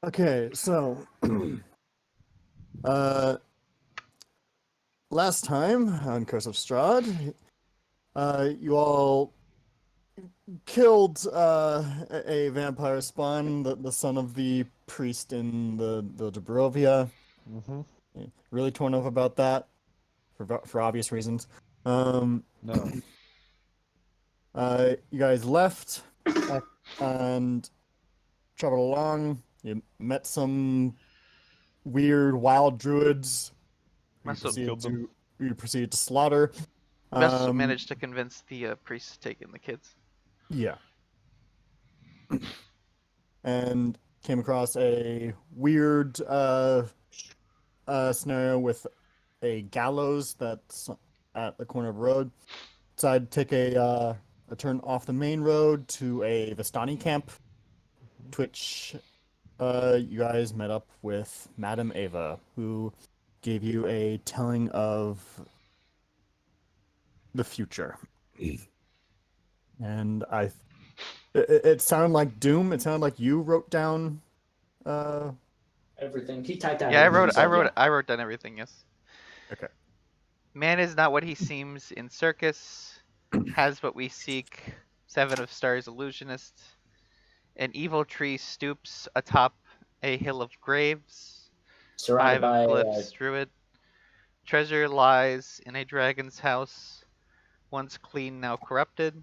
Okay, so uh last time on Curse of Strahd, you all killed a vampire spawn, the son of the priest in the Dubrovia. Mm-hmm. Really torn up about that for obvious reasons. Um, No. you guys left and traveled along. You met some weird wild druids. who You Must have, proceeded Killed them. to who you proceeded to slaughter. must have Um, managed to convince the priest to take in the kids. yeah, and came across a weird scenario with a gallows that's at the corner of a road. Decided to take a turn off the main road to a Vistani camp, to which you guys met up with Madame Ava, who gave you a telling of the future. And it sounded like Doom. It sounded like you wrote down. Uh, Everything. He typed out Yeah, everything you said, yeah. I wrote down everything. Yes. okay. Man is not what he seems in circus. Has what we seek. Seven of Stars illusionist. An evil tree stoops atop a hill of graves. Surrounded Five of by glyphs druid. Treasure lies in a dragon's house. Once clean, now corrupted.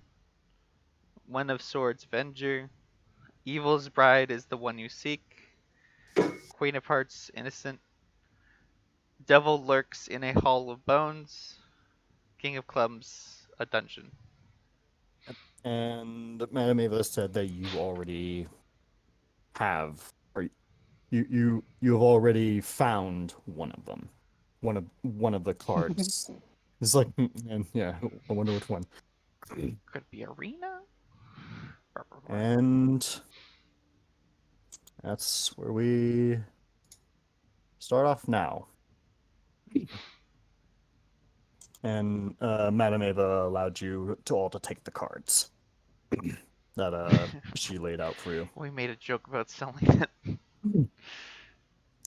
One of swords venger. Evil's bride is the one you seek. Queen of hearts innocent. Devil lurks in a hall of bones. King of clubs a dungeon. And Madame Ava said that you already have, or you have already found one of them, one of the cards. It's like, and yeah, I wonder which one. Could be arena. And that's where we start off now. And Madame Ava allowed you to all to take the cards that she laid out for you. We made a joke about selling it.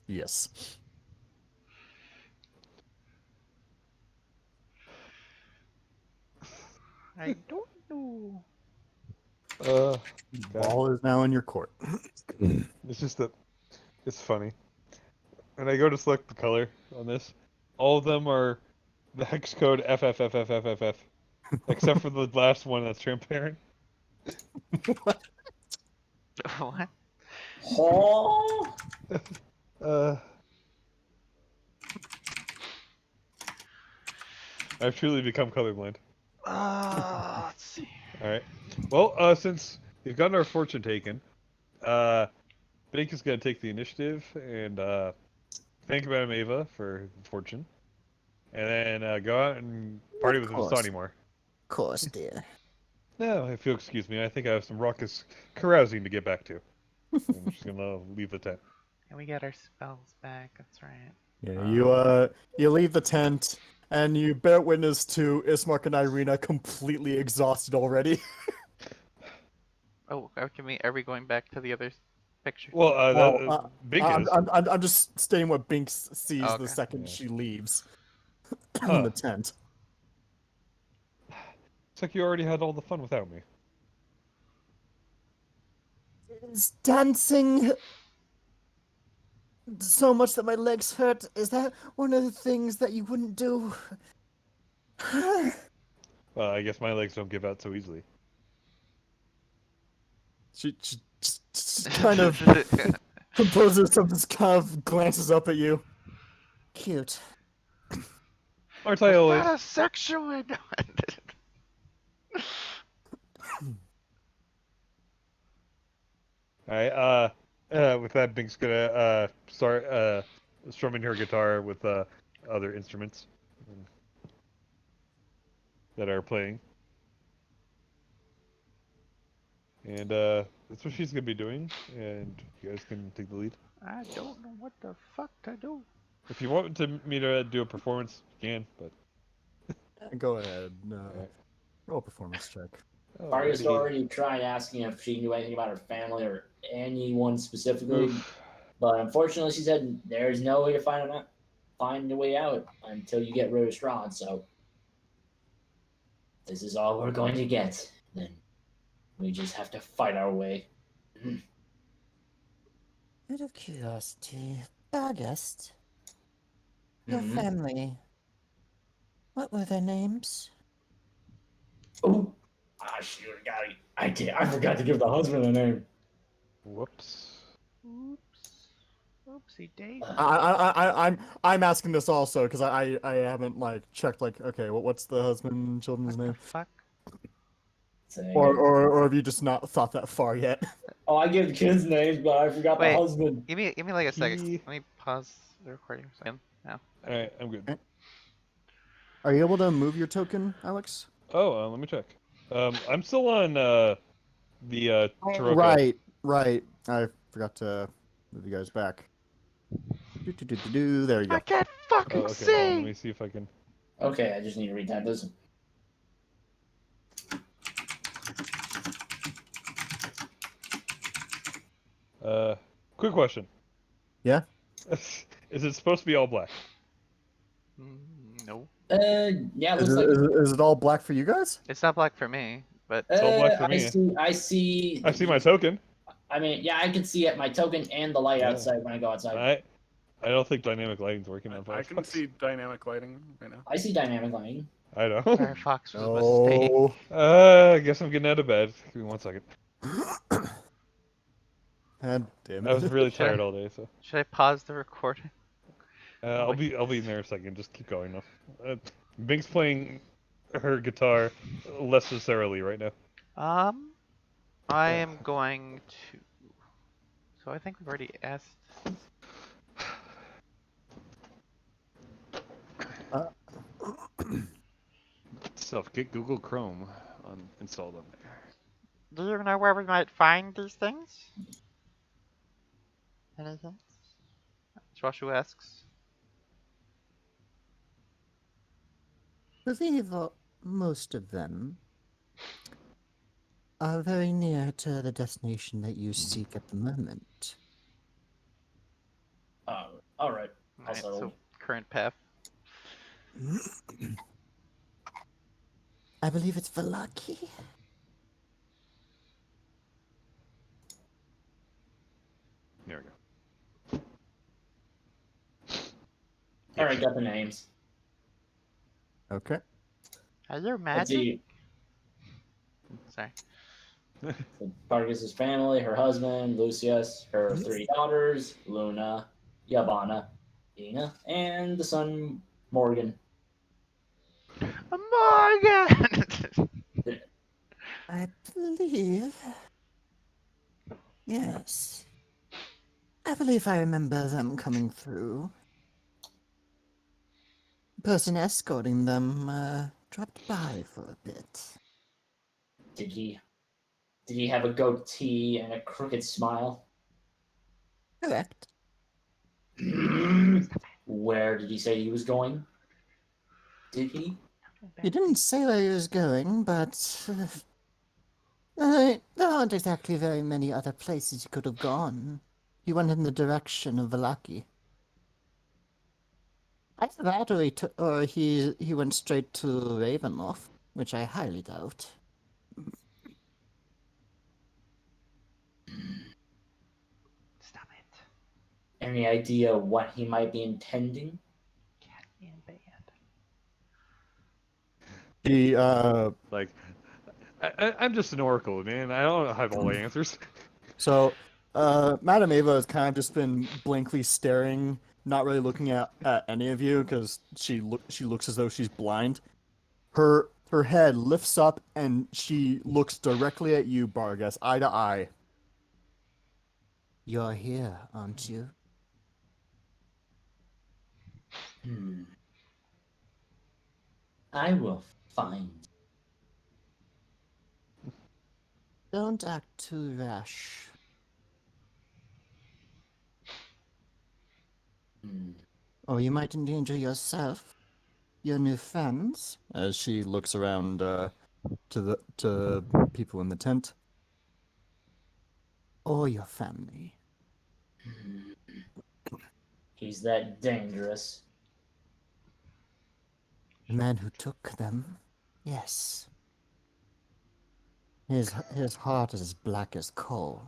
Yes. I don't know. God. Ball is now in your court. It's just that it's funny. When I go to select the color on this, all of them are the hex code FFFFFFF, except for the last one that's transparent. What? Huh? Uh, I've truly become colorblind. Let's see. All right. Well, since we've gotten our fortune taken, Bink is gonna take the initiative and thank Madame Ava for the fortune, and then go out and party with Vistani more. Of course, dear. No, if you'll excuse me, I think I have some raucous carousing to get back to. I'm just gonna leave the tent. And we got our spells back. That's right. Yeah, you leave the tent and you bear witness to Ismark and Irina completely exhausted already. Oh, are we going back to the other picture? Well, Bink I'm, is. I'm just stating what Binks sees Oh, the okay. second Yeah. she leaves Huh. the tent. It's like you already had all the fun without me. Is dancing so much that my legs hurt? Is that one of the things that you wouldn't do? Well, I guess my legs don't give out so easily. She just kind of composes some, just kind of glances up at you. Cute. Aren't I It's always? not a sexual. Alright, with that, Bink's gonna start strumming her guitar with other instruments that are playing. And that's what she's gonna be doing, and you guys can take the lead. I don't know what the fuck to do. If you want me to do a performance, you can, but... Go ahead. Alright. Roll a performance check. Arya's Alrighty. already tried asking if she knew anything about her family or anyone specifically. But unfortunately, she said there's no way to find a way out until you get rid of Strahd. So this is all we're going to get. Then we just have to fight our way. Out of curiosity, August, your Mhm. family, what were their names? Oh, shoot, I forgot to give the husband a name. Whoops. Oops. Oopsie daisy. I'm asking this also because I haven't like checked like okay what's the husband children's What the name fuck? or have you just not thought that far yet? Oh, I gave the kids names, but I forgot the Wait. husband. Give me like a second. He- Let me pause the recording for a second. Now. All right, I'm good. Are you able to move your token, Alex? Oh, let me check. I'm still on the Taroko. Right. I forgot to move you guys back. There you go. I can't fucking Oh, okay. Hold on, let see. me see if I can. Okay, I just need to retype this. Quick question. Yeah. Is it supposed to be all black? No, Yeah, it Is looks it, like. is it all black for you guys? it's not black for me. But It's all black for I me. see. I see. I see my token. I mean, yeah, I can see it. My token and the light Yeah. outside when I go outside. I don't think dynamic lighting's working on Firefox. I can see dynamic lighting right now. I see dynamic lighting. I know. Firefox was a mistake. Oh. I guess I'm getting out of bed. Give me 1 second. God damn I was it. really Should I- tired all day, so Should I pause the recording? I'll be in there in a second. Just keep going though. Bink's playing her guitar less necessarily right now. I am going to. So I think we've already asked. Stuff. Get Google Chrome installed on there. Do you know where we might find these things? Anything? Joshua asks. I believe most of them are very near to the destination that you seek at the moment. All right. Alright, Also- so current path. I believe it's Valaki. There we go. All right, got the names. Okay. Are you Let's magic? see. Sorry. Vargas's family, her husband, Lucius, her 3 daughters, Luna, Yavanna, Dina, and the son, Morgan. Morgan! I believe. Yes. I believe I remember them coming through. The person escorting them dropped by for a bit. Did he have a goatee and a crooked smile? Correct. Where did he say he was going? Did he? He didn't say where he was going, but there aren't exactly very many other places he could have gone. He went in the direction of Valaki. Either that, or he went straight to Ravenloft, which I highly doubt. Stop it. Any idea what he might be intending? Cat in bed. He Like, I'm just an oracle, man. I don't have all the answers. So, Madame Ava has kind of just been blankly staring, not really looking at any of you because she looks as though she's blind. Her head lifts up and she looks directly at you, Bargas, eye to eye. You're here, aren't you? I will find. Don't act too rash. Or you might endanger yourself, your new friends. As she looks around to people in the tent. Or your family. He's that dangerous. The man who took them, yes. His heart is as black as coal.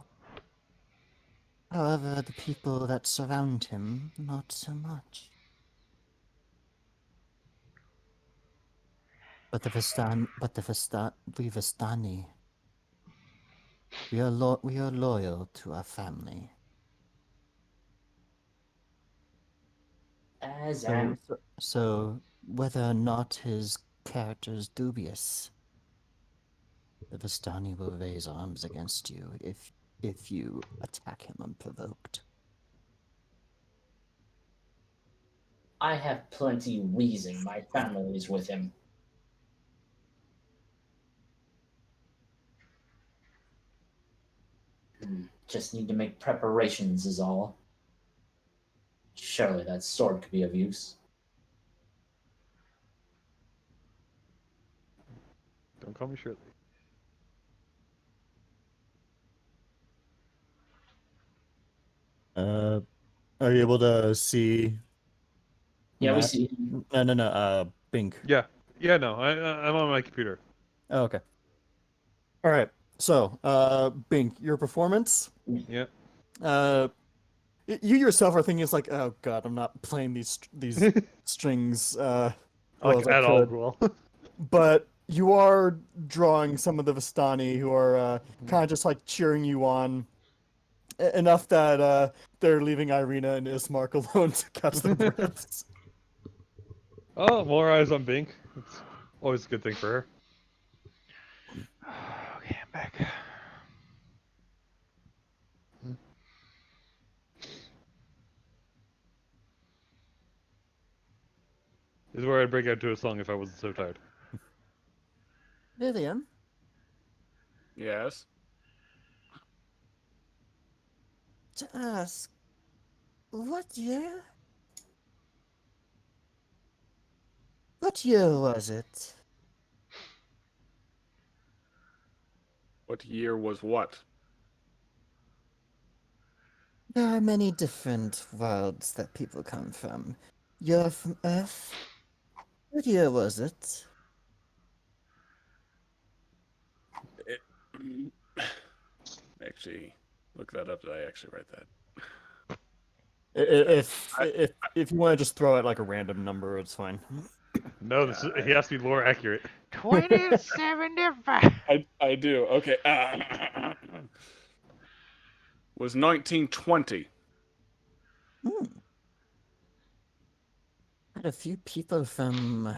However, the people that surround him, not so much. But we Vistani, we are loyal to our family. As So, am so whether or not his character is dubious, the Vistani will raise arms against you if you attack him unprovoked. I have plenty reason my family is with him. Just need to make preparations is all. Surely that sword could be of use. Don't call me Shirley. Are you able to see? Yeah, we Matt? see. No. Bink. Yeah. Yeah, no, I'm on my computer. Oh, okay. All right. So, Bink, your performance. Yeah. You yourself are thinking it's like, oh god, I'm not playing these strings well as I At all could. well. But you are drawing some of the Vistani who are kind of just like cheering you on enough that they're leaving Irina and Ismark alone to catch their breaths. Oh, more eyes on Bink. It's always a good thing for her. Okay, I'm back. This is where I'd break out to a song if I wasn't so tired. Vivian, Yes. to ask, what year? What year was it? What year was what? There are many different worlds that people come from. You're from Earth? What year was it? Actually, look that up. Did I actually write that? If you want to just throw out like a random number, it's fine. No, he has to be lore accurate. 2075. I do. Okay. Was 1920. Hmm. Had a few people from, I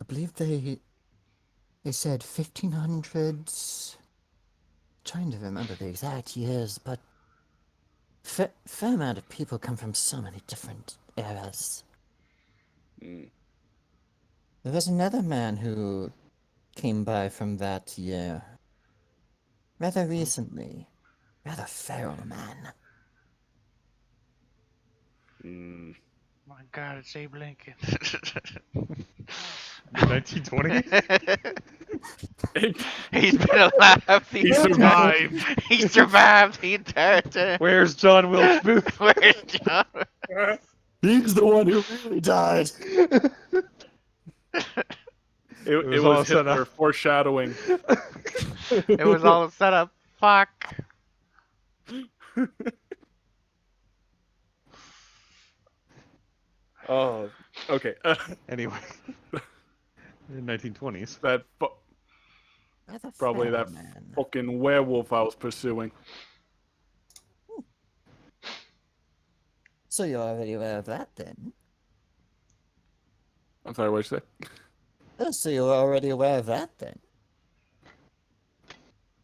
believe they said 1500s. Trying to remember the exact years, but fair amount of people come from so many different eras. Mm. There was another man who came by from that year. Rather recently. Rather feral man. Mm. My God, it's Abe Lincoln. 1920? He's been alive the He entire. survived. He survived the entire time. Where's John Wilkes Booth? Where's John? He's the one who really died. It was all was set Hitler up. foreshadowing. It was all a setup. Fuck. Oh, okay. Anyway. In 1920s. That Rather probably feral that man. fucking werewolf I was pursuing. So you're already aware of that then? I'm sorry, what did you say? Oh, so you're already aware of that then?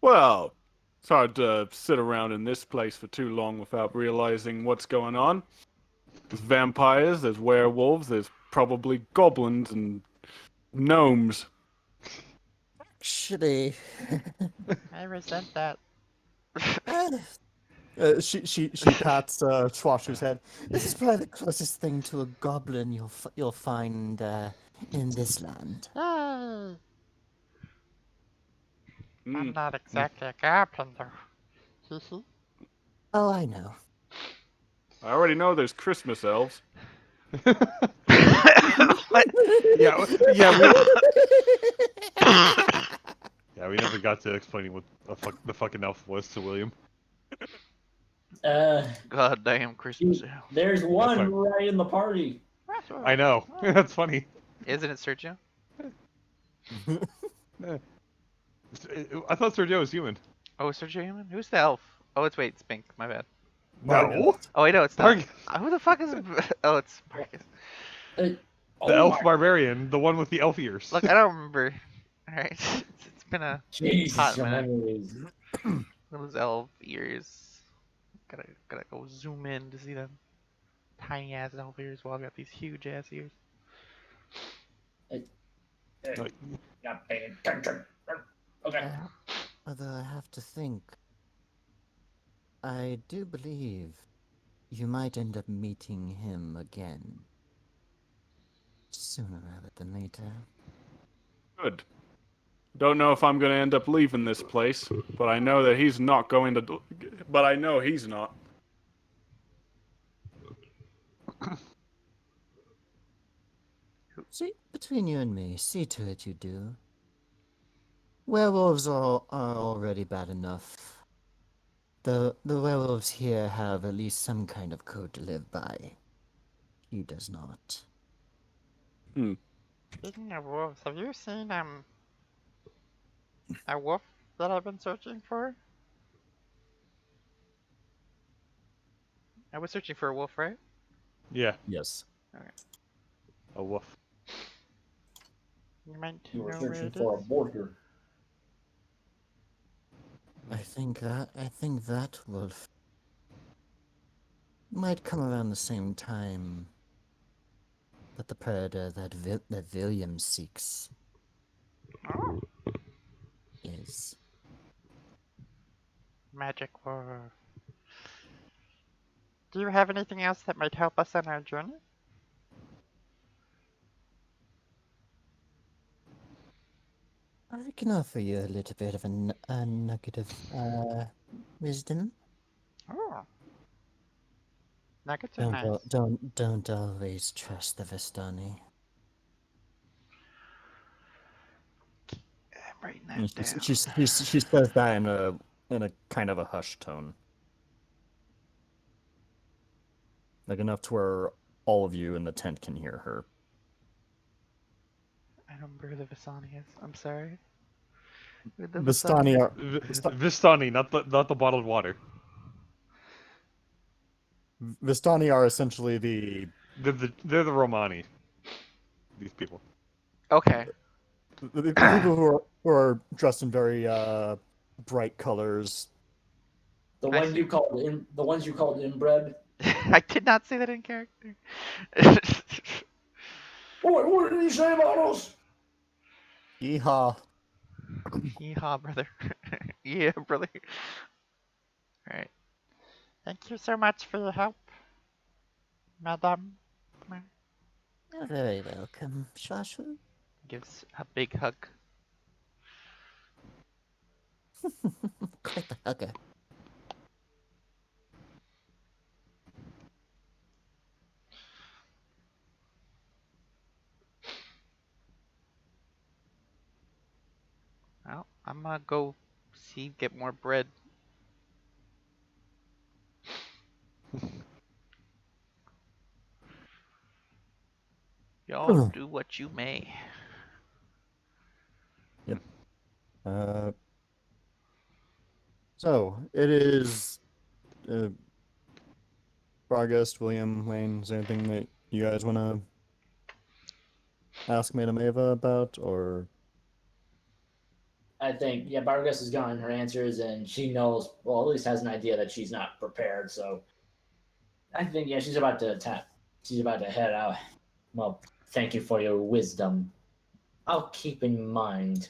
Well, it's hard to sit around in this place for too long without realizing what's going on. There's vampires, there's werewolves, there's probably goblins and gnomes. Actually, I resent that. She pats Swasher's head. this is probably the closest thing to a goblin you'll find in this land. I'm Mm. not exactly a goblin, though. Oh, I know. I already know there's Christmas elves. What? Yeah, yeah, we never got to explaining what the fucking elf was to William. Goddamn Christmas elf. There's one fine. right in the party. I know. That's funny. Isn't it Sergio? I thought Sergio was human. Oh, is Sergio human? Who's the elf? Oh, it's Pink. My bad. No. Oh, wait, no, it's not. Targ- Who the fuck is? Oh, it's Marcus. The Oh elf my barbarian, the one with the elf ears. Look, I don't remember. All right, it's been a Jesus, hot your minute. memory is. Those elf ears. Gotta go zoom in to see them tiny ass elf ears while I've got these huge ass ears. Like, Not paying attention. Okay. Although I have to think, I do believe you might end up meeting him again. Sooner rather than later. Good. Don't know if I'm going to end up leaving this place, but I know that he's not going to. But I know he's not. See, between you and me, see to it you do. Werewolves are already bad enough. The werewolves here have at least some kind of code to live by. He does not. Speaking of wolves, have you seen a wolf that I've been searching for? I was searching for a wolf, right? yeah, Yes. a wolf. You might You were know where searching it for a is. border. I think that wolf might come around the same time that the predator that William seeks Oh, is. magic wolf. Do you have anything else that might help us on our journey? I can offer you a little bit of a nugget of wisdom. Oh, nuggets are nice. Don't always trust the Vistani. I'm writing And that down. she says that in a kind of a hushed tone, like enough to where all of you in the tent can hear her. I don't remember who the Visani is. I'm sorry. Who the Vistani are Vistani, not the bottled water. Vistani are essentially the They're the Romani. These people. Okay. the people who are dressed in very bright colors. The I one see. you called in, the ones you called inbred. I did not say that in character. What did you say about us? Yeehaw! Yeehaw, brother. Yeah, brother. Alright. Thank you so much for your help, madam. You're very welcome, Shashu. Gives a big hug. Quite the hugger. Well, I'm gonna go get more bread. Y'all do what you may. Uh, so it is. August, William, Wayne. Is there anything that you guys want to ask Madame Ava about, or I think Vargas has gotten her answers, and she knows. Well, at least has an idea that she's not prepared. So I think she's about to tap. She's about to head out. Well, thank you for your wisdom. I'll keep in mind.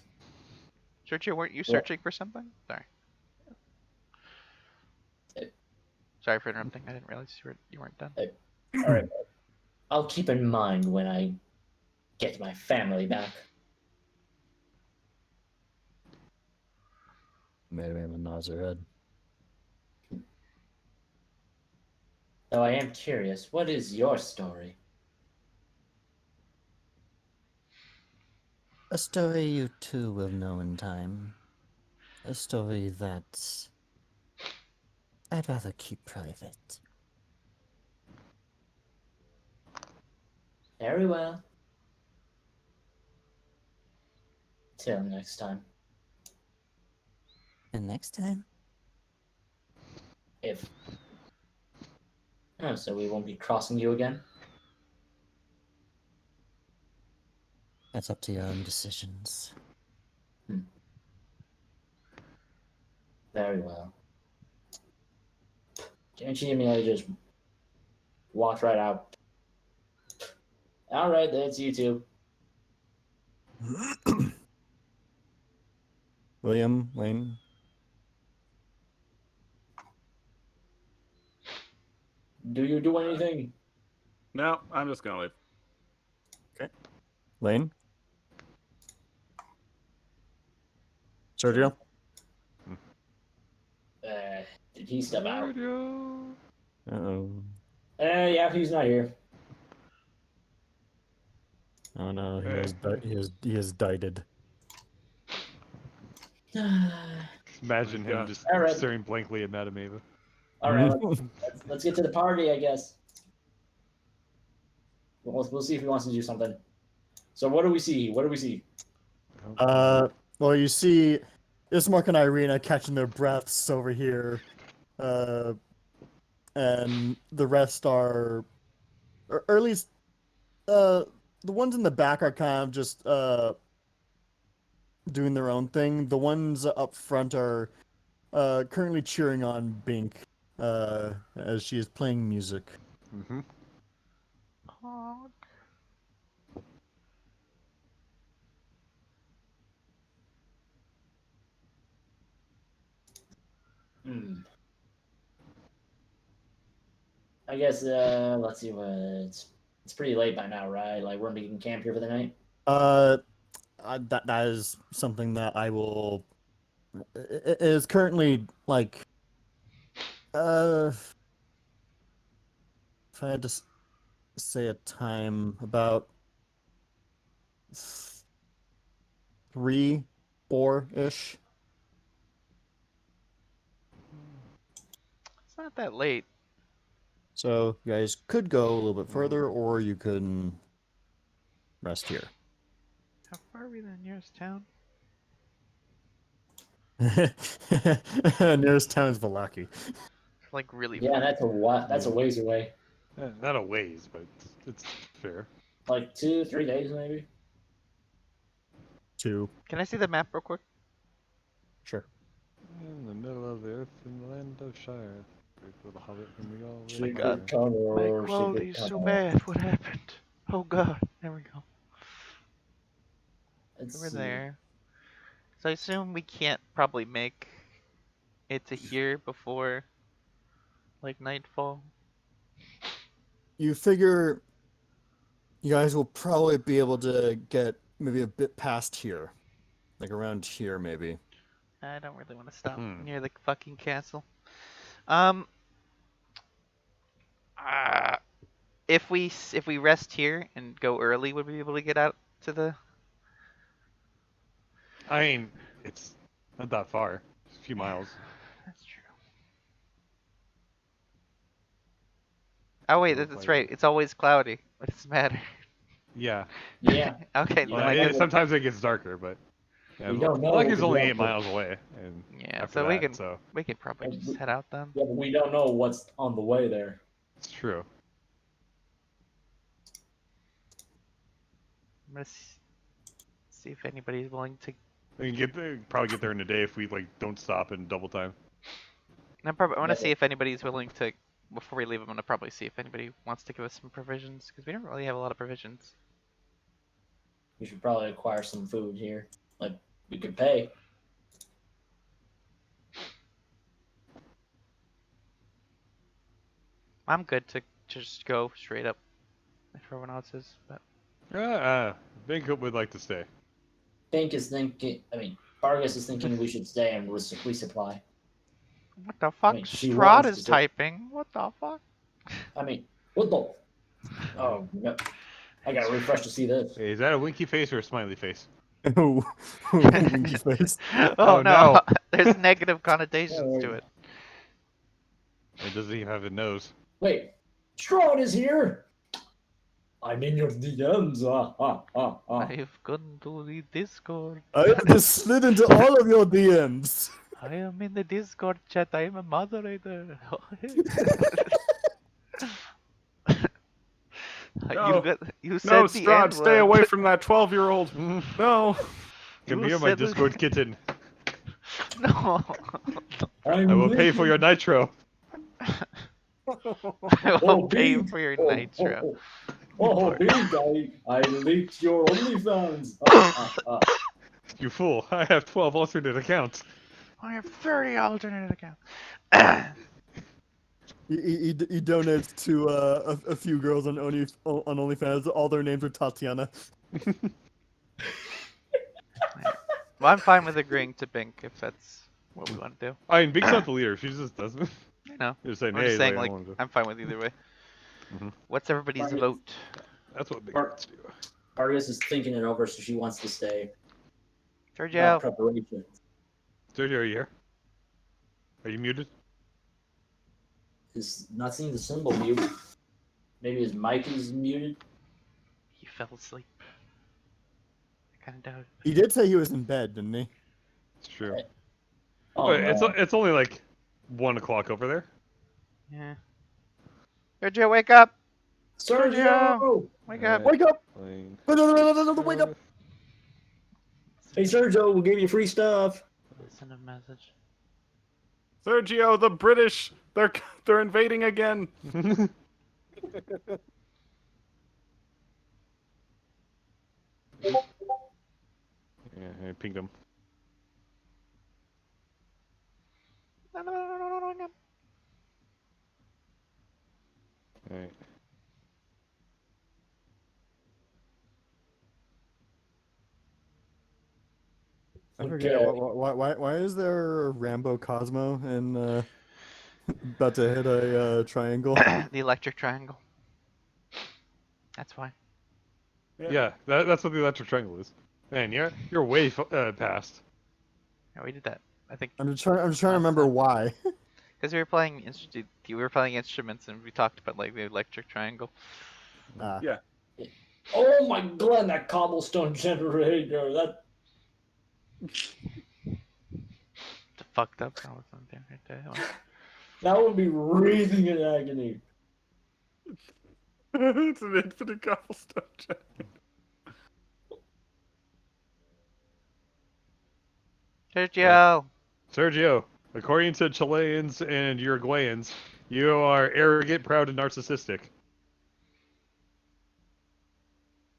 Sergio, weren't you What? searching for something? Sorry. Uh, Sorry for interrupting. I didn't realize you weren't done. All right. I'll keep in mind when I get my family back. Madame Ava nods her head? Though I am curious, what is your story? A story you too will know in time. A story that I'd rather keep private. Very well. Till next time. And next time, If. Oh, so we won't be crossing you again? that's up to your own decisions. Very well. And she immediately just walked right out. All right, that's you two. William, Wayne. Do you do anything? No, I'm just gonna leave. Lane. Sergio. Did he step out? Sergio. Uh-oh. Yeah, he's not here. Oh no, he Hey. has he has died. Imagine My him God. just All right. staring blankly at Madame Ava. All right, let's get to the party, I guess. We'll see if he wants to do something. So what do we see? What do we see? Well, you see Ismark and Irina catching their breaths over here, and the rest are, or at least, the ones in the back are kind of just doing their own thing. The ones up front are currently cheering on Bink as she is playing music. Mm-hmm. Honk. I guess let's see what it's pretty late by now, right? Like we're making camp here for the night. That is something that I will. It is currently like, if I had to say a time, about 3, 4-ish. It's not that late. So you guys could go a little bit further, or you can rest here. How far are we to the nearest town? Nearest town is Valaki. Like really Yeah, far. that's a what? That's a ways away. Not a ways, but it's fair. Like 2-3 days maybe. 2, Can I see the map real quick? sure. In the middle of the earth, in the land of Shire, great little hobbit whom we all my live God. there. My Connor, quality is so bad. What happened? Oh God. There we go. Let's We're see. there. So I assume we can't probably make it to here before like nightfall. You figure you guys will probably be able to get maybe a bit past here, like around here, maybe. I don't really want to stop Hmm. near the fucking castle. Um. If we rest here and go early, would we be able to get out to the? I mean, it's not that far. It's a few miles. That's true. Oh wait, So, that's like, right. It's always cloudy. What does it matter? Yeah. Yeah, Okay, Yeah, then Well, I guess. sometimes it gets darker, but we don't know. Lucky's what only we 8 miles away, and Yeah, after so that, so we can probably just head out then. Yeah, but we don't know what's on the way there. it's true. I'm gonna see if anybody's willing to. We can probably get there in a day if we like don't stop and double time. I want to Yeah. see if anybody's willing to. Before we leave, I'm gonna probably see if anybody wants to give us some provisions because we don't really have a lot of provisions. We should probably acquire some food here. Like we could pay. I'm good to just go straight up if everyone else is. But Bangkok would like to stay. Fink is thinking. I mean, Vargas is thinking we should stay and resupply. what the fuck? mean, she Strahd wants is to- typing. What the fuck? I mean, what the? Oh, no. I gotta refresh to see this. Hey, is that a winky face or a smiley face? Oh, winky face. Oh, Oh, no. no. There's negative connotations to it. It doesn't even have a nose. Wait, Strahd is here. I'm in your DMs. I've gone to the Discord. I have just slid into all of your DMs. I am in the Discord chat. I am a moderator. No. You said No, the Strahd, N stay word. away from that 12-year-old. No. Come You here, my said the- Discord kitten. No. I'm I will pay for your nitro. I will pay for your nitro. big, I leaked your OnlyFans. You fool. I have 12 alternate accounts. I have 30 alternate accounts. He donates to a few girls on OnlyFans. All their names are Tatiana. Well, I'm fine with agreeing to Bink if that's what we want to do. I mean, Big's not the leader. She just doesn't. You know, Just saying, I'm hey, just saying, I like, don't want to. I'm fine with either way. Mhm. What's everybody's Right. vote? That's what Big Mark- wants to do. Argus is thinking it over, so she wants to stay. Sergio. Preparation. Sergio, are you here? Are you muted? Is not seeing the symbol mute. Maybe his mic is muted. He fell asleep. I kind of doubt it. He did say he was in bed, didn't he? It's true. Oh, But no. it's only like 1 o'clock over there. Yeah. Sergio, wake up! Sergio! Wake up! Wake up! Playing. Wake up! Hey, Sergio, we'll give you free stuff. Send a message. Sergio, the British, they're invading again. Yeah, I pinged him. Alright. I forget. Okay. Why is there Rambo Cosmo and about to hit a triangle? The electric triangle. That's why. Yeah, that's what the electric triangle is. Man, you're way past. Yeah, we did that. I think I'm just trying to Last remember time. why. because we were playing instruments and we talked about like the electric triangle. Yeah. Oh my god, that cobblestone generator. That The fucked up cobblestone thing right there. that would be breathing in agony. It's an infinite cobblestone jet. Sergio. Sergio, according to Chileans and Uruguayans, you are arrogant, proud, and narcissistic.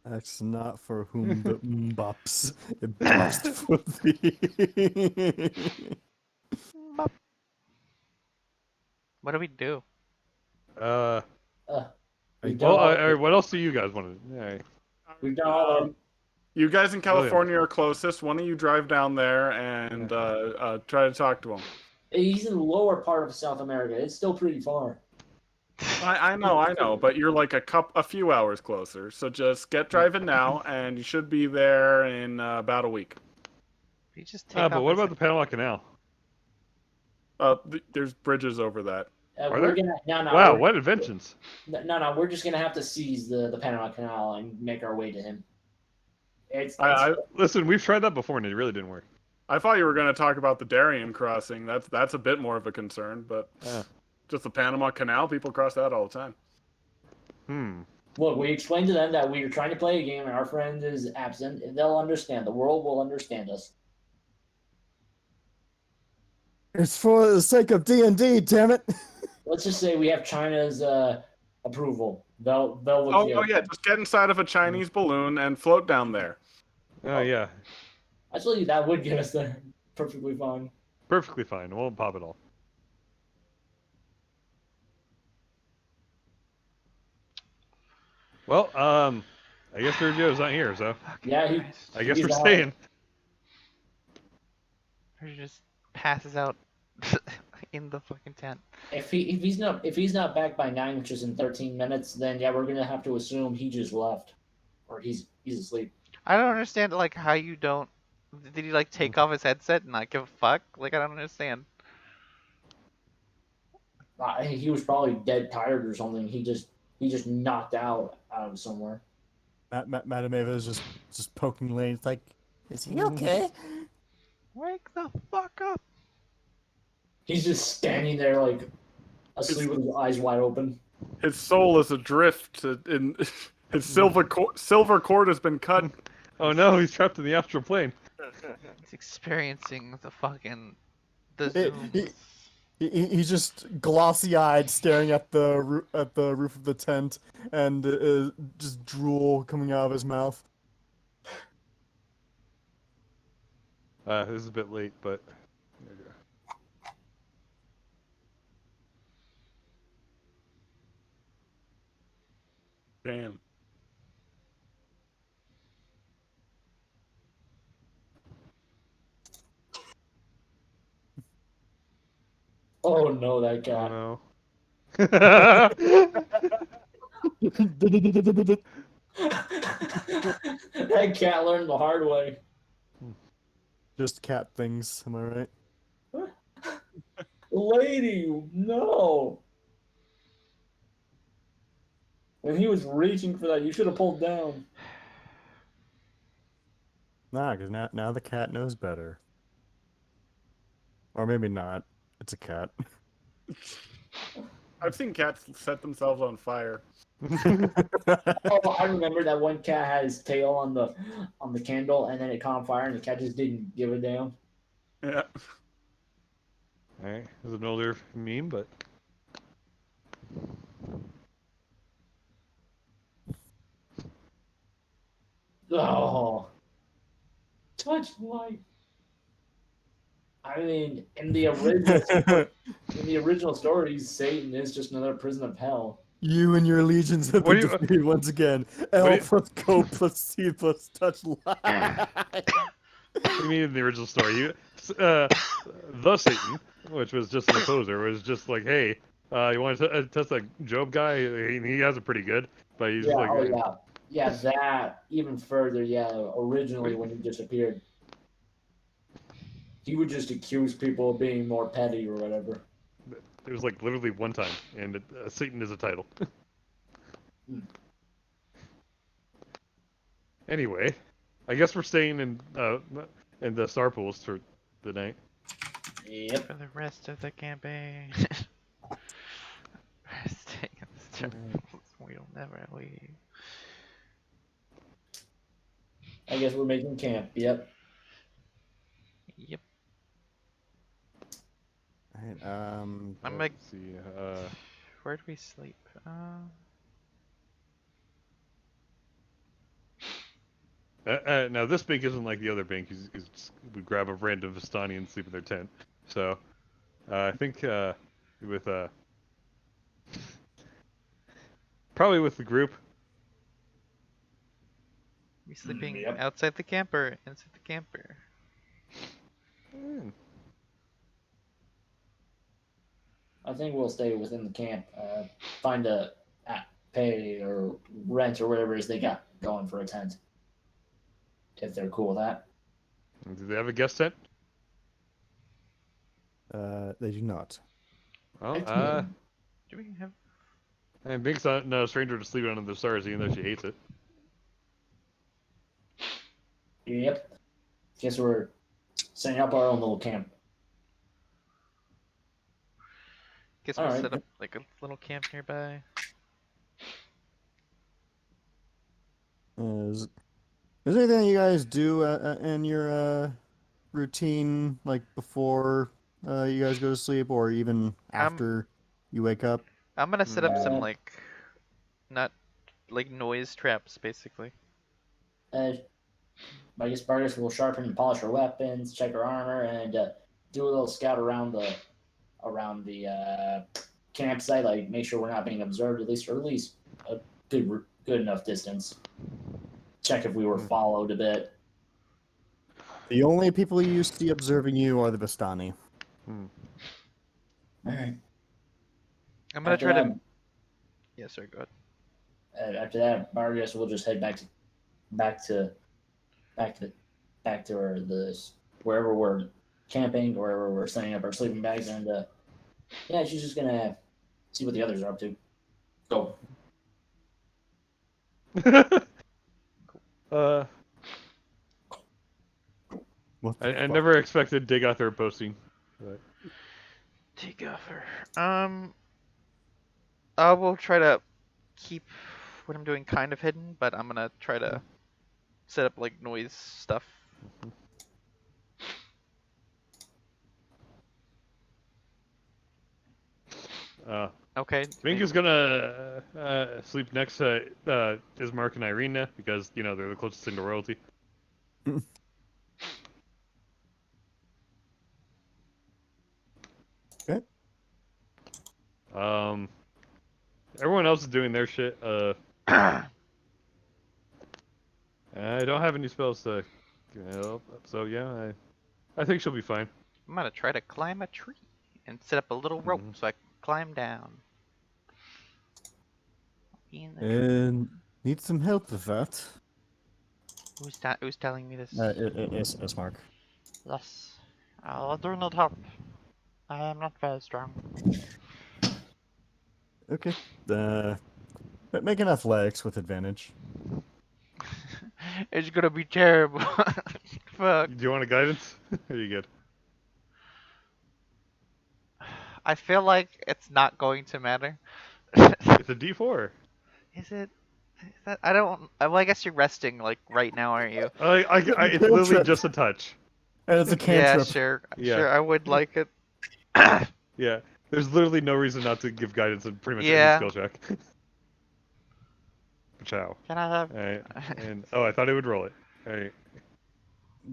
That's not for whom the bops. It bops for thee. Bop. What do we do? We've Well, done all, what else do you guys want to? Alright. we've done all our, You guys in California are closest. Why don't you drive down there and try to talk to him? he's in the lower part of South America. It's still pretty far. I know, but you're like a few hours closer. So just get driving now, and you should be there in about a week. You just take But off what his- about the Panama Canal? There's bridges over that. Are We're there? gonna Wow, we're- what inventions! No, we're just gonna have to seize the Panama Canal and make our way to him. It's Listen, we've tried that before and it really didn't work. I thought you were going to talk about the Darien crossing. That's a bit more of a concern, but just the Panama Canal, people cross that all the time. Look, we explained to them that we are trying to play a game and our friend is absent. They'll understand. The world will understand us. It's for the sake of D&D, damn it! Let's just say we have China's approval. They'll look. Oh yeah, just get inside of a Chinese balloon and float down there. Oh yeah, Actually, that would get us there perfectly fine. perfectly fine. It won't pop at all. Well, I guess Sergio's not here, so Yeah, he. Christ. I guess He's we're out. staying. Sergio just passes out in the fucking tent. If he's not back by 9, which is in 13 minutes, then yeah, we're gonna have to assume he just left, or he's asleep. I don't understand like how you don't. Did he like take off his headset and not give a fuck? Like I don't understand. He was probably dead tired or something. He just knocked out of somewhere. Madame Ava is just poking Lane. It's like, Is he okay? Wake the fuck up! He's just standing there like asleep with his eyes wide open. His soul is adrift. In his silver cord has been cut. Oh no, he's trapped in the astral plane. He's experiencing the fucking the He- zooms. he's just glossy-eyed, staring at the roof of the tent, and just drool coming out of his mouth. This is a bit late, but Damn. Oh no, that oh guy. no. That cat learned the hard way. Just cat things, am I right? Lady, no. When he was reaching for that, you should have pulled down. Nah, because now the cat knows better. Or maybe not. It's a cat. I've seen cats set themselves on fire. Oh, I remember that one cat had his tail on the candle, and then it caught on fire, and the cat just didn't give a damn. Yeah. Alright, it's an older meme, but Oh, touch light. I mean, in the original stories, Satan is just another prison of hell. You and your legions have What been do you- defeated once again. do L you- plus Co plus C plus touch light. what do you mean in the original story? The Satan, which was just an opposer, was just like, hey, you want to test that Job guy? He has it pretty good, but he's Yeah, like, oh yeah. Yeah, that even further, yeah, originally when he disappeared, he would just accuse people of being more petty or whatever. it was like literally one time, and Satan is a title. Anyway, I guess we're staying in the star pools for the night. Yep. For the rest of the campaign. Staying in the circles, we'll never leave. I guess we're making camp. Yep. Yep. Alright, I'm like, Let's see. where do we sleep? Now this bank isn't like the other bank. We grab a random Vistani and sleep in their tent. So I think with probably with the group. We sleeping Yep. outside the camper, inside the camper. I think we'll stay within the camp. Find a pay or rent or whatever it is they got going for a tent. If they're cool with that. Do they have a guest tent? They do not. Well, Do we have? and Bink's not a stranger to sleeping under the stars, even though she hates it. Yep. Guess we're setting up our own little camp. Guess we'll Alright. set up like a little camp nearby. Is there anything you guys do in your routine, like before you guys go to sleep, or even after you wake up? I'm gonna set up some Uh, like, not like noise traps, basically. I guess Bargus will sharpen and polish our weapons, check our armor, and do a little scout around the campsite. Like make sure we're not being observed, at least a good enough distance. Check if we were followed a bit. The only people you see observing you are the Vistani. All right. I'm gonna After try to. that, Yes, sir. Go ahead. after that, Bargas will just head back to back to back to wherever we're camping, or wherever we're setting up our sleeping bags, and yeah, she's just gonna see what the others are up to. Go. uh, What the I fuck? never expected Dig out there posting. But Take offer. I will try to keep what I'm doing kind of hidden, but I'm gonna try to set up like noise stuff. Okay. Mink is gonna sleep next to Ismark and Irina because they're the closest thing to royalty. Okay. Everyone else is doing their shit. I don't have any spells to help, so yeah, I think she'll be fine. I'm gonna try to climb a tree and set up a little rope so I can climb down. In the tree. And need some help with that. Who's telling me this? It's Mark. Yes. I do need help. I am not very strong. Okay. Make an athletics with advantage. It's gonna be terrible. Fuck. Do you want a guidance? Are you good? I feel like it's not going to matter. It's a D4. Is it? Is that? I don't. Well, I guess you're resting like right now, aren't you? It's literally just a touch. And it's a Yeah, cantrip. sure. Yeah. Sure, I would like it. Yeah, there's literally no reason not to give guidance in pretty much Yeah. any skill check. Ciao. Can I have? Alright, and I thought it would roll it. Alright.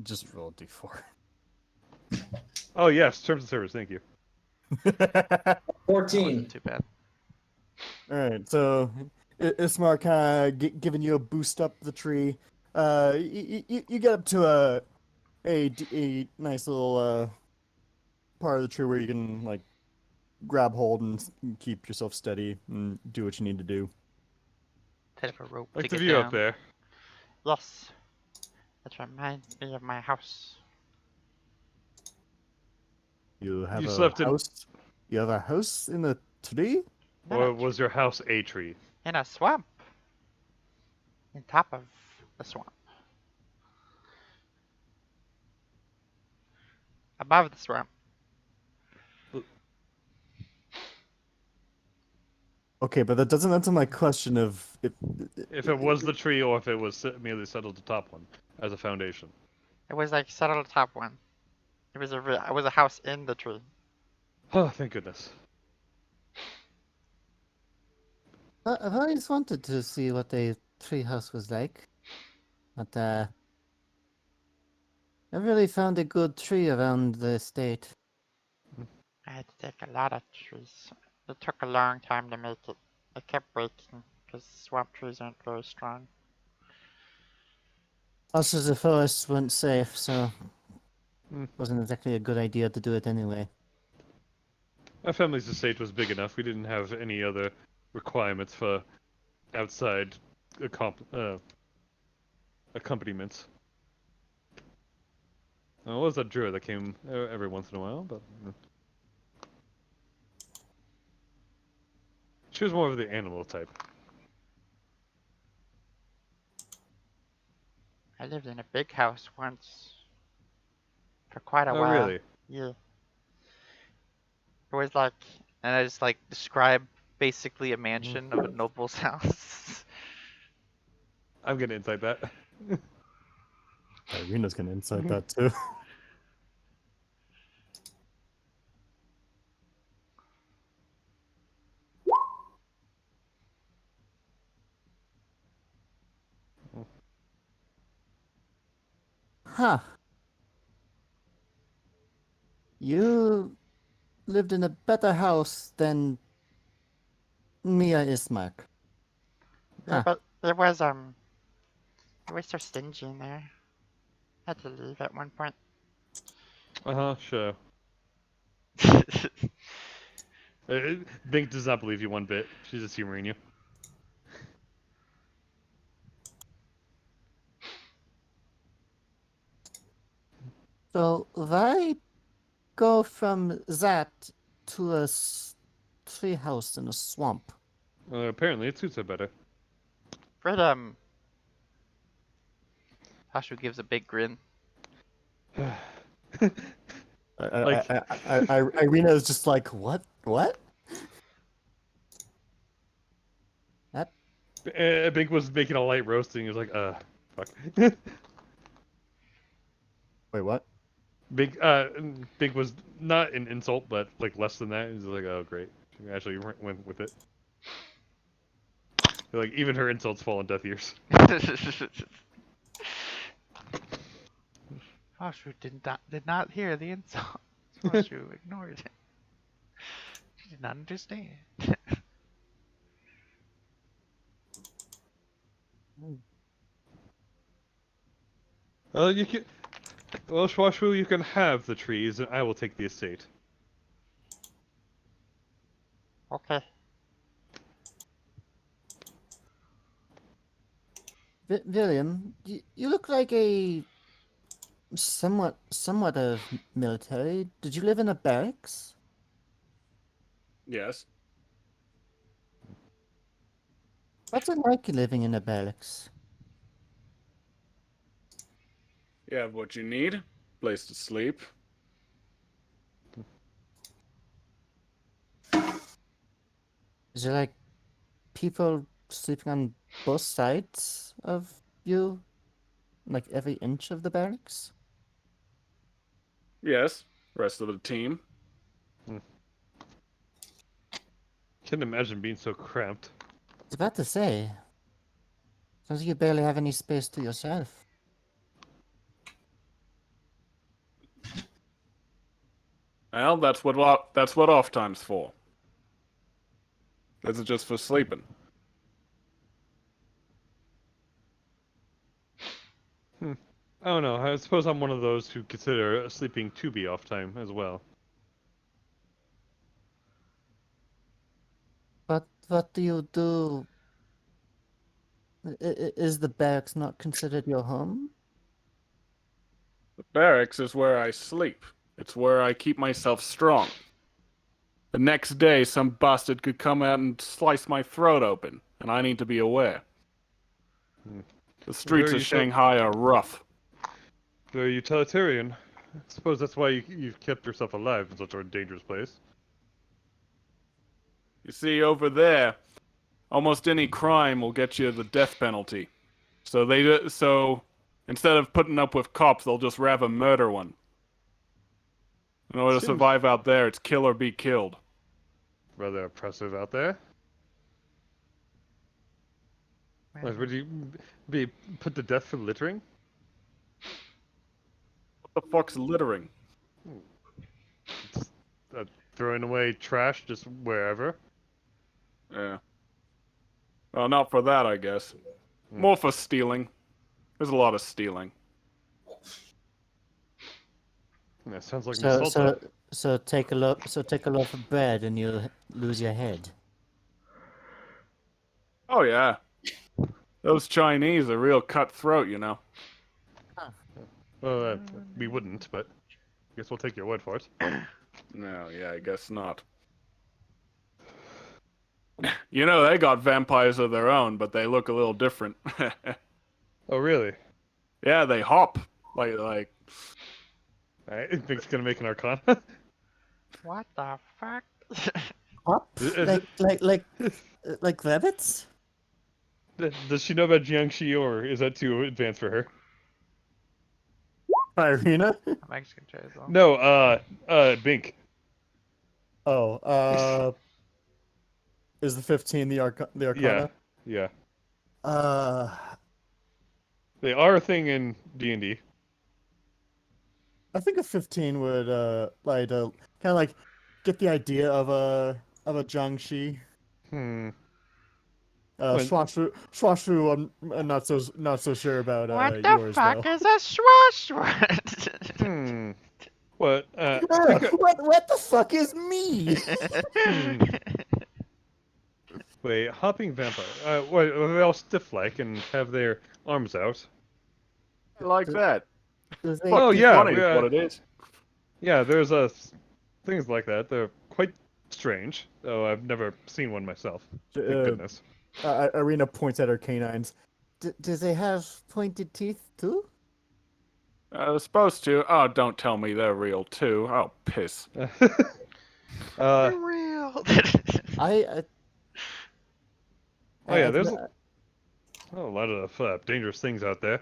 Just roll a d4. Oh yes, terms of service. Thank you. That 14. wasn't too bad. Alright, so Ismar kind of giving you a boost up the tree. You get up to a nice little part of the tree where you can like grab hold and keep yourself steady and do what you need to do. Take a rope Like to the get view down. up there. Yes. That reminds me of my house. You have You a slept in- house. You have a house in the tree. Or was your house a tree? In a swamp. In top of the swamp. Above the swamp. Okay, but that doesn't answer my question of If it was the tree or if it was merely settled atop one as a foundation. It was like set on the top one. It was a house in the tree. Oh, thank goodness. I've always wanted to see what a treehouse was like, but I really found a good tree around the estate. I had to take a lot of trees. It took a long time to make it. It kept breaking because swamp trees aren't very strong. Also, the forests weren't safe, so Hmm. wasn't exactly a good idea to do it anyway. My family's estate was big enough. We didn't have any other requirements for outside accompaniments. Well, it was that druid that came every once in a while, but she was more of the animal type. I lived in a big house once. For quite a Oh, while. really? Yeah. It was like, and I just like describe basically a mansion of a noble's house. I'm gonna insight that. Irina's gonna insight that too. Huh. You lived in a better house than Mia Ismark. Yeah, Huh. but it was so stingy in there. I had to leave at one point. Sure. Bink does not believe you one bit. She's just humoring you. So why go from that to a tree house in a swamp? Apparently, it suits her better. Fred, Hashu gives a big grin. Like- Irina is just like, what? What? That Bink was making a light roasting. He was like, fuck. wait, what? Bink was not an insult, but like less than that. He's like, oh great. She actually went with it. Like even her insults fall on deaf ears. Hashu did not hear the insult. Hashu ignored it. She did not understand. You can. Well, Schwashwu, you can have the trees, and I will take the estate. Okay. William, you look like a somewhat of military. Did you live in a barracks? Yes. What's it like living in a barracks? You have what you need. Place to sleep. Is there like people sleeping on both sides of you? Like every inch of the barracks? Yes. Rest of the team. Can't imagine being so cramped. I was about to say. Sounds like you barely have any space to yourself. Well, that's what off time's for. This is just for sleeping. I don't know. I suppose I'm one of those who consider sleeping to be off time as well. But what do you do? Is the barracks not considered your home? The barracks is where I sleep. It's where I keep myself strong. The next day, some bastard could come out and slice my throat open, and I need to be aware. The streets Very of Shanghai are rough. Very utilitarian. I suppose that's why you've kept yourself alive in such a dangerous place. You see, over there, almost any crime will get you the death penalty. So instead of putting up with cops, they'll just rather murder one. In order to Seems- survive out there, it's kill or be killed. Rather oppressive out there. Like, would you be put to death for littering? What the fuck's littering? Throwing away trash just wherever? Yeah. Well, not for that, I guess. More for stealing. There's a lot of stealing. Yeah, sounds like So an assault. so take a loaf of bread and you'll lose your head. Oh yeah. Those Chinese are real cutthroat, you know. Well, we wouldn't, but I guess we'll take your word for it. No, yeah, I guess not. You know, they got vampires of their own, but they look a little different. Oh, really? Yeah, they hop. Like I think it's gonna make an arcana. What the fuck? Hop? Is Like rabbits? Does she know about Jiangxi, or is that too advanced for her? Irina? I'm actually gonna try as well. No, Bink. Oh, is the 15 the Yeah, Arcana? yeah. Uh, They are a thing in D&D. I think a 15 would kind of like get the idea of a Jiangxi. Hmm. When- Schwashu, I'm not so sure about What the yours fuck though. is a swash? Hmm. What? I could, What the fuck is me? wait, hopping vampire. What? Are they all stiff-like and have their arms out? I like that. Does they, Oh, Fucking yeah, funny we, is what it is. Yeah, there's things like that. They're quite strange, though I've never seen one myself. Thank goodness. Arena points at her canines. do they have pointed teeth too? They're supposed to. Oh, don't tell me they're real too. Oh, piss. Real. I Oh yeah, I've there's n- a lot of dangerous things out there.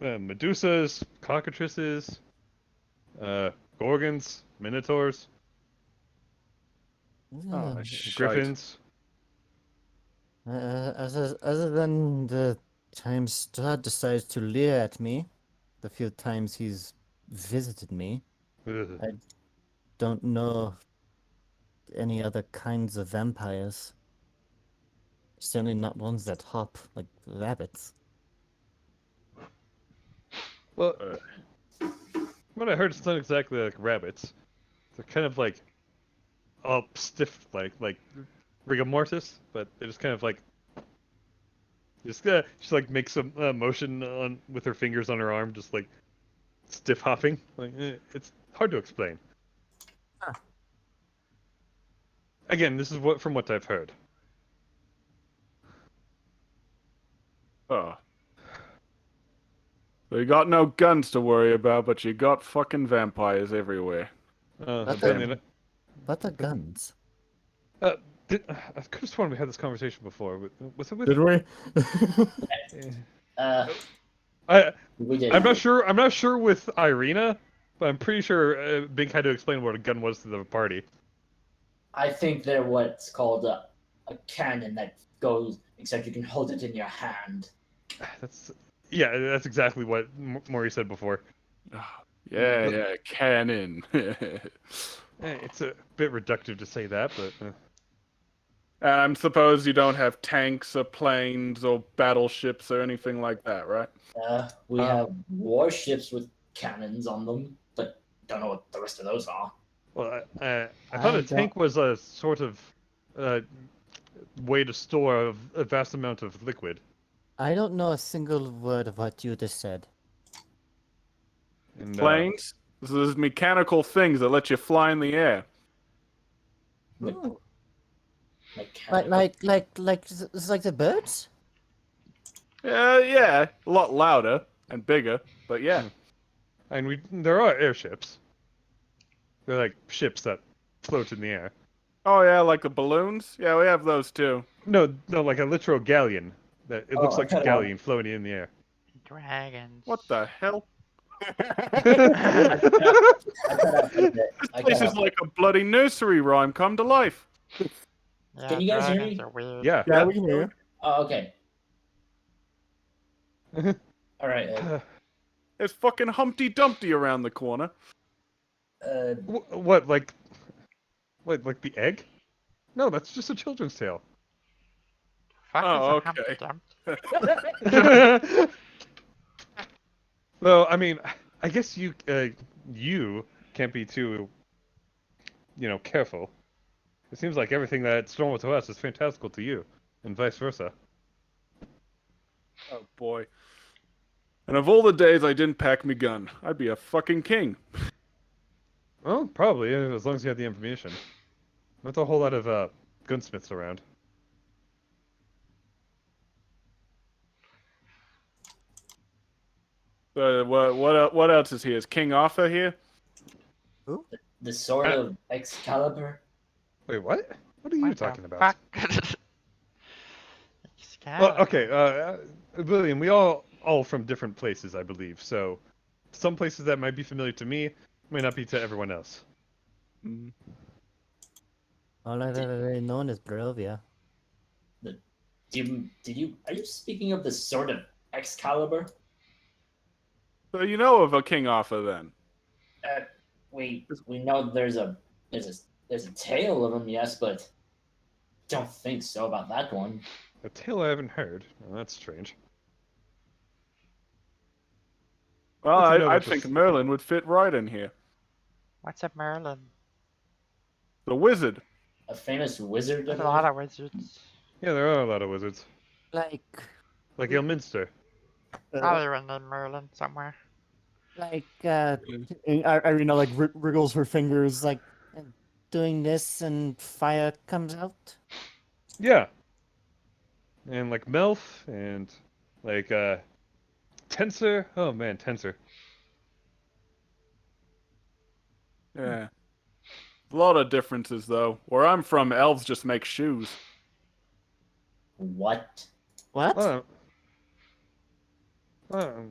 Medusas, cockatrices, gorgons, minotaurs, Oh, uh, shite. griffins. other than the time Strahd decides to leer at me, the few times he's visited me, Ugh. I don't know any other kinds of vampires. Certainly not ones that hop like rabbits. Well, Uh, what I heard, it's not exactly like rabbits. They're kind of like all stiff, like rigor mortis, but they're just kind of like just like makes a motion on with her fingers on her arm, just like stiff hopping. Like it's hard to explain. Huh. Again, this is what from what I've heard. oh. So you got no guns to worry about, but you got fucking vampires everywhere. But Apparently, the, but the guns. uh, I could have sworn we had this conversation before. Was it with? Did we? I We did. I'm not sure. I'm not sure with Irina, but I'm pretty sure Bink had to explain what a gun was to the party. I think they're what's called a cannon that goes, except you can hold it in your hand. That's exactly what Maury said before. Yeah, cannon. It's a bit reductive to say that, but And suppose you don't have tanks or planes or battleships or anything like that, right? We have warships with cannons on them, but don't know what the rest of those are. well, I thought I a tank was a sort of way to store a vast amount of liquid. I don't know a single word of what you just said. And, Planes? So there's mechanical things that let you fly in the air. Like, Ooh. like, It's like the birds? Yeah, a lot louder and bigger, but yeah. and there are airships. They're like ships that float in the air. Oh yeah, like the balloons? Yeah, we have those too. No, like a literal galleon. That it looks Oh, like a okay. galleon floating in the air. Dragons. What the hell? I cut out for a bit. This I place cut is out. like a bloody nursery rhyme come to life. Yeah, Can you guys hear dragons me? are weird. Yeah. Yeah, we can hear you. Oh, okay. All right. There's fucking Humpty Dumpty around the corner. What like the egg? No, that's just a children's tale. Fuck Oh, is a okay. Humpty Dumpty? Well, I mean, I guess you can't be too, careful. It seems like everything that's normal to us is fantastical to you, and vice versa. Oh boy. And of all the days I didn't pack me gun, I'd be a fucking king. Well, probably as long as you have the information. Not a whole lot of gunsmiths around. What else is here? Is King Arthur here? The sword of Excalibur. Wait, what? What are you What the talking about? fuck? Well, okay, William, we all from different places, I believe. So, some places that might be familiar to me may not be to everyone else. Mm. All I've ever really known is Barovia. Are you speaking of the sword of Excalibur? So you know of a King Arthur then? We know there's a tale of him, yes, but don't think so about that one. A tale I haven't heard. Well, that's strange. Well, What do you know I about think this? Merlin would fit right in here. What's a Merlin? The wizard. A famous wizard, I There's a lot believe. of wizards. Yeah, there are a lot of wizards, Like, like Ilminster. Probably around the Merlin somewhere. like, Irina like wriggles her fingers like doing this and fire comes out. Yeah, and like Melf and like Tensor. Oh man, Tensor. Yeah. A lot of differences, though. Where I'm from, elves just make shoes. What? What? Well, well,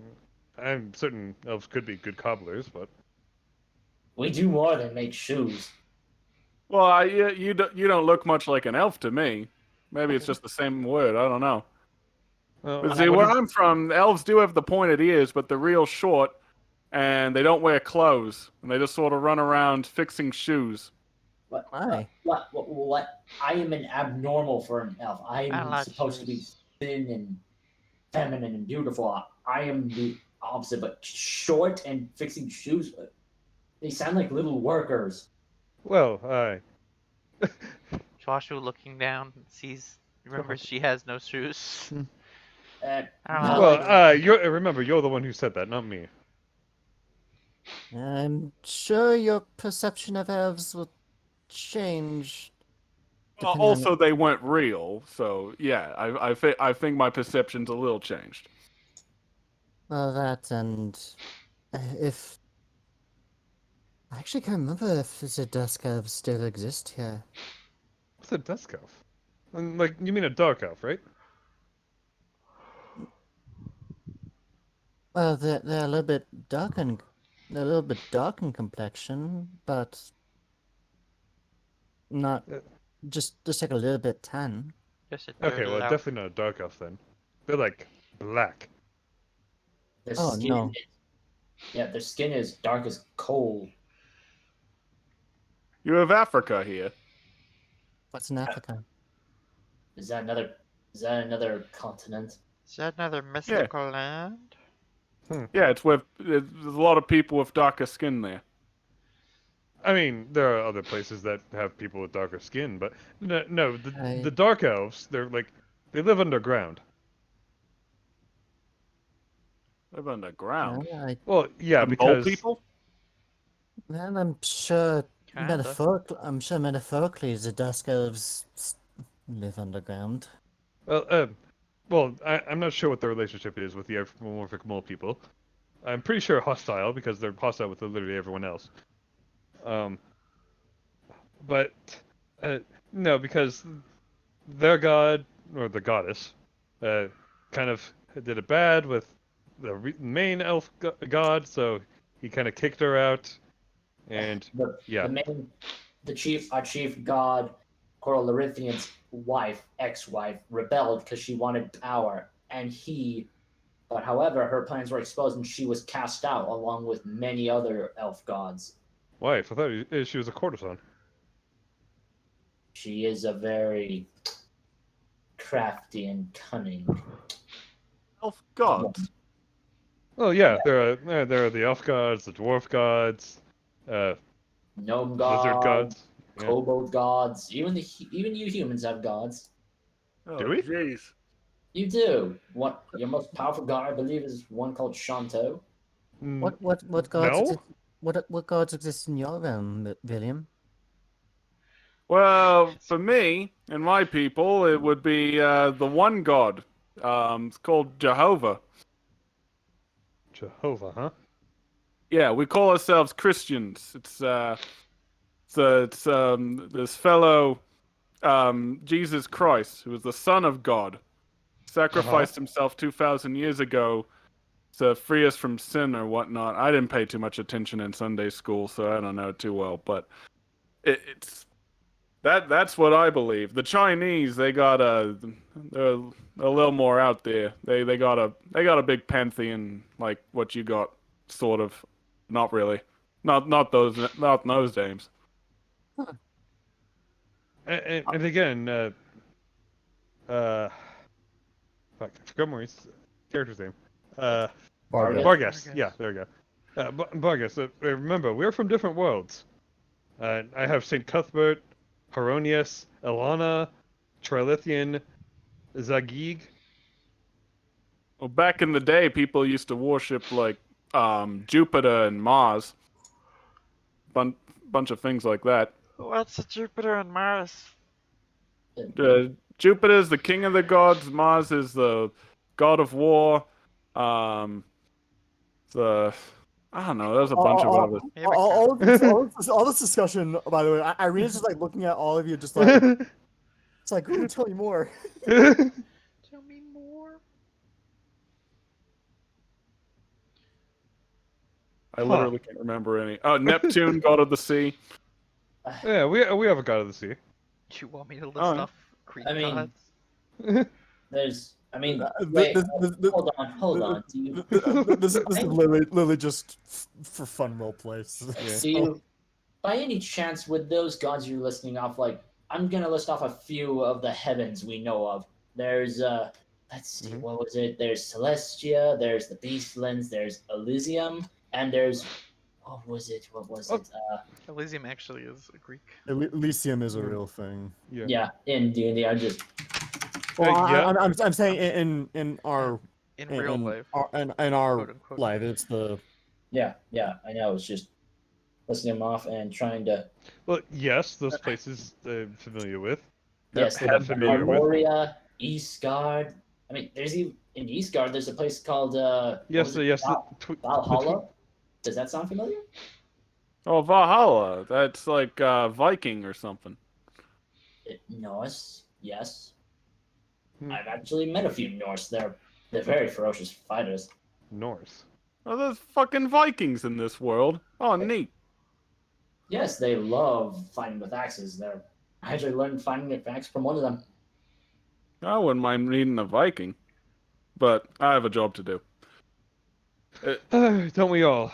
I'm certain elves could be good cobblers, but We do more than make shoes. Well, you don't look much like an elf to me. Maybe it's just the same word. I don't know. But see, what where is- I'm from, elves do have the pointed ears, but they're real short, and they don't wear clothes, and they just sort of run around fixing shoes. What? Why? What? I am an abnormal for an elf. I I am like supposed to be shoes. thin and feminine and beautiful. I am the opposite, but short and fixing shoes. They sound like little workers. well, I Joshua looking down sees, remembers she has no shoes. I don't Not know. well, like you're the one who said that, not me. I'm sure your perception of elves will change depending on. Also, they weren't real, so yeah, I think my perception's a little changed. Well, that and if I actually can't remember if the dusk elves still exist here. What's a dusk elf? Like you mean a dark elf, right? Well, they're a little bit dark and they're a little bit dark in complexion, but not Uh, just like a little bit tan. Just a Okay, turtle well, elf. definitely not a dark elf then. They're like black. their Oh, skin. no. Yeah, their skin is dark as coal. You have Africa here. What's in Africa? Is that another? Is that another continent? Is that another mystical land? Yeah, it's with there's a lot of people with darker skin there. I mean, there are other places that have people with darker skin, but no, the I dark elves, they're like they live underground. Live underground. I Well, yeah, The mole because people? well, I'm sure Kinda. metaphorically the dusk elves live underground. well, I'm not sure what the relationship is with the anthropomorphic mole people. I'm pretty sure hostile because they're hostile with literally everyone else. Um, but uh, no, because their god or the goddess, kind of did it bad with the main elf god, so he kind of kicked her out, and The yeah, our chief god, Coral Larithian's wife, ex-wife, rebelled because she wanted power, but however, her plans were exposed and she was cast out along with many other elf gods. wife. I thought she was a courtesan. She is a very crafty and cunning. Elf gods. Well, yeah, there are the elf gods, the dwarf gods, uh, Gnome lizard gods, gods. Yeah. kobold gods, even you humans have gods. Oh, Do we? jeez. You do. What your most powerful god, I believe, is one called Shanto. Mm, What gods no? exist? What gods exist in your realm, William? Well, for me and my people, it would be the one god. It's called Jehovah. Jehovah, huh? Yeah, we call ourselves Christians. It's this fellow Jesus Christ, who was the Son of God, sacrificed himself 2,000 years ago to free us from sin or whatnot. I didn't pay too much attention in Sunday school, so I don't know too well, but it's that's what I believe. The Chinese, they're a little more out there. They got a big pantheon like what you got, sort of. Not really. Not those names. And again, fuck, I forgot Maurice's character's name. Barga. Vargas. Vargas. Yeah, there we go. Vargas. Remember, we're from different worlds. I have Saint Cuthbert, Heronius, Elana, Trilithian, Zagig. Well, back in the day, people used to worship like Jupiter and Mars, bunch of things like that. What's Jupiter and Mars? Jupiter is the king of the gods. Mars is the god of war. Um, the I don't know. There's a bunch of others. Yeah, makes sense. All this discussion, by the way, Irene's just like looking at all of you, just like it's like, ooh, tell me more. Tell me more. I literally can't remember any. Oh, Neptune, god of the sea. Yeah, we have a god of the sea. You want me to list Alright. off Greek I mean, gods? There's, I mean, Th- wait, th- th- th- hold on. Do you, This is literally just for fun role plays. do you, by any chance, with those gods you're listing off, like, I'm gonna list off a few of the heavens we know of. There's, let's see, what was it? There's Celestia, there's the Beastlands, there's Elysium, and there's, what was it? Elysium actually is a Greek. Elysium is a real thing. Yeah, in D&D, I just, Well, yeah. I'm saying in our In real life. in our Quote, unquote. life, it's the yeah, I know, it's just listing them off and trying to, Well, yes, those places I'm familiar with. yes, Have familiar with. Arborea, Eastgard. I mean, there's even, in Eastgard, there's a place called, Yes, yes. Valhalla. Does that sound familiar? Oh, Valhalla. That's like Viking or something. Norse, yes. Hmm. I've actually met a few Norse. They're very ferocious fighters. Norse. Oh, there's fucking Vikings in this world. Oh, neat. Yes, they love fighting with axes. I actually learned fighting with axe from one of them. I wouldn't mind meeting a Viking, but I have a job to do. Don't we all?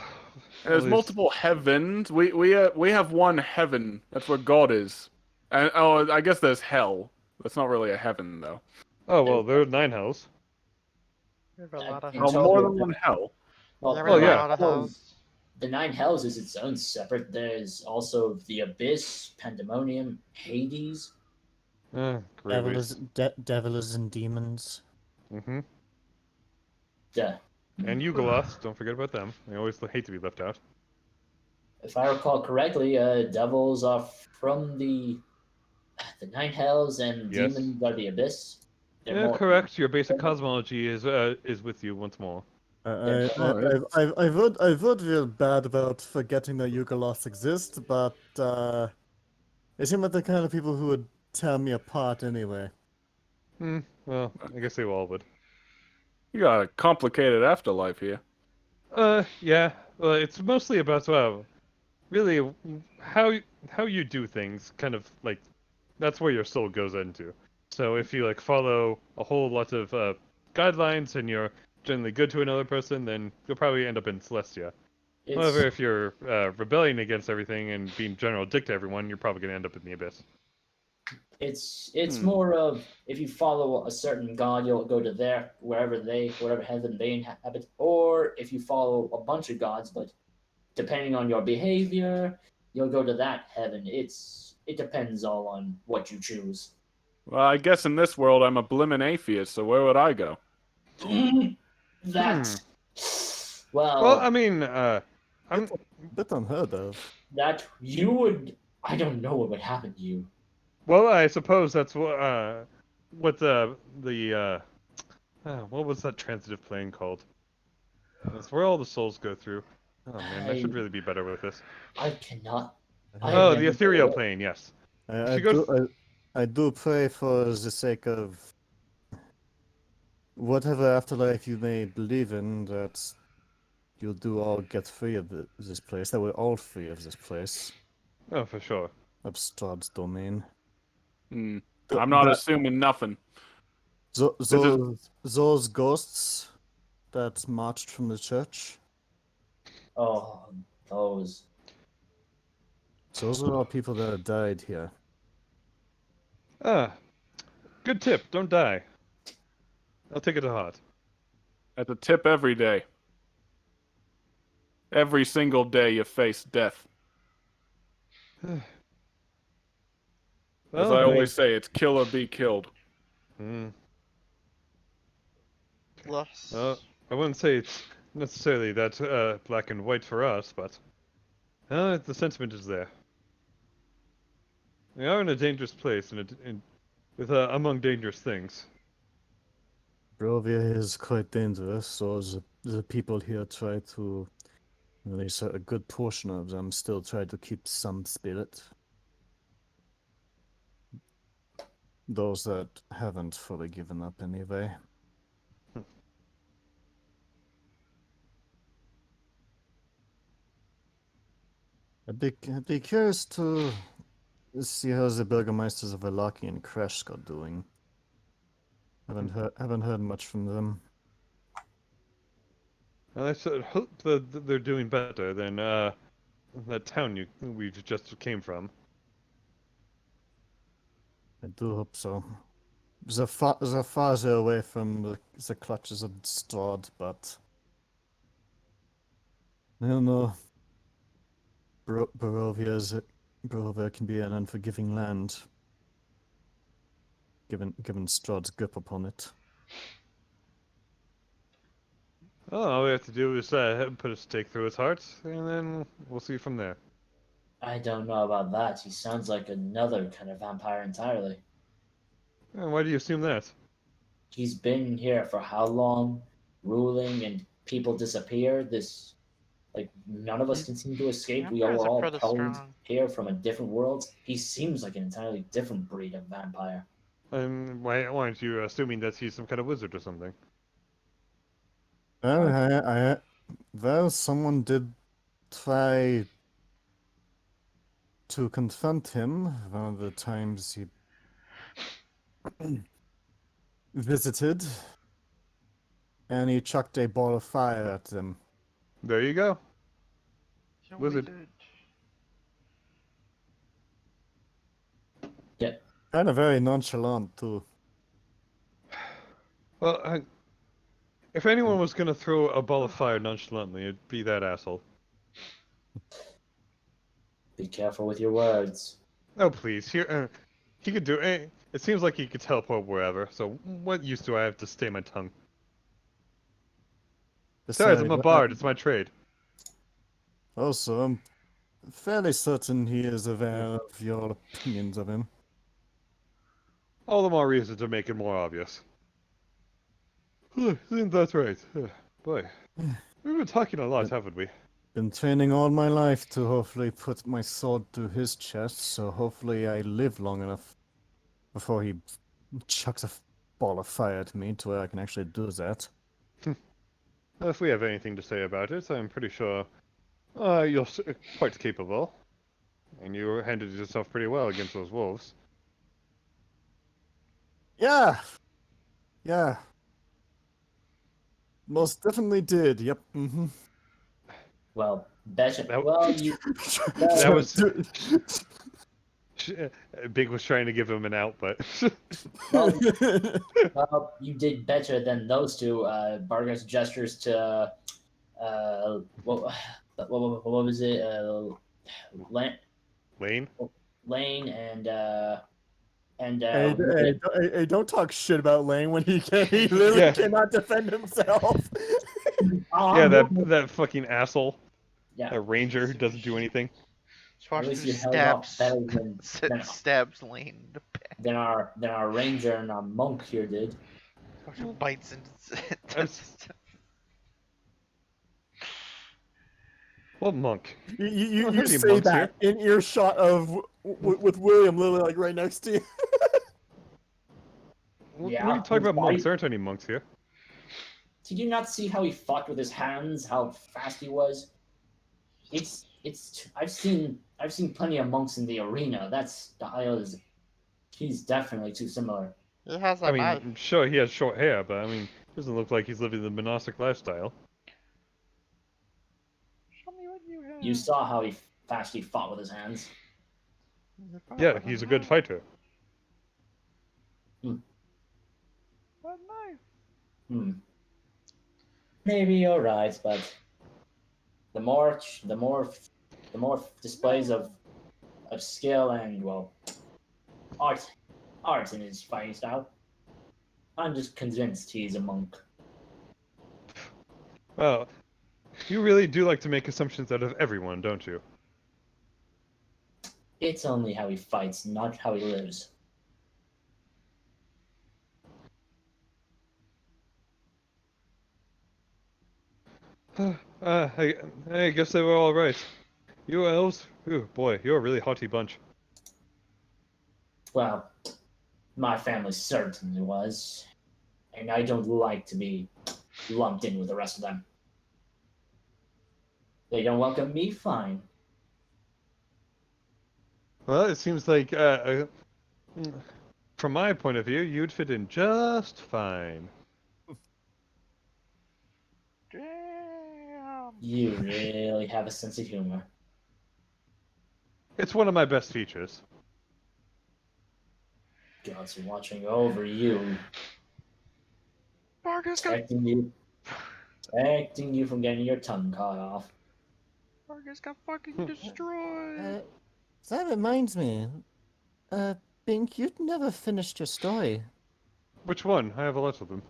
There's multiple heavens. We have one heaven. That's where God is. And oh, I guess there's hell. That's not really a heaven though. Oh well, there are 9 hells. We have a lot of In Oh, hells. total, more than one hell. Well, There well, are a yeah. lot of hells. The 9 hells is its own separate. There's also the Abyss, Pandemonium, Hades. Great. devils and demons. Mm-hmm. The, And Yugoloths, don't forget about them. They always hate to be left out. if I recall correctly, devils are from the 9 hells, and Yes. demons are the Abyss. They're Yeah, more- correct. Your basic cosmology is with you once more. I've heard real bad about forgetting that Yugoloths exist, but they seem like the kind of people who would tear me apart anyway. Well, I guess they all would. You got a complicated afterlife here. Yeah. Well, it's mostly about really how you do things. Kind of like that's where your soul goes into. So if you like follow a whole lot of guidelines and you're generally good to another person, then you'll probably end up in Celestia. However, if you're rebelling against everything and being general dick to everyone, you're probably gonna end up in the abyss. It's more of, if you follow a certain god, you'll go to whatever heaven they inhabit, or if you follow a bunch of gods, but depending on your behavior, you'll go to that heaven. It depends all on what you choose. Well, I guess in this world I'm a blimmin' atheist, so where would I go? That's Well, I mean, I'm Bit unheard of. that you would. I don't know what would happen to you. well. I suppose that's what what was that transitive plane called? That's where all the souls go through. Oh man, I should really be better with this. I cannot. Oh, the never ethereal heard of it. plane. Yes. I do pray for the sake of whatever afterlife you may believe in, that you do all get free of this place, that we're all free of this place, Oh, for sure. of Strahd's domain. I'm not That- assuming nothing. Those ghosts that marched from the church, Oh, those. those are all people that have died here. Good tip. Don't die. I'll take it to heart. At the tip every day. Every single day you face death. As Well, I I mean, always say, it's kill or be killed. hmm, Plus, I wouldn't say it's necessarily that black and white for us, but the sentiment is there. We are in a dangerous place, with among dangerous things. Barovia is quite dangerous, so the people here try to, at least a good portion of them still try to keep some spirit. Those that haven't fully given up anyway. I'd be curious to see how the burgomeisters of Velaki and Kresk are doing. Haven't heard much from them. I sort of hope that they're doing better than that town we just came from. I do hope so. They're farther away from the clutches of Strahd, but I don't know. Barovia can be an unforgiving land, given Strahd's grip upon it. Oh, all we have to do is put a stake through his heart, and then we'll see from there. I don't know about that. He sounds like another kind of vampire entirely. Why do you assume that? He's been here for how long, ruling, and people disappear. This, like, none of us can seem to escape. We vampires are are all pretty cloned strong. here from a different world. He seems like an entirely different breed of vampire. And why aren't you assuming that he's some kind of wizard or something? Well, someone did try to confront him one of the times he visited, and he chucked a ball of fire at them. There you go. He's a Wizard. Yeah, Kind of very nonchalant, too. Well, if anyone was gonna throw a ball of fire nonchalantly, it'd be that asshole. be careful with your words. Oh please, he could do. It seems like he could teleport wherever. So what use do I have to stay my tongue? Besides, I'm Besides, a bard. It's my trade. also, I'm fairly certain he is Yeah. aware of your opinions of him. All the more reason to make it more obvious. Isn't that right? Boy, we've been talking a lot, haven't we? Been training all my life to hopefully put my sword through his chest, so hopefully I live long enough before he chucks a ball of fire at me to where I can actually do that. If we have anything to say about it, I'm pretty sure you're quite capable, and you handled yourself pretty well against those wolves. Yeah! Yeah. Most definitely did, yep. Mm-hmm. Well, betcha. That- Well, you. That was Big was trying to give him an out, but Well, well, you did better than those two. Bargas gestures to what was it? Lane. Lane and Hey, William. don't talk shit about Lane when he literally Yeah. cannot defend himself. Oh, Yeah, I'm William. that fucking asshole, Yeah. that ranger who doesn't do anything. Just watch At least who you held off stabs better stabs Lane in the back. than our ranger and our monk here did. Watch who bites into What monk? You Don't hurt any say monks that in earshot of with William literally like right next to you. What Yeah, are you talking his about monks? body- There aren't any monks here. Did you not see how he fought with his hands? How fast he was? It's. I've seen plenty of monks in the arena. That style is. He's definitely too similar. He has I a knife. mean, sure, he has short hair, but I mean, doesn't look like he's living the monastic lifestyle. Show me what you have. You saw how fast he fought with his hands. Yeah, he's a good fighter. What knife? Hmm. Maybe you're right, but the more displays of skill and well art in his fighting style, I'm just convinced he's a monk. Well, you really do like to make assumptions out of everyone, don't you? It's only how he fights, not how he lives. I guess they were all right. You elves, ooh, boy, you're a really haughty bunch. Well, my family certainly was, and I don't like to be lumped in with the rest of them. They don't welcome me, fine. Well, it seems like, from my point of view, you'd fit in just fine. Damn. You really have a sense of humor. It's one of my best features. Gods are watching over you, Vargas got protecting you from getting your tongue cut off. fucking destroyed. That reminds me. Uh, Bink, you'd never finished your story. Which one? I have a lot of them.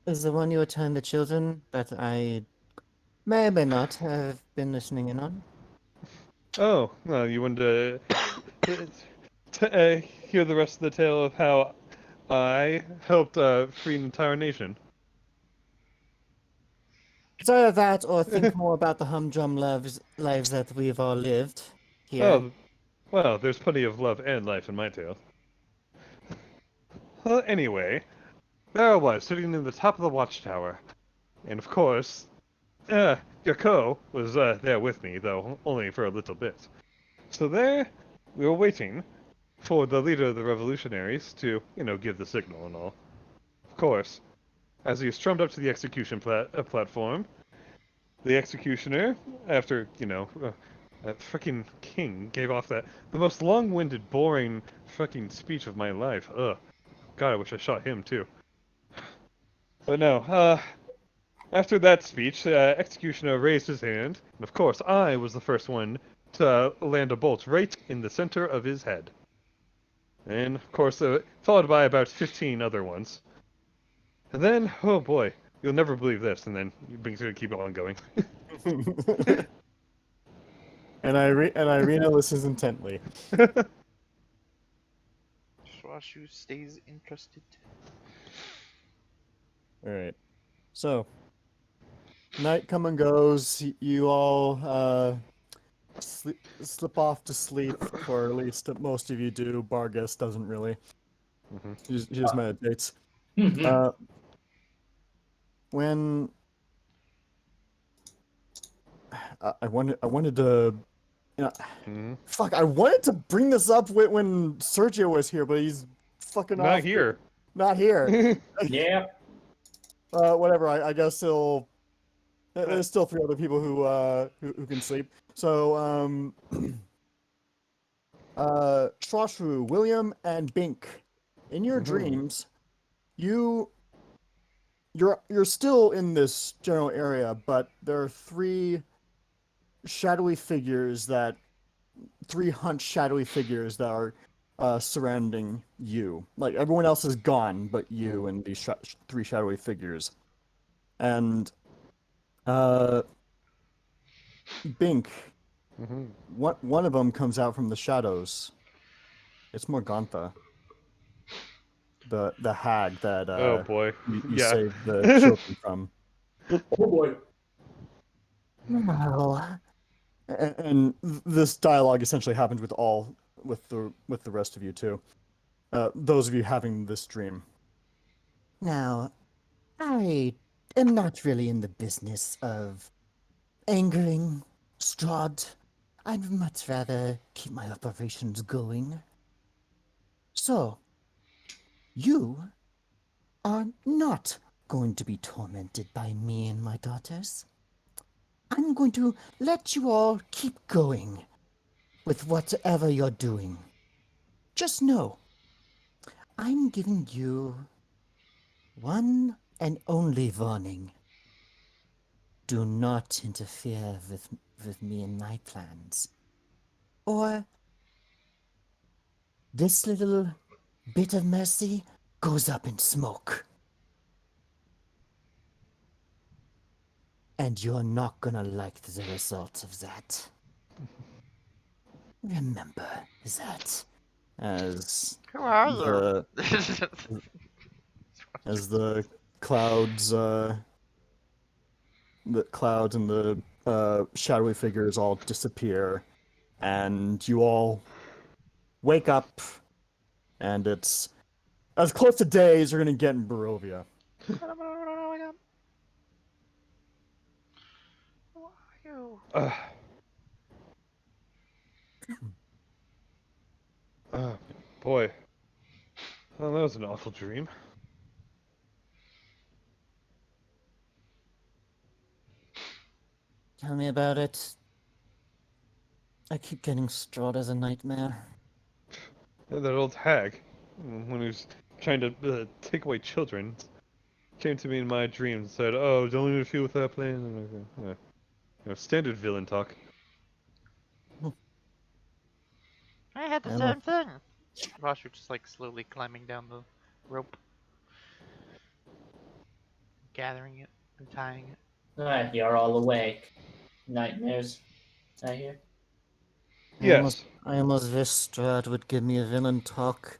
Is the one you were telling the children that I may or may not have been listening in on? Oh, well, you wanted to hear the rest of the tale of how I helped free an entire nation. It's either that or think more about the humdrum lives that we've all lived here. Oh, well, there's plenty of love and life in my tale. Well, anyway, there I was, sitting in the top of the watchtower. And of course, Yako was there with me, though only for a little bit. So there, we were waiting for the leader of the revolutionaries to, give the signal and all. Of course, as he strummed up to the execution platform, the executioner, after, that freaking king gave off the most long-winded, boring fucking speech of my life. Ugh. God, I wish I shot him too. But no, after that speech, Executioner raised his hand, and of course, I was the first one to land a bolt right in the center of his head. And, of course, followed by about 15 other ones. And then, oh boy, you'll never believe this, and then Bing's gonna keep on going. And Irina listens intently. Swashu stays interested. All right. So, night come and goes. You all slip off to sleep, or at least most of you do. Bargus doesn't really. Mhm. He just meditates. Mhm. When I wanted to, Mhm. fuck, I wanted to bring this up when Sergio was here, but he's fucking Not off. here. Not here. Yeah. Whatever. I guess he'll. There's still three other people who can sleep. So Troshru, William, and Bink. In your dreams, you're still in this general area, but there are three hunched shadowy figures that are surrounding you. Like everyone else is gone, but you and these three shadowy figures. And Bink, Mhm. one of them comes out from the shadows. It's Morgantha, the hag that Oh boy. you Yeah. saved the children from. Oh boy. Well, And this dialogue essentially happens with the rest of you too. Those of you having this dream. now, I am not really in the business of angering Strahd. I'd much rather keep my operations going. So, you are not going to be tormented by me and my daughters. I'm going to let you all keep going with whatever you're doing. Just know, I'm giving you one and only warning. do not interfere with me and my plans. Or this little bit of mercy goes up in smoke. And you're not gonna like the results of that. Remember that. As Who are the you? as the clouds and the shadowy figures all disappear, and you all wake up, and it's as close to day as you're gonna get in Barovia. Who are you? Boy. Well, that was an awful dream. Tell me about it. I keep getting Strahd as a nightmare. That old hag, when he was trying to take away children, came to me in my dreams and said, "Oh, don't interfere with that plan." And everything. Standard villain talk. I had the I'm same thing. Rosher just like slowly climbing down the rope, gathering it and tying it. Alright, you're all awake. Nightmares. I hear. Yes. I almost wish Strahd would give me a villain talk.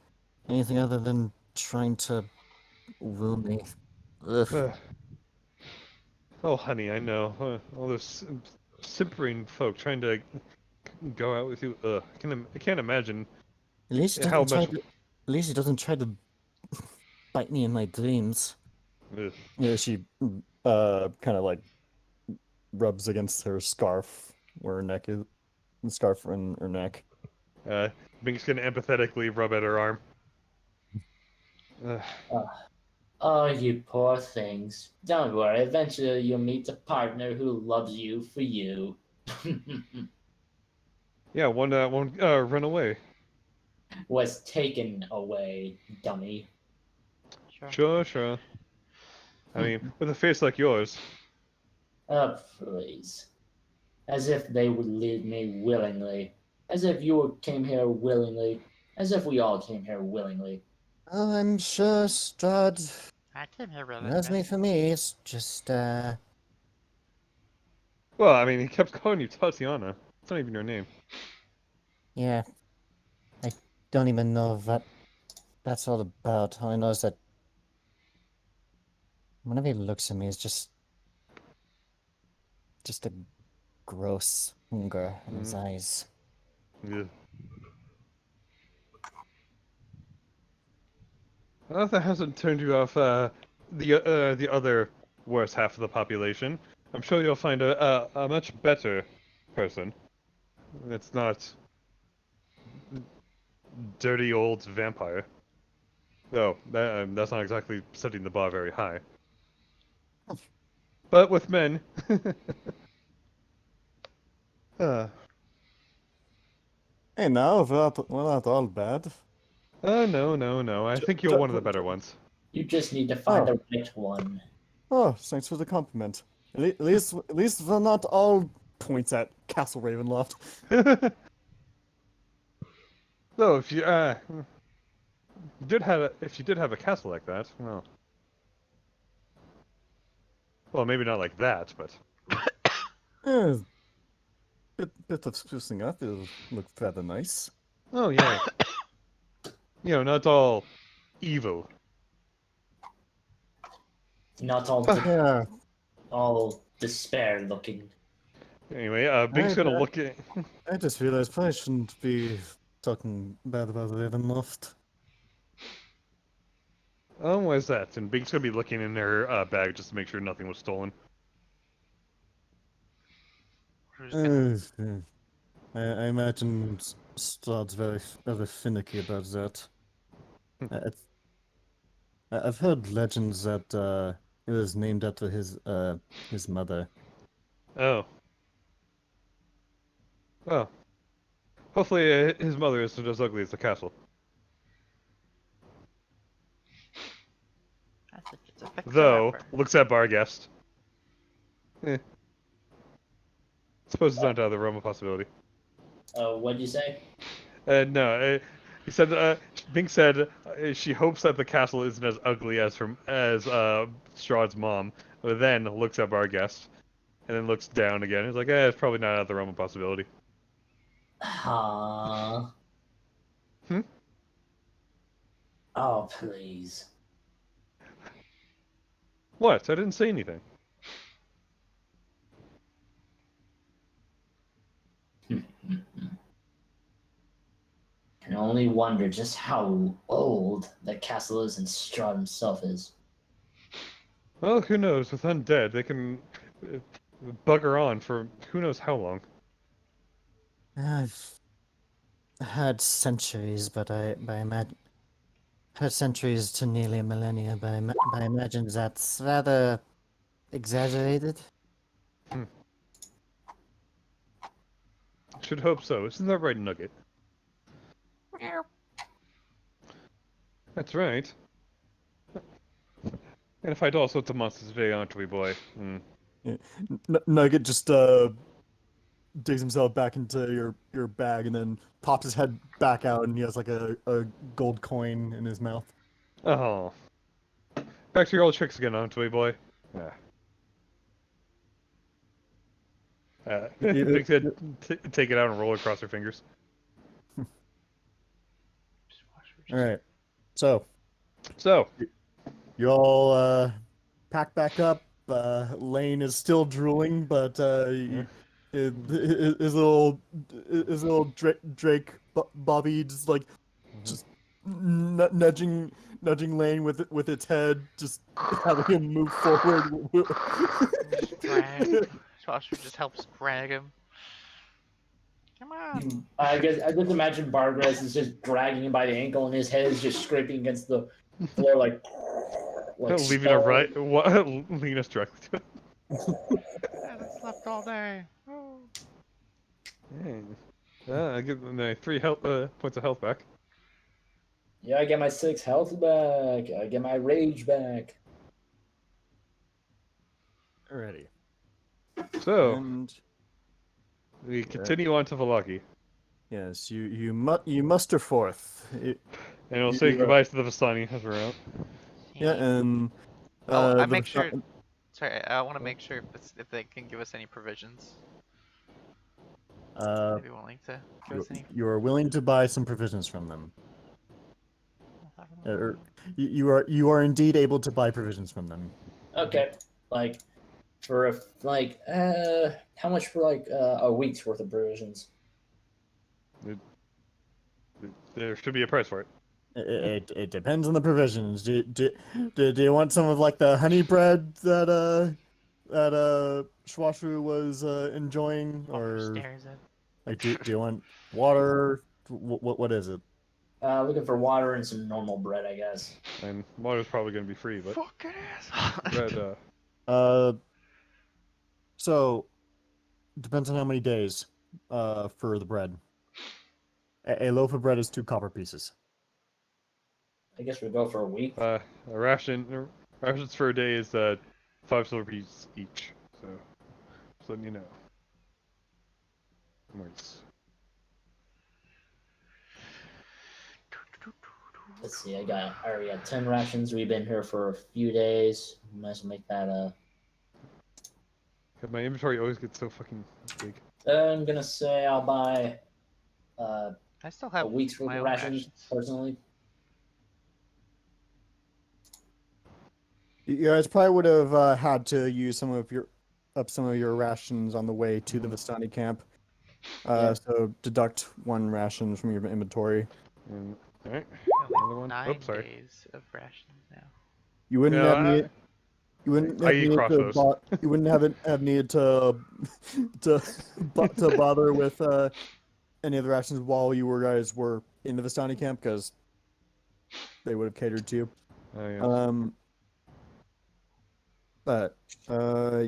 Anything other than trying to woo me. Ugh. Oh, honey, I know. All those simpering folk trying to go out with you. I can't imagine At least he how doesn't try much. to. At least he doesn't try to bite me in my dreams. Ugh. Yeah, she kind of like rubs against her scarf where her neck is, the scarf in her neck. Bink's gonna empathetically rub at her arm. Ugh. Oh, you poor things. Don't worry, eventually you'll meet a partner who loves you for you. Yeah, one won't run away. Was taken away, dummy. Sure. Sure, sure. I mean, with a face like yours. Oh, please. As if they would leave me willingly. As if you came here willingly. As if we all came here willingly. Oh, I'm sure Strahd I came here loves me willingly. for me. It's just, Well, I mean, he kept calling you Tatiana. It's not even your name. yeah. I don't even know what that's all about. All I know is that whenever he looks at me, it's just a gross hunger in his eyes. Yeah. Well, that hasn't turned you off the other worst half of the population. I'm sure you'll find a much better person. It's not dirty old vampire. No, that's not exactly setting the bar very high. But with men, uh, Hey, now we're not all bad. no, no, no. I think you're one of the better ones. You just need to find Oh. the right one. Oh, thanks for the compliment. At least we're not all points at Castle Ravenloft. So if you if you did have a castle like that, well, maybe not like that, but Eh, bit of sprucing up. It'll look rather nice. oh yeah, not all evil. Not all, Yeah, all despair looking. Anyway, Bink's I, gonna look at. I just realized probably shouldn't be talking bad about Ravenloft. Oh, why is that? And Bink's gonna be looking in her bag just to make sure nothing was stolen. Who's gonna? I imagine Strahd's very finicky about that. I, I've heard legends that it was named after his mother. Oh, well. Hopefully, his mother isn't as ugly as the castle. I think it's a fixer Though, upper. looks at Barghest. suppose it's not out of the realm of possibility. What'd you say? No, he said. Bink said she hopes that the castle isn't as ugly as Strahd's mom. But then looks at our guest, and then looks down again. He's like, it's probably not out of the realm of possibility. Huh? Hmm? Oh, please. What? I didn't say anything. Can only wonder just how old that castle is and Strahd himself is. Well, who knows? With undead, they can uh, bugger on for who knows how long. I've had centuries, but I imagine had centuries to nearly a millennia, but I imagine that's rather exaggerated. Should hope so. Isn't that right, Nugget? That's right. And if I'd all sorts of monsters today, aren't we, boy? Nugget just digs himself back into your bag and then pops his head back out, and he has like a gold coin in his mouth. Oh. Back to your old tricks again, aren't we, boy? Yeah. Big said, take it out and roll it across her fingers. All right, so So, you all pack back up. Lane is still drooling, but his little Drake Bobby just nudging Lane with its head, just having him move forward. Just drag. Joshua just helps drag him. Come on. I just imagine Bargrass is just dragging him by the ankle, and his head is just scraping against the floor like leaving it right, leading us directly to it. I haven't slept all day. Oh. Dang. I give them my 3 points of health back. Yeah, I get my 6 health back. I get my rage back. Alrighty. So, And we continue on to Valaki. yes, you muster forth. And we'll You, say uh, goodbye to the Vistani as we're out. Yeah, and I the make sure. Sorry, I want to make sure if they can give us any provisions. They'd be willing to give us any. you are willing to buy some provisions from them. You are indeed able to buy provisions from them. Okay, like how much for like a week's worth of provisions? There should be a price for it. It depends on the provisions. Do you want some of like the honey bread that Schwashru was enjoying, or Stares at. like do you want water? What is it? Looking for water and some normal bread, I guess. And water's probably going to be free, but Fucking ass. bread, So depends on how many days for the bread. A loaf of bread is 2 copper pieces. I guess we go for a week. a rations for a day is 5 silver pieces each. So, just letting you know. Nice. Let's see. I already got 10 rations. We've been here for a few days. Might as well make that My inventory always gets so fucking big. I'm gonna say I'll buy I still a have week's worth my of own rations personally. You guys probably would have had to use some of your rations on the way to the Vistani camp. Yeah. So deduct 1 ration from your inventory. And, all right, We only another have one. 9 Oops, sorry. days of rations now. You wouldn't No, have needed. You wouldn't I have eat needed to. crossbows. You wouldn't have needed to to bother with any of the rations while you guys were in the Vistani camp, because they would have catered to you. Oh, yes. But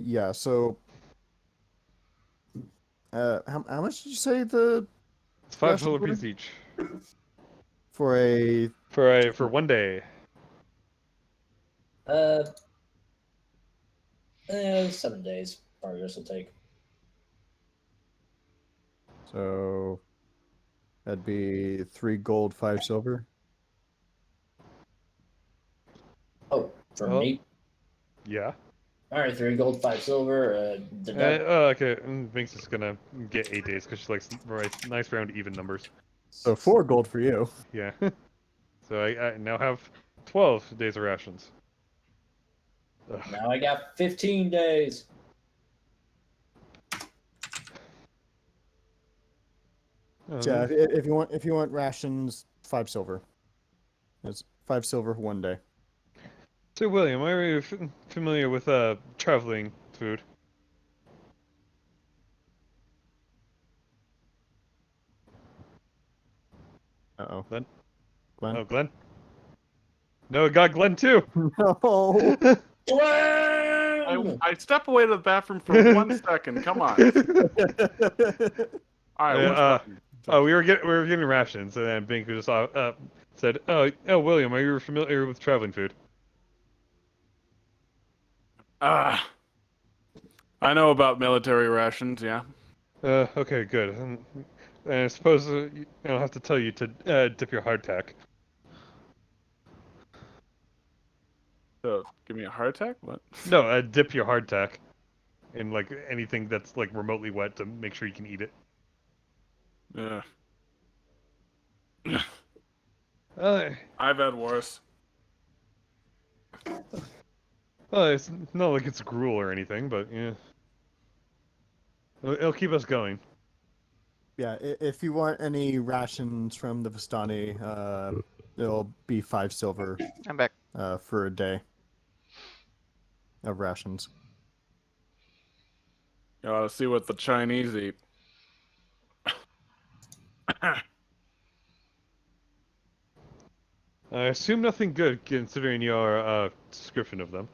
yeah. So how much did you say the It's 5 rations silver were pieces each for a? for 1 day. 7 days. Progress will take. So that'd be 3 gold, 5 silver. Oh, for Well, me. yeah. All right, 3 gold, 5 silver. Okay, Binks is gonna get 8 days because she likes nice round even numbers. So 4 gold for you. Yeah. So I now have 12 days of rations. Ugh. Now I got 15 days. Yeah, if you want rations, 5 silver. It's 5 silver 1 day. So William, are you familiar with traveling food? Uh-oh. Glenn? Glenn? Oh, Glenn? No, it got Glenn too. No. Glenn! I step away to the bathroom for 1 second. Come on. All right, what's Glenn? We were getting rations, and then Bink just said, William, are you familiar with traveling food?" Ah, I know about military rations. Yeah. Okay, good. And I suppose I don't have to tell you to dip your hardtack. So give me a heart attack. What? No, dip your hardtack in like anything that's like remotely wet to make sure you can eat it. Yeah. Uh, I've had worse. it's not like it's gruel or anything, but yeah, it'll keep us going. Yeah, if you want any rations from the Vistani, it'll be 5 silver I'm back. for a day of rations. You ought to see what the Chinese eat. I assume nothing good, considering your description of them.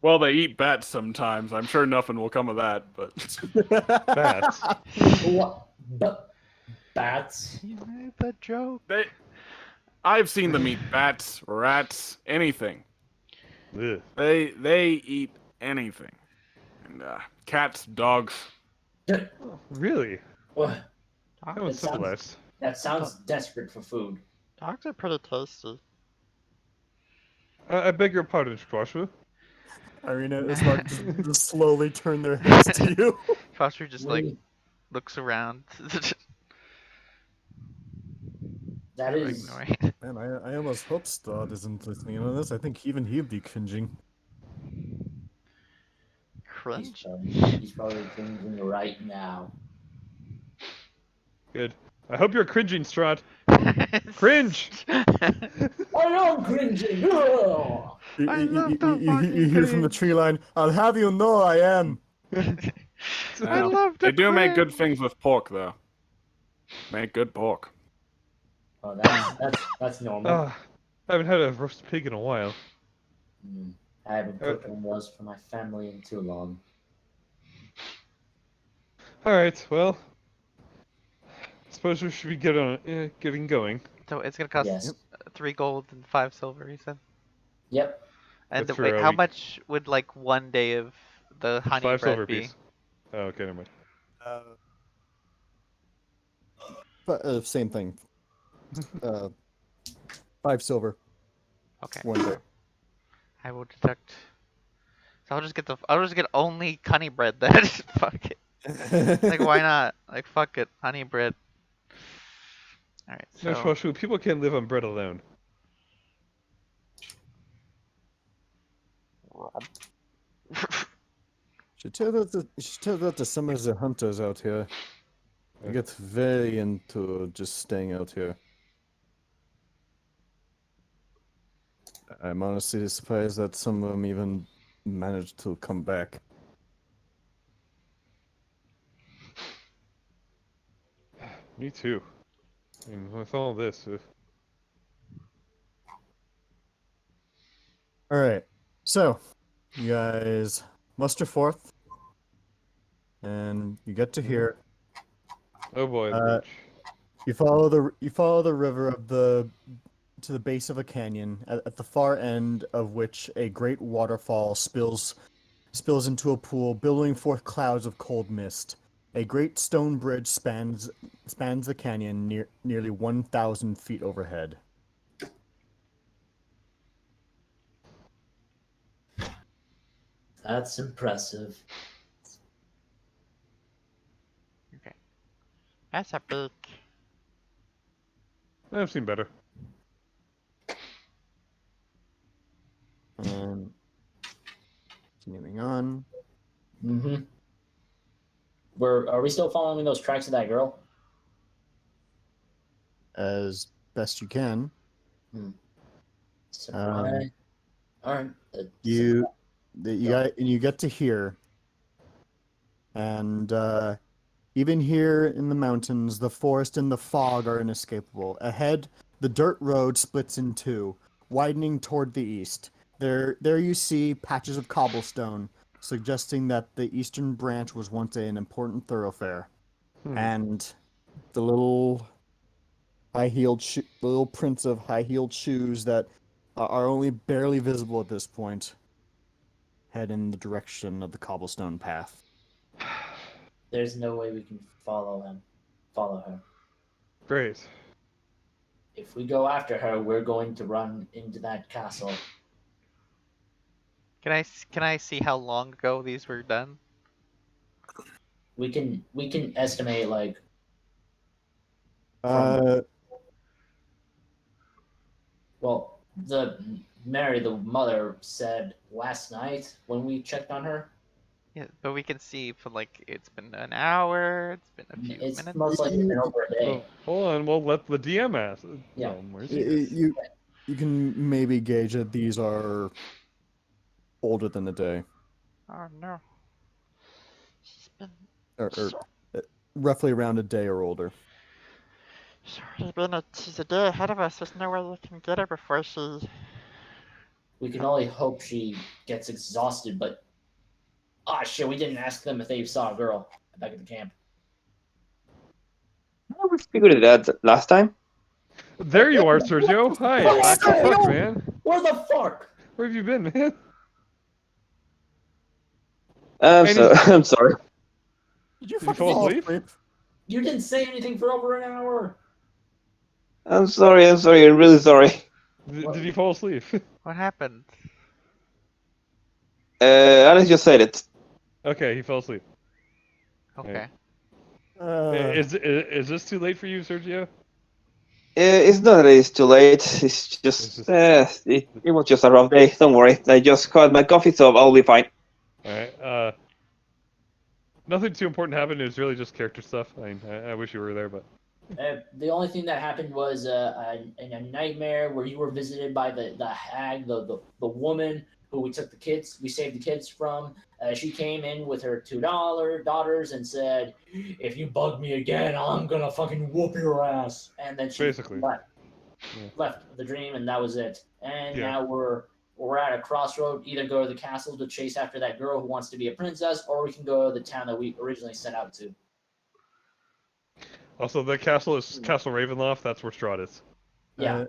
Well, they eat bats sometimes. I'm sure nothing will come of that, but Bats. What? Bats? You made the joke. I've seen them eat bats, rats, anything. Ugh. They eat anything. And cats, dogs. Oh, really? What? That Dogs, one's It sounds- civilized. That sounds desperate for food. dogs are pretty tasty. I beg your pardon, Squashu. Irina is about to slowly turn their heads to you. Foster just like We- looks around. That is. Ignoring. Man, I almost hope Strahd isn't listening in on this. I think even he'd be cringing. Cringe. He's probably cringing right now. Good. I hope you're cringing, Strahd. Cringe! I am cringing! Ugh! I love the fucking You hear from the cringe. tree line, I'll have you know I am. I love the They do make good cringe. things with pork, though. Make good pork. Oh, that's normal. I haven't had a roast pig in a while. I haven't cooked one of those for my family in too long. Alright, well. Suppose we should be getting going. So it's gonna cost Yes. 3 gold and 5 silver, you said? Yep. And That's wait, for, how we- much would like 1 day of the honey 5 bread silver be? piece. Oh, okay, never mind. But same thing. 5 silver Okay. 1 day. I will deduct. So I'll just get only honey bread then. Fuck it. Like why not? Like fuck it, honey bread. All right. No, So Squashu, people can't live on bread alone. Should tell that to some of the hunters out here. They get very into just staying out here. I'm honestly surprised that some of them even managed to come back. Me too. And with all this, All right, so you guys muster forth, and you get to here. oh boy, the Uh, bridge. You follow the river of the to the base of a canyon, at the far end of which a great waterfall spills into a pool, billowing forth clouds of cold mist. A great stone bridge spans the canyon nearly 1,000 feet overhead. That's impressive. Okay. That's a big. I've seen better. And continuing on, Mm-hmm. Are we still following those tracks of that girl? as best you can, Surprise. All right. you Go. you get to here, and even here in the mountains, the forest and the fog are inescapable. Ahead, the dirt road splits in two, widening toward the east. There you see patches of cobblestone, suggesting that the eastern branch was once an important thoroughfare. And the little little prints of high-heeled shoes that are only barely visible at this point head in the direction of the cobblestone path. There's no way we can follow him. Follow her. Great. If we go after her, we're going to run into that castle. Can I see how long ago these were done? We can estimate like from Uh, well the mother said last night when we checked on her. Yeah, but we can see for like it's been an hour, it's been a few It's minutes. most likely been over a day. Well, hold on. We'll let the DM ask. Yeah. No, mercy. you can maybe gauge that these are older than a day, Oh no. She's been or roughly around a day or older. she's a day ahead of us. There's no way we can get her before she. We can only hope she gets exhausted, but shit, we didn't ask them if they saw a girl back at the camp. We figured it out last time. There you are, Sergio. Hi. What Back the to fuck, hell? man. Where the fuck? Where have you been, man? I'm sorry. Did you Did you fucking fall fall asleep? asleep? You didn't say anything for over an hour. I'm sorry. I'm really sorry. Did you fall asleep? What happened? Alice just said it. Okay, he fell asleep. Okay. Is this too late for you, Sergio? It's not that it's too late. It's just it was just a rough day. Don't worry. I just caught my coffee, so I'll be fine. All right. Nothing too important happened. It was really just character stuff. I wish you were there, but The only thing that happened was in a nightmare where you were visited by the hag, the woman who we saved the kids from. She came in with her daughters and said, "If you bug me again, I'm gonna fucking whoop your ass." And then she basically, left the dream, and that was it. And Yeah. now we're at a crossroad. Either go to the castle to chase after that girl who wants to be a princess, or we can go to the town that we originally set out to. Also, the castle is Castle Ravenloft. That's where Strahd is. Yeah.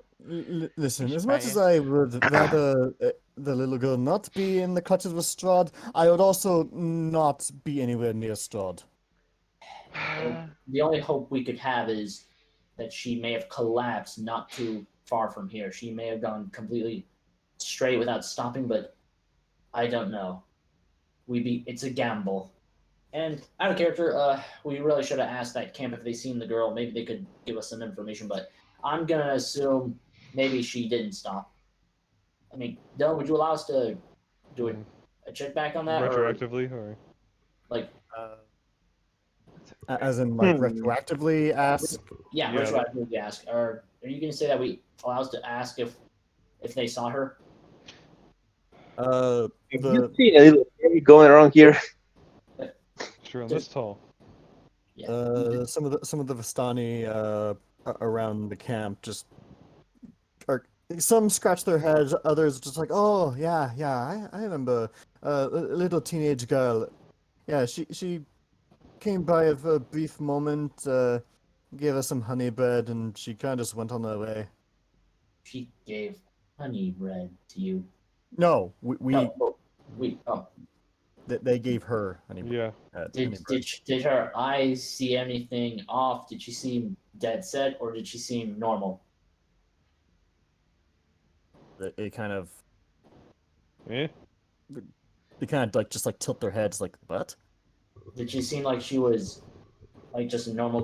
Listen, should as much buy as it. I would rather the little girl not be in the clutches of Strahd, I would also not be anywhere near Strahd. The only hope we could have is that she may have collapsed not too far from here. She may have gone completely straight without stopping, but I don't know. It's a gamble. And out of character, we really should have asked that camp if they seen the girl. Maybe they could give us some information, but I'm gonna assume maybe she didn't stop. I mean, Dylan, would you allow us to do a check back on that, or Retroactively, or like, As in, like, Hmm. retroactively ask. yeah, Yeah, retroactively ask? Or are you gonna say that we allow us to ask if they saw her? Have you The seen a little baby going around here? sure, on this tall. Yeah. some of the Vistani around the camp just are, some scratch their heads, others just like, oh yeah, I remember a little teenage girl. Yeah, she came by for a brief moment, gave us some honey bread, and she kind of just went on her way. she gave honey bread to you. No, we No, oh, oh. they gave her honey. Yeah. Honey bread. Did her eyes see anything off? Did she seem dead set, or did she seem normal? They kind of Eh? they kind of like just like tilt their heads like what? Did she seem like she was like just a normal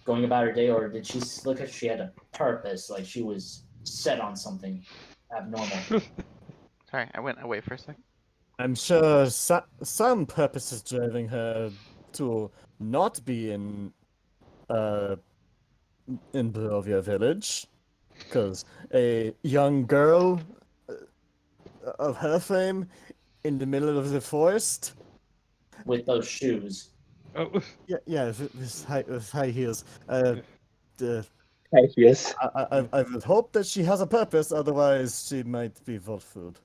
going about her day, or did she look like she had a purpose, like she was set on something abnormal? Sorry, I went away for a sec. I'm sure some purpose is driving her to not be uh in Barovia village, because a young girl of her fame in the middle of the forest. With those shoes. Oh, Yeah, with high heels. Uh, Yes. I would hope that she has a purpose, otherwise she might be vault food.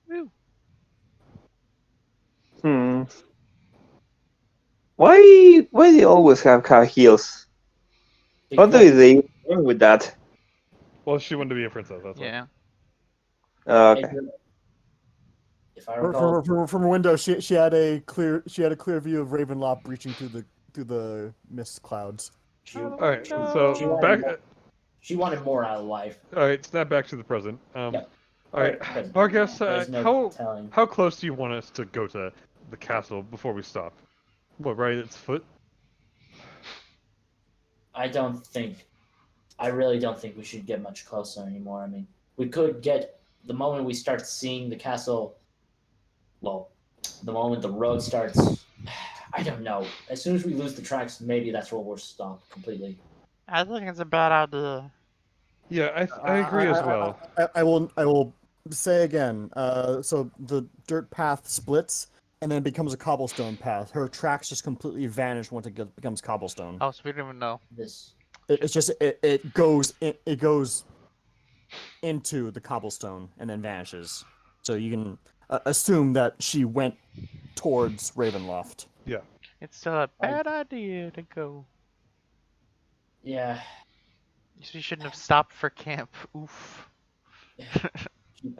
Woo. Hmm. Why do they always have high heels? What do Because they wrong with that? well, she wanted to be a princess. That's why. Yeah. Okay. if I recall, From a window, she had a clear view of Ravenloft breaching through the mist clouds. she, Oh, All right. no. So back. she wanted more out of life. All right. Snap back to the present. Yep. All right. Because Vargas, there's no telling. how close do you want us to go to the castle before we stop? What, right at its foot? I really don't think we should get much closer anymore. I mean, we could get the moment we start seeing the castle. Well, the moment the road starts. I don't know. As soon as we lose the tracks, maybe that's where we'll stop completely. I think it's a bad idea. Yeah, I agree as well. I will say again. So the dirt path splits and then becomes a cobblestone path. Her tracks just completely vanish once it becomes cobblestone. Oh, so we don't even know. This It's just it goes into the cobblestone and then vanishes. So you can assume that she went towards Ravenloft. Yeah. It's still a bad idea to go. Yeah. You shouldn't have stopped for camp. Oof.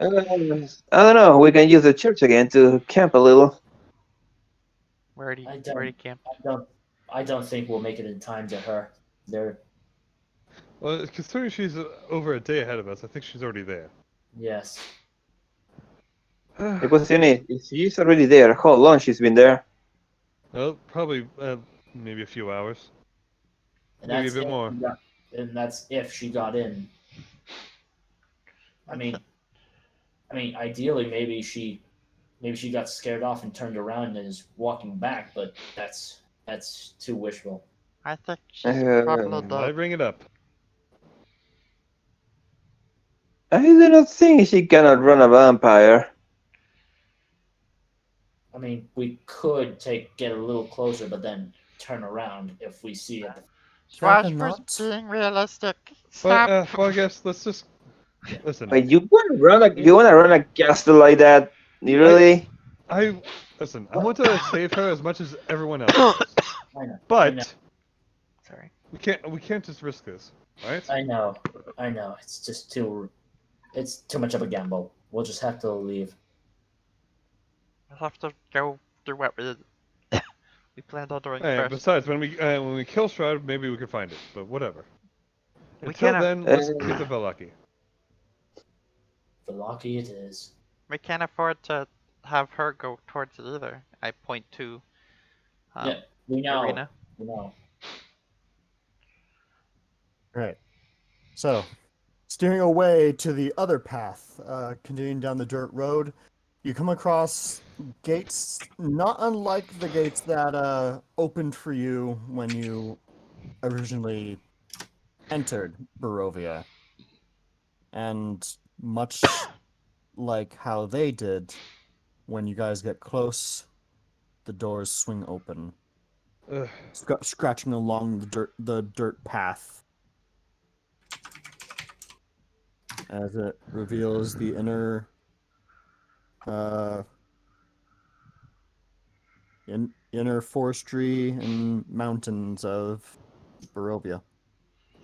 I don't know. We can use the church again to camp a little. Where do I you camp? I don't think we'll make it in time to her. There. Well, considering she's over a day ahead of us, I think she's already there. Yes. Because if she's already there, how long she's been there? Well, probably maybe a few hours. And Maybe a that's bit if more. and that's if she got in. I mean, ideally, maybe she got scared off and turned around and is walking back, but that's too wishful. I think she's probably Why dead. bring it up? I do not think she cannot run a vampire. I mean, we could get a little closer, but then turn around if we see it. Swash Rather was not. being realistic. But, Stop. well, I guess let's just listen. But you wanna run a castle like that? You really? I listen. I want to save her as much as everyone else does, I know. but Sorry. we can't just risk this, right? I know. It's just too much of a gamble. We'll just have to leave. We'll have to go through what we planned on doing Hey, first. besides, when we kill Strahd, maybe we can find it. But whatever. We Until can't then, let's get to Velaki. Velaki it is. We can't afford to have her go towards it either. I point to Yeah, we know. Arena. We know. Right. So, steering away to the other path, continuing down the dirt road, you come across gates not unlike the gates that opened for you when you originally entered Barovia. And much like how they did, when you guys get close, the doors swing open, Ugh. scratching along the dirt path as it reveals the inner inner forestry and mountains of Barovia.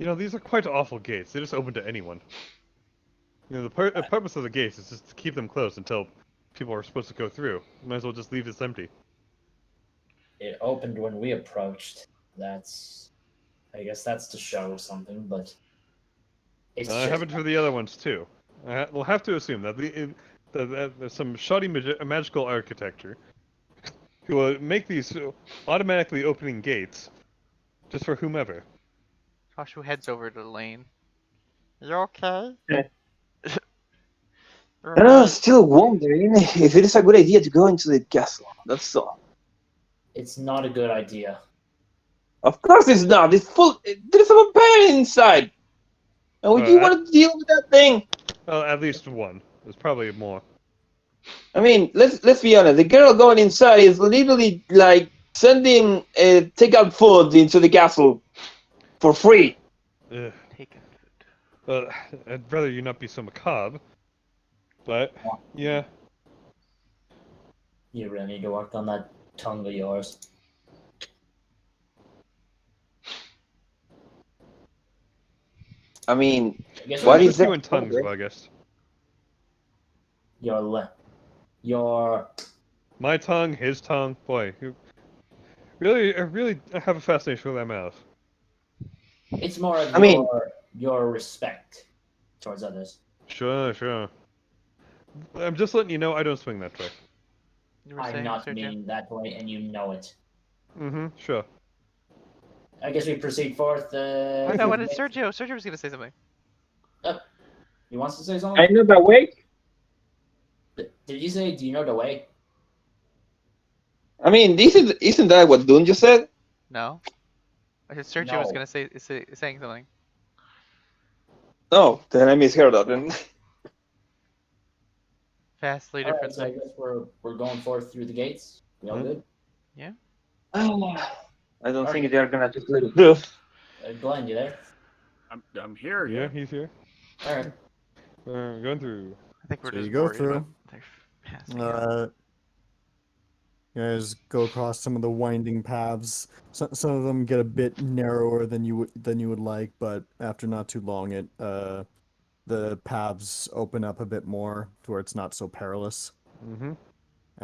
You know, these are quite awful gates. They just open to anyone. You know, the purpose of the gates is just to keep them closed until people are supposed to go through. Might as well just leave this empty. It opened when we approached. I guess that's to show something, but it's It just happened for the other ones too. We'll have to assume that that there's some shoddy magical architecture who will make these automatically opening gates just for whomever. Joshua heads over to the lane. You okay? Yeah. You're I'm really- still wondering if it is a good idea to go into the castle. That's all. it's not a good idea. Of course it's not. It's full. There's a vampire inside. And would you At, want to deal with that thing? well, at least one. There's probably more. I mean, let's be honest. The girl going inside is literally like sending takeout food into the castle for free. Ugh. Taken food. Well, I'd rather you not be so macabre. But yeah, You really need to work on that tongue of yours. I mean, I guess what it's is just you that? and tongues, I guess. your My tongue, his tongue. Boy, I really have a fascination with that mouth. it's more of I mean- your respect towards others. Sure, sure. I'm just letting you know I don't swing that way. You were I'm saying, not Sergio? meaning that way, and you know it. Mm-hmm, sure. I guess we proceed forth. Oh no, what is Sergio? Sergio was gonna say something. He wants to say I something? know the way. Did you say, do you know the way? I mean, isn't that what Dune just said? No. I said Sergio was No. gonna saying something. No, then I misheard that. Then Vastly All right, different so I thing. guess we're going forth through the gates. We all Hmm? good? I don't Okay. think they're gonna just let it through. Glenn, you there? I'm here. Yeah, Yeah. he's here. All right. Going through. I think we're So just you go worried through. about their passing out. You guys go across some of the winding paths. Some of them get a bit narrower than you would like, but after not too long, the paths open up a bit more to where it's not so perilous. Mm-hmm.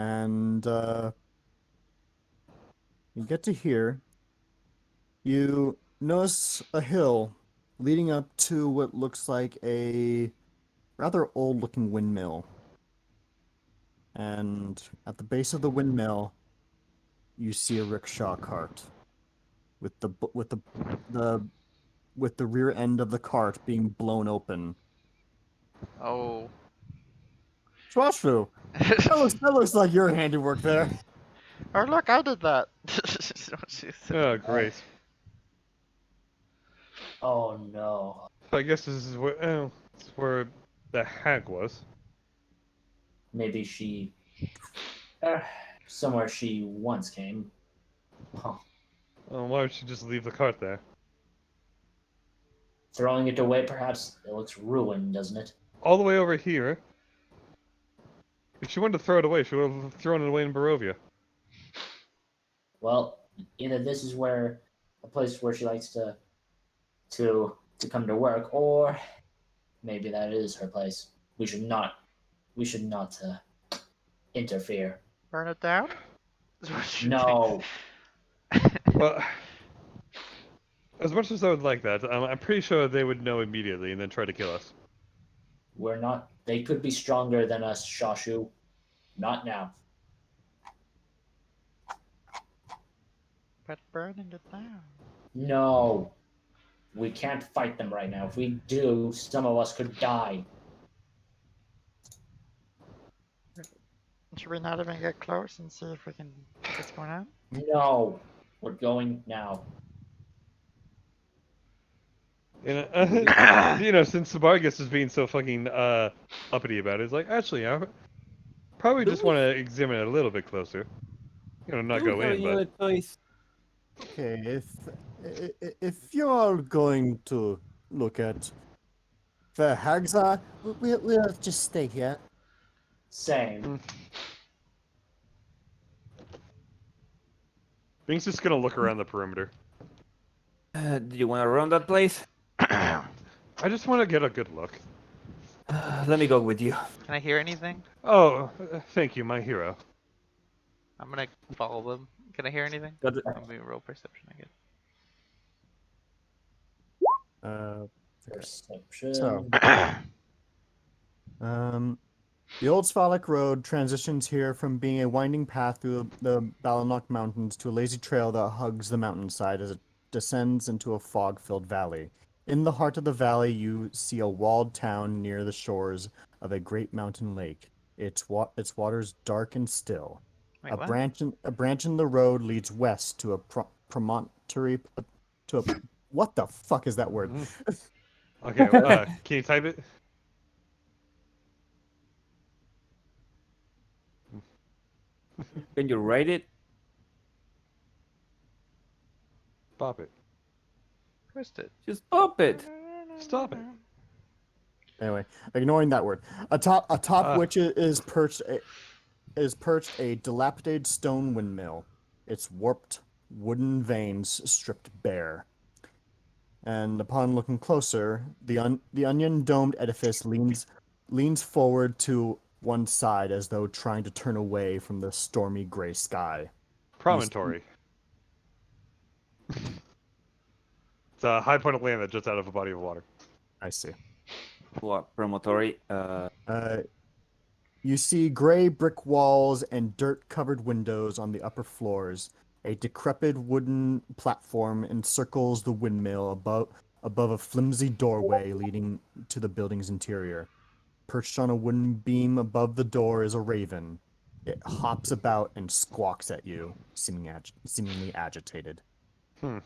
And you get to here. You notice a hill leading up to what looks like a rather old-looking windmill. And at the base of the windmill, you see a rickshaw cart with the rear end of the cart being blown open. Oh. Shwashru, that looks like your handiwork there. Or look, I did that. Oh, great. Oh no. So I guess this is where the hag was. Maybe she. Somewhere she once came. Huh. Why would she just leave the cart there? Throwing it away, perhaps it looks ruined, doesn't it? All the way over here. If she wanted to throw it away, she would have thrown it away in Barovia. Well, either this is where a place where she likes to come to work, or maybe that is her place. We should not interfere. Burn it down? Is what you're No. Well, as much as I would like that, I'm pretty sure they would know immediately and then try to kill us. We're not. They could be stronger than us, Shashu. Not now. But burning it down. No. We can't fight them right now. If we do, some of us could die. Should we not even get close and see if we can see what's going on? No. We're going now. And since Sabargus is being so fucking uppity about it, it's like actually, I probably just want to examine it a little bit closer. Not go in, but Okay, if you're going to look at the Hagza, we'll just stay here. Same. Bing's just gonna look around the perimeter. Do you want to run that place? I just want to get a good look. Let me go with you. Can I hear anything? Oh, thank you, my hero. I'm gonna follow them. Can I hear anything? Got the- I'm gonna roll perception, I guess. Perception. So, the old Svalak Road transitions here from being a winding path through the Balanok Mountains to a lazy trail that hugs the mountainside as it descends into a fog-filled valley. In the heart of the valley, you see a walled town near the shores of a great mountain lake. Its waters dark and still. Wait, A what? branch in the road leads west to a promontory to a what the fuck is that word? Okay, can you type it? Can you write it? Pop it. Pressed it. Just pop it. Stop it. Anyway, ignoring that word. Atop Ah. which is perched a dilapidated stone windmill, its warped wooden vanes stripped bare. And upon looking closer, the onion-domed edifice leans forward to one side as though trying to turn away from the stormy gray sky. Promontory. It's a high point of land that's just out of a body of water. I see. What promontory? You see gray brick walls and dirt-covered windows on the upper floors. A decrepit wooden platform encircles the windmill above a flimsy doorway leading to the building's interior. Perched on a wooden beam above the door is a raven. It hops about and squawks at you, seemingly agitated. Hey,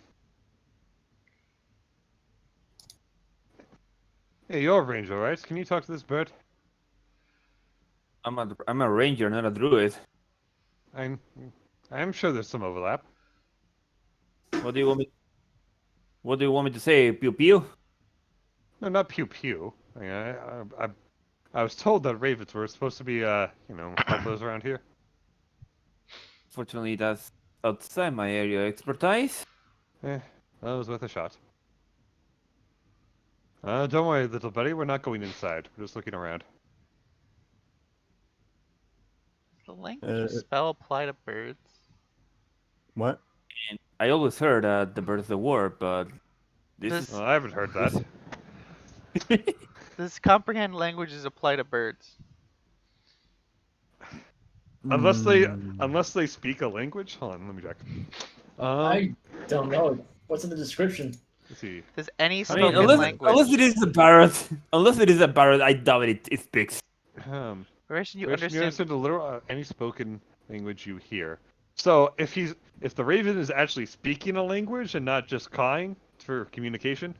you're a ranger, right? Can you talk to this bird? I'm a ranger, not a druid. I'm sure there's some overlap. What do you want me? What do you want me to say? Pew pew. No, not pew pew. I was told that ravens were supposed to be, helpers around here. Fortunately, that's outside my area of expertise. That was worth a shot. Don't worry, little buddy. We're not going inside. We're just looking around. Does the language spell apply to birds? What? And I always heard that the bird's the word, but this Well, I haven't heard that. is. Does comprehend languages apply to birds? Unless they speak a language. Hold on, let me check. I don't know. What's in the description? Let's see. Does any I spoken mean, unless language? it is a parrot, I doubt it speaks. Ration, you You understand? understand a little any spoken language you hear. So if the raven is actually speaking a language and not just cawing for communication,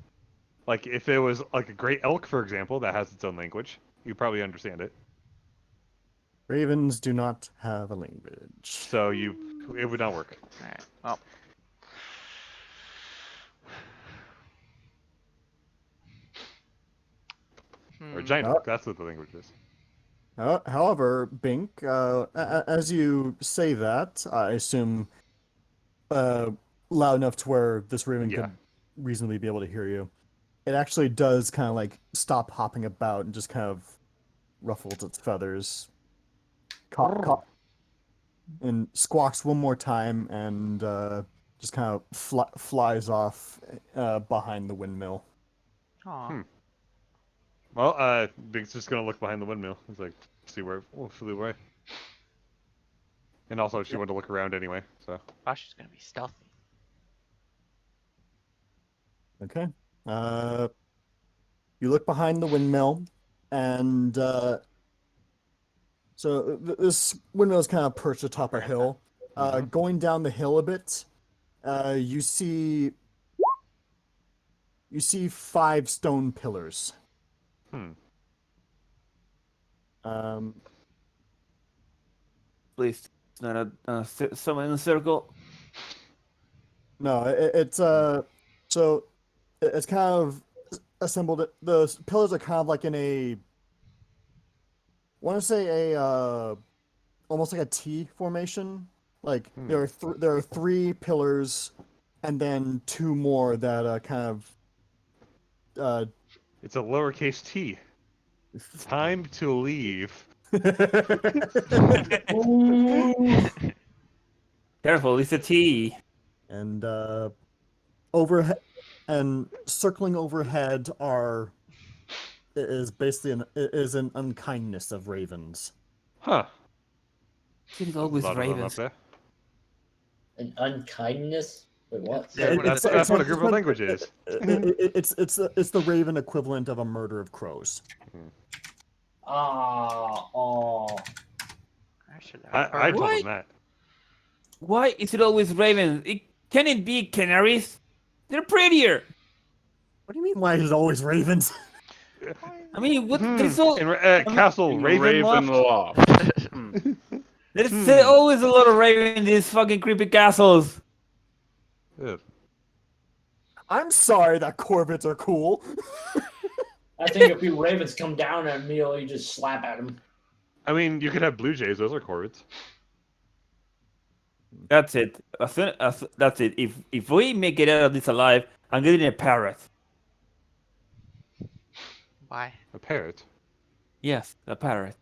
like if it was like a great elk, for example, that has its own language, you probably understand it. Ravens do not have a language. So it would not work. Alright, well. Or giant elk, that's what the language is. However, Bink, as you say that, I assume loud enough to where this raven Yeah. could reasonably be able to hear you. It actually does kind of like stop hopping about and just kind of ruffles its feathers, and squawks one more time and just kind of flies off behind the windmill. Aw. Well, Big's just gonna look behind the windmill. He's like, see where we'll flew away. And also, she wanted to look around anyway. So Basha's gonna be stealthy. Okay. You look behind the windmill, and so this windmill is kind of perched atop a hill. Going down the hill a bit, you see 5 stone pillars. Please, it's not someone in a circle. No, it's so it's kind of assembled. The pillars are kind of like in a, I want to say a almost like a T formation. Like there are 3 pillars, and then 2 more that kind of It's a lowercase t. Time to leave. Ooh. Careful, it's a T. and overhead and circling overhead is basically an unkindness of ravens. Huh. It's A always lot of them up ravens. there. An unkindness? Wait, what? Yeah, when That's, it's- that's what a group of language is. It's the raven equivalent of a murder of crows. Oh. I should have I told Why? him that. Why is it always ravens? Can it be canaries? They're prettier. What do you mean? Why is it always ravens? I mean, what? There's so In I mean, Castle In Ravenloft. Ravenloft. Hmm. there's always a lot of raven in these fucking creepy castles. Ugh. I'm sorry that corvids are cool. I think if you ravens come down on a meal, you just slap at them. I mean, you could have blue jays. Those are corvids. That's it. That's it. If we make it out of this alive, I'm getting a parrot. Why? A parrot. Yes, a parrot.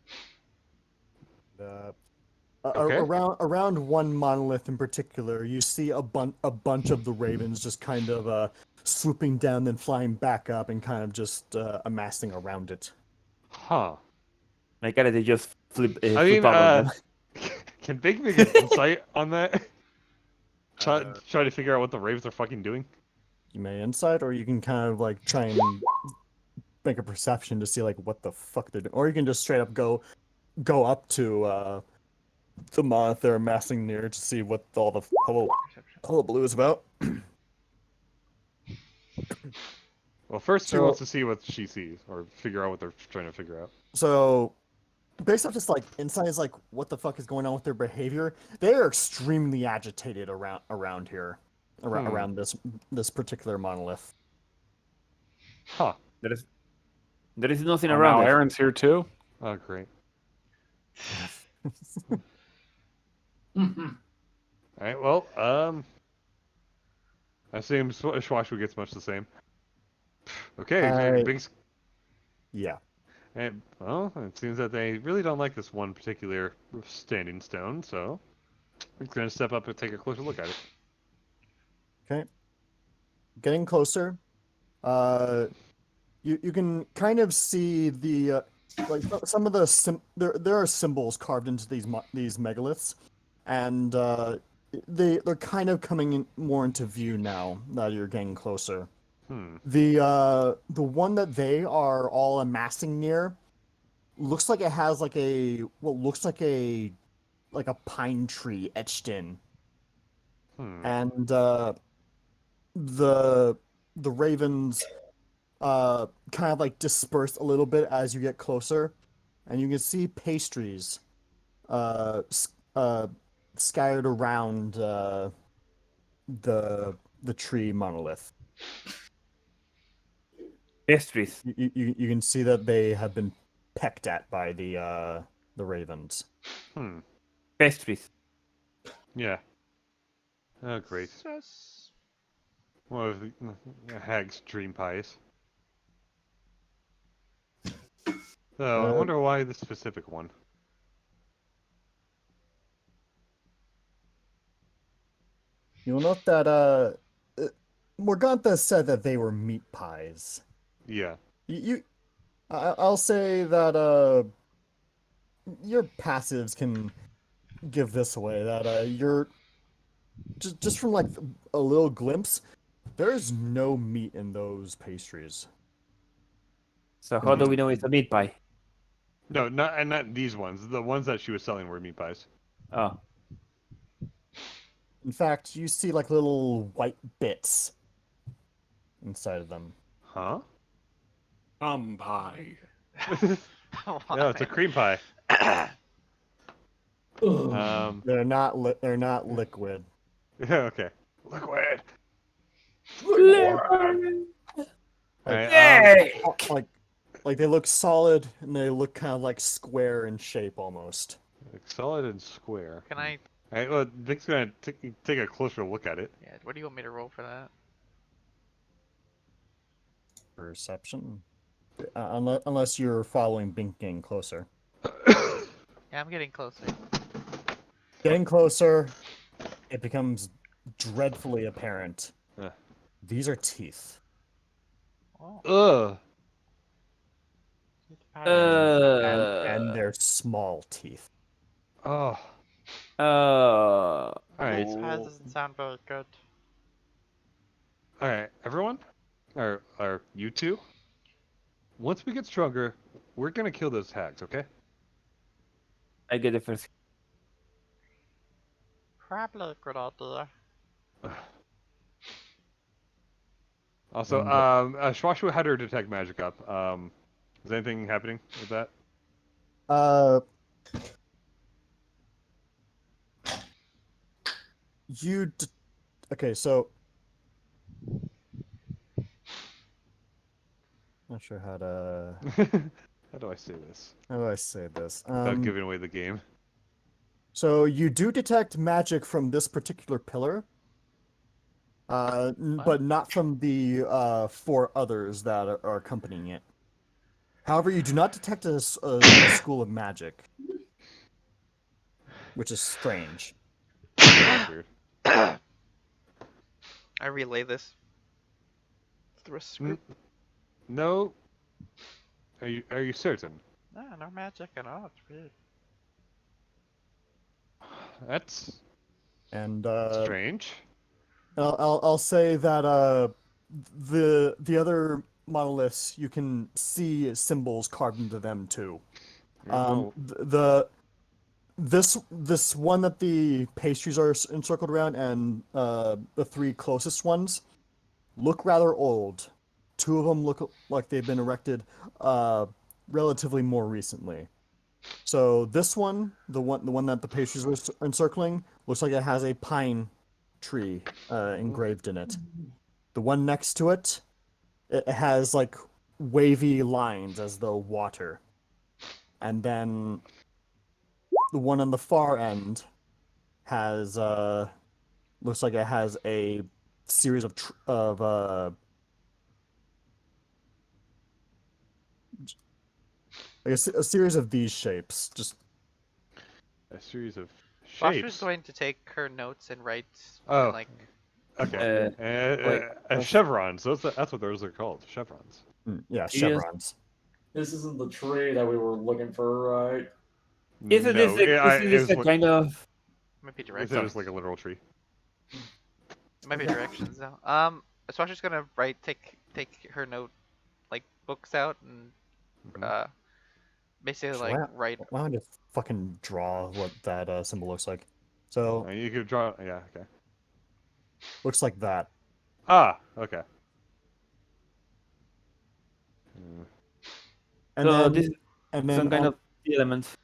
Okay. Around one monolith in particular, you see a bunch of the ravens just kind of swooping down, then flying back up, and kind of just amassing around it. Huh. My god, they just flip I mean, out on them. can Big make an insight on that? Try to figure out what the ravens are fucking doing. You may insight, or you can kind of like try and make a perception to see like what the fuck they're doing, or you can just straight up go up to the monolith they're amassing near to see what all the hullabaloo is about. Well, first he So- wants to see what she sees, or figure out what they're trying to figure out. So, based off just like insight is like what the fuck is going on with their behavior, they are extremely agitated around here, around this particular monolith. Huh. There is nothing Oh, around now it. Aaron's here too. Oh, great. Mhm. All right. Well, I assume Schwashua gets much the same. Okay. Big's Yeah. And, well, it seems that they really don't like this one particular standing stone, so I'm going to step up and take a closer look at it. Okay. Getting closer, you can kind of see the like some of the there are symbols carved into these megaliths, and they're kind of coming in more into view now that you're getting closer. The one that they are all amassing near looks like it has like what looks like a pine tree etched in, and the ravens kind of like disperse a little bit as you get closer, and you can see pastries scattered around the tree monolith. Pastries. You can see that they have been pecked at by the ravens. Pastries. Yeah. Oh, great. One of the hag's dream pies. So, I wonder why this specific one. You'll note that Morgantha said that they were meat pies. Yeah. I'll say that your passives can give this away. That you're just from like a little glimpse, there's no meat in those pastries. So how do we know it's a meat pie? No, not these ones. The ones that she was selling were meat pies. Oh. In fact, you see like little white bits inside of them. Huh? Pie. No, it's a cream pie. They're not liquid. Okay. Liquid. Like, Yay! like they look solid and they look kind of like square in shape almost. Solid and square. Can I? Alright, well, Vic's gonna take a closer look at it. Yeah. What do you want me to roll for that? Perception. Unless you're following Binking closer. Yeah, I'm getting closer. Getting closer, it becomes dreadfully apparent. Yeah. These are teeth. Oh. Ugh. And they're small teeth. Oh. Uh, All right. This doesn't sound very good. All right, everyone, or you two. Once we get stronger, we're gonna kill those hags, okay? I get the first. Probably a good idea. Also, And Shwashu had her detect magic up. Is anything happening with that? uh, you d- okay? So not sure how to. How do I say this How do I say this? without giving away the game? So you do detect magic from this particular pillar, but not from the 4 others that are accompanying it. However, you do not detect a school of magic, which is strange. That's weird. I relay this to the rest of the group. No. Are you certain? No magic at all. It's weird. That's And strange. I'll say that the other monoliths, you can see symbols carved into them too. Oh, This one that the pastries are encircled around, and the 3 closest ones look rather old. 2 of them look like they've been erected relatively more recently. So this one, the one that the pastries are encircling, looks like it has a pine tree engraved in it. The one next to it, it has like wavy lines as though water. And then the one on the far end has looks like it has a series of I guess a series of these shapes. Just a series of Foster's shapes. going to take her notes and write Oh. like Okay. wait, Chevrons. That's what those are called. Chevrons. yeah, Yes. chevrons. This isn't the tree that we were looking for, right? Isn't No, this a kind of? might be Is directions. it just like a literal tree? It might be Okay. directions though. Foster's gonna take her note like books out and Mhm. basically Actually, like write. why don't I just fucking draw what that symbol looks like? So You could draw. Yeah. Okay. looks like that. Ah. Okay. Hmm. And So then this is and then some kind on of element.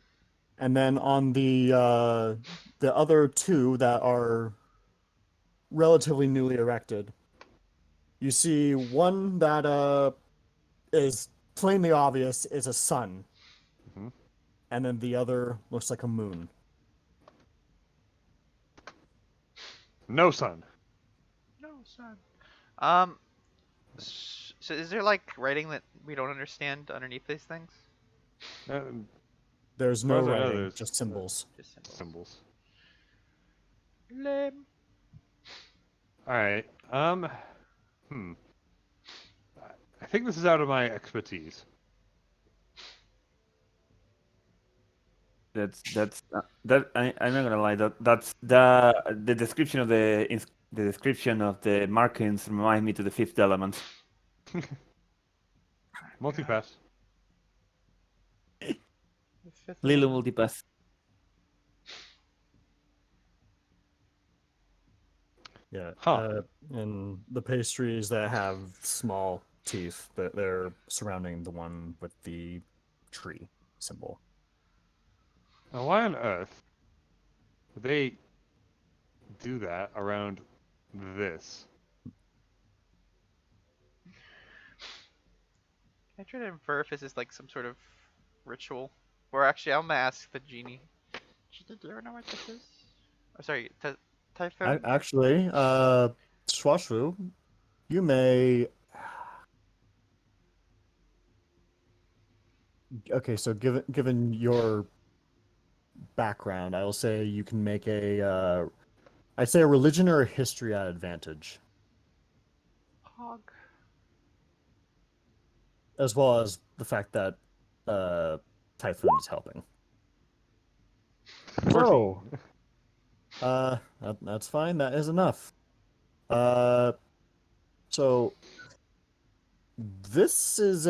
and then on the other 2 that are relatively newly erected, you see one that is plainly obvious is a sun, Mhm. and then the other looks like a moon. No sun. No son. Um. So is there like writing that we don't understand underneath these things? As There's far no as I know, writing, there's just symbols. Just symbols. symbols. Lame. All right. Hmm. I think this is out of my expertise. I'm not gonna lie. That's the description of the description of the markings remind me to the Fifth Element. Multipass. The fifth Little element. multipass. Yeah. Huh. And the pastries that have small teeth that they're surrounding the one with the tree symbol. Now, why on earth would they do that around this? Can I try to infer if this is like some sort of ritual? Or actually, I'm gonna ask the genie. Genie, do you know what this is? Oh, sorry, Typhon. Actually, Swashru, you may Okay, so given your background, I will say you can make I'd say a religion or a history at advantage, Hog. as well as the fact that Typhoon is helping. 14. So, that's fine. That is enough. Uh, so this is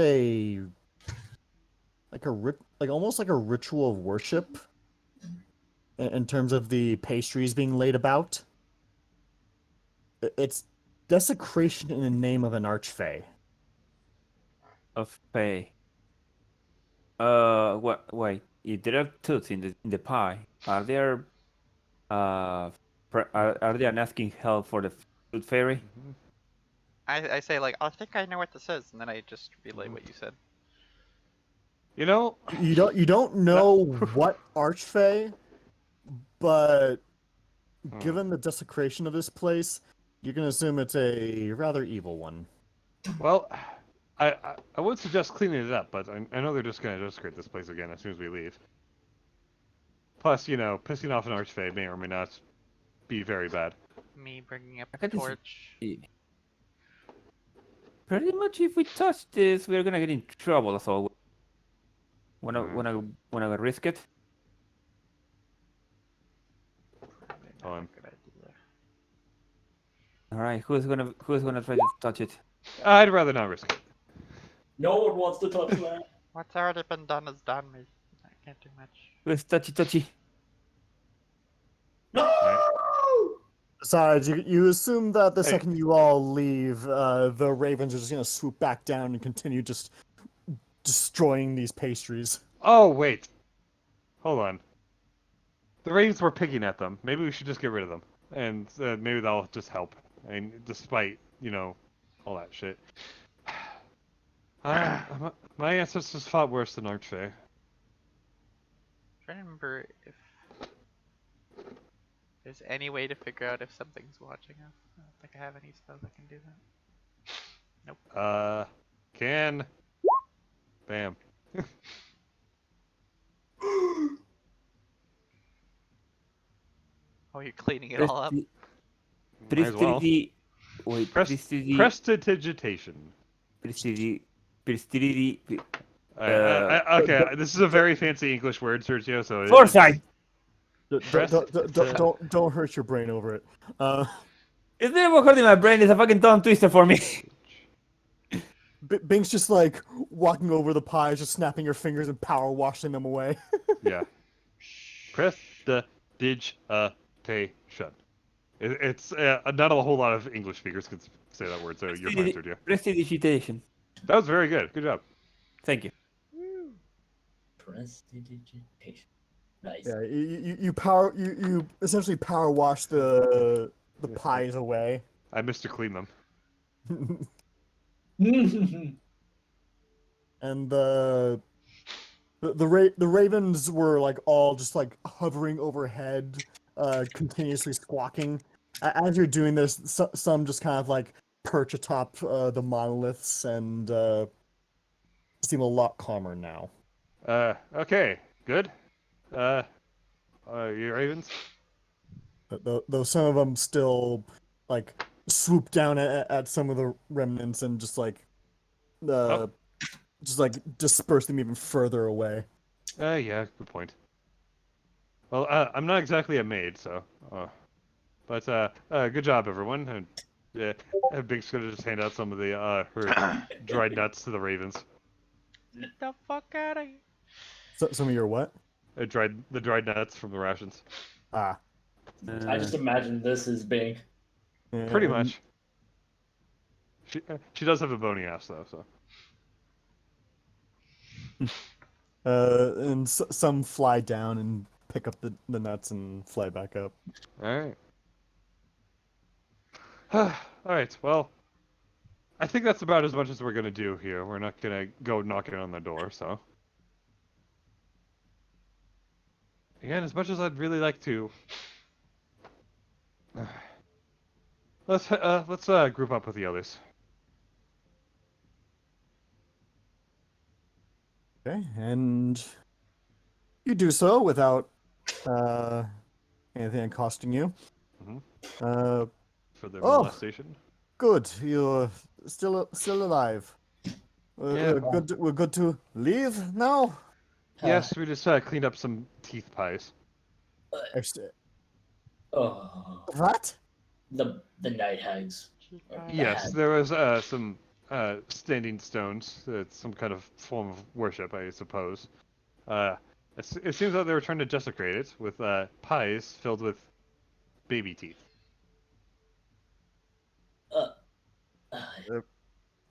like almost like a ritual of worship in terms of the pastries being laid about. It's desecration in the name of an archfey. Of pay. What? Wait. If there are tooths in the pie, are there are they asking help for the tooth fairy? I say like, I think I know what this is, and then I just relay what you said. You know, You don't know what archfey, but given the desecration of this place, you can assume it's a rather evil one. well, I would suggest cleaning it up, but I know they're just gonna desecrate this place again as soon as we leave. Plus, you know, pissing off an archfey may or may not be very bad. Me bringing up I the can just- torch. Pretty much, if we touch this, we're gonna get in trouble. So, wanna risk it? Fine. Good idea. All right. Who's gonna try to touch it? I'd rather not risk it. No one wants to touch that. What's already been done is done. I can't do much. Who's touchy? No! Besides, you assume that the Hey. second you all leave, the ravens are just gonna swoop back down and continue just destroying these pastries. Oh wait, hold on. The ravens were picking at them. Maybe we should just get rid of them, and maybe that'll just help. And despite all that shit, my ancestors fought worse than Archfey. Trying to remember if there's any way to figure out if something's watching us. I don't think I have any spells that can do that. Can. Bam. Oh, you're cleaning it all up. Might as well. Wait. Prestidigitation. Prestidigity. Okay, this is a very fancy English word, Sergio. So Foresight. Don't hurt your brain over it. It's never hurting my brain. It's a fucking tongue twister for me. Bink's just like walking over the pies, just snapping your fingers and power washing them away. Yeah. Prestidigitation. It's not a whole lot of English speakers can say that word, so you're fine, Sergio. Prestidigitation. That was very good. Good job. Thank you. Prestidigitation. Nice. Yeah, you essentially power wash the pies away. I missed to clean them. And the ravens were like all just like hovering overhead, continuously squawking. As you're doing this, some just kind of like perch atop the monoliths and seem a lot calmer now. Okay, good. You ravens? Though some of them still like swoop down at some of the remnants and just like disperse them even further away. Yeah, good point. Well, I'm not exactly a maid, so. But good job, everyone. And Big's gonna just hand out some of the her dried nuts to the ravens. Get the fuck out of here. So, some of your what? The dried nuts from the rations. Ah, I just imagine this as being. Pretty much. She does have a bony ass though, so. And some fly down and pick up the nuts and fly back up. All right. All right. Well, I think that's about as much as we're gonna do here. We're not gonna go knocking on the door, so. Again, as much as I'd really like to. Let's group up with the others. Okay, and you do so without anything costing you. Mhm. Uh, For the Oh. molestation. good. You're still alive. Yeah. We're good to leave now. Yes, we just cleaned up some teeth pies. Ex- Oh, What? the night hags. Or the Yes, hag. there was some standing stones. It's some kind of form of worship, I suppose. It seems like they were trying to desecrate it with pies filled with baby teeth. Uh, uh,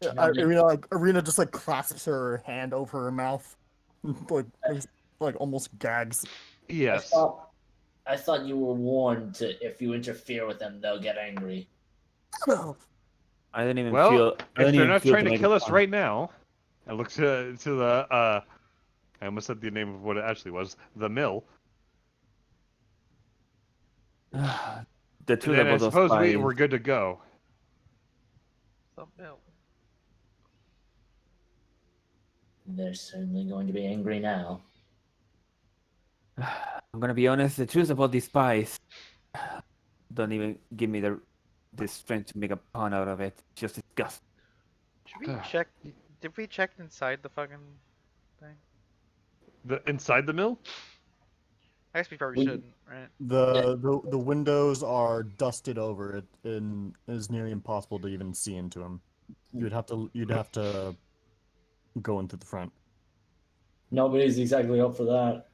Uh, now that- Arena just like clasps her hand over her mouth, like almost gags. I Yes. thought I thought you were warned to if you interfere with them, they'll get angry. I don't even Well, feel. I if don't they're even not feel trying to make a kill us punch. right now, I look to the I almost said the name of what it actually was, the mill. The truth Then I about those suppose pies. we're good to go. The mill. They're certainly going to be angry now. I'm gonna be honest. The truth about these pies don't even give me the strength to make a pun out of it. It's just disgusting. Should we check? Did we check inside the fucking thing? The inside the mill? I guess we probably We- shouldn't, right? The windows are dusted over. It is nearly impossible to even see into them. You'd have to go in through the front. Nobody's exactly up for that.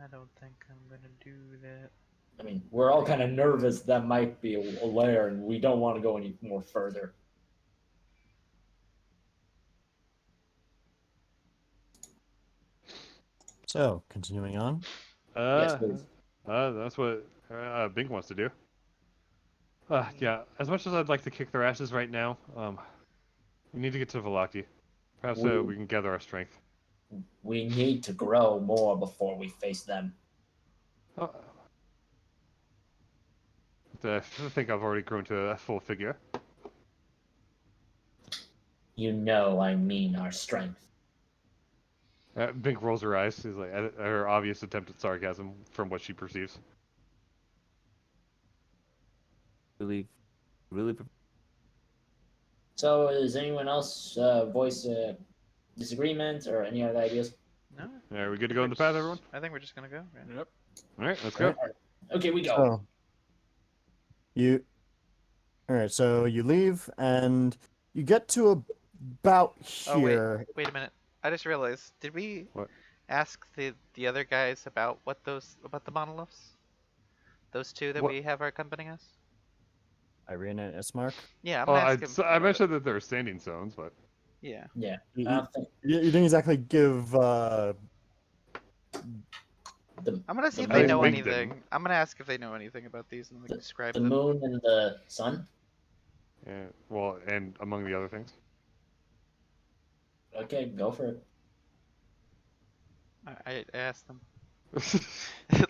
I don't think I'm gonna do that. I mean, we're all kind of nervous that might be a lair, and we don't want to go any more further. So, continuing on. Yes, please. That's what Bink wants to do. Yeah, as much as I'd like to kick their asses right now, we need to get to Velaki. Perhaps We- we can gather our strength. We need to grow more before we face them. Uh, I think I've already grown to a full figure. You know, I mean our strength. Bink rolls her eyes. She's like her obvious attempt at sarcasm from what she perceives. Really, really. So, does anyone else voice disagreement or any other ideas? No. Are we good to go in the path, everyone? I think we're just gonna go. Yeah. Yep. All right, let's go. Okay, we go. So, you. All right. So you leave and you get to about Oh wait, here. wait a minute. I just realized. Did we What? ask the other guys about about the monoliths? Those two that What? we have are accompanying us? Irina and Ismark. Yeah, I'm Oh, gonna ask him. I mentioned that there were standing stones, but Yeah. Yeah, You, I don't think you didn't exactly give. the I'm gonna see the if they least know Big anything. didn't. I'm gonna ask if they know anything about these and like describe the them. moon and the sun. well, and among the other things. Okay, go for it. I asked them.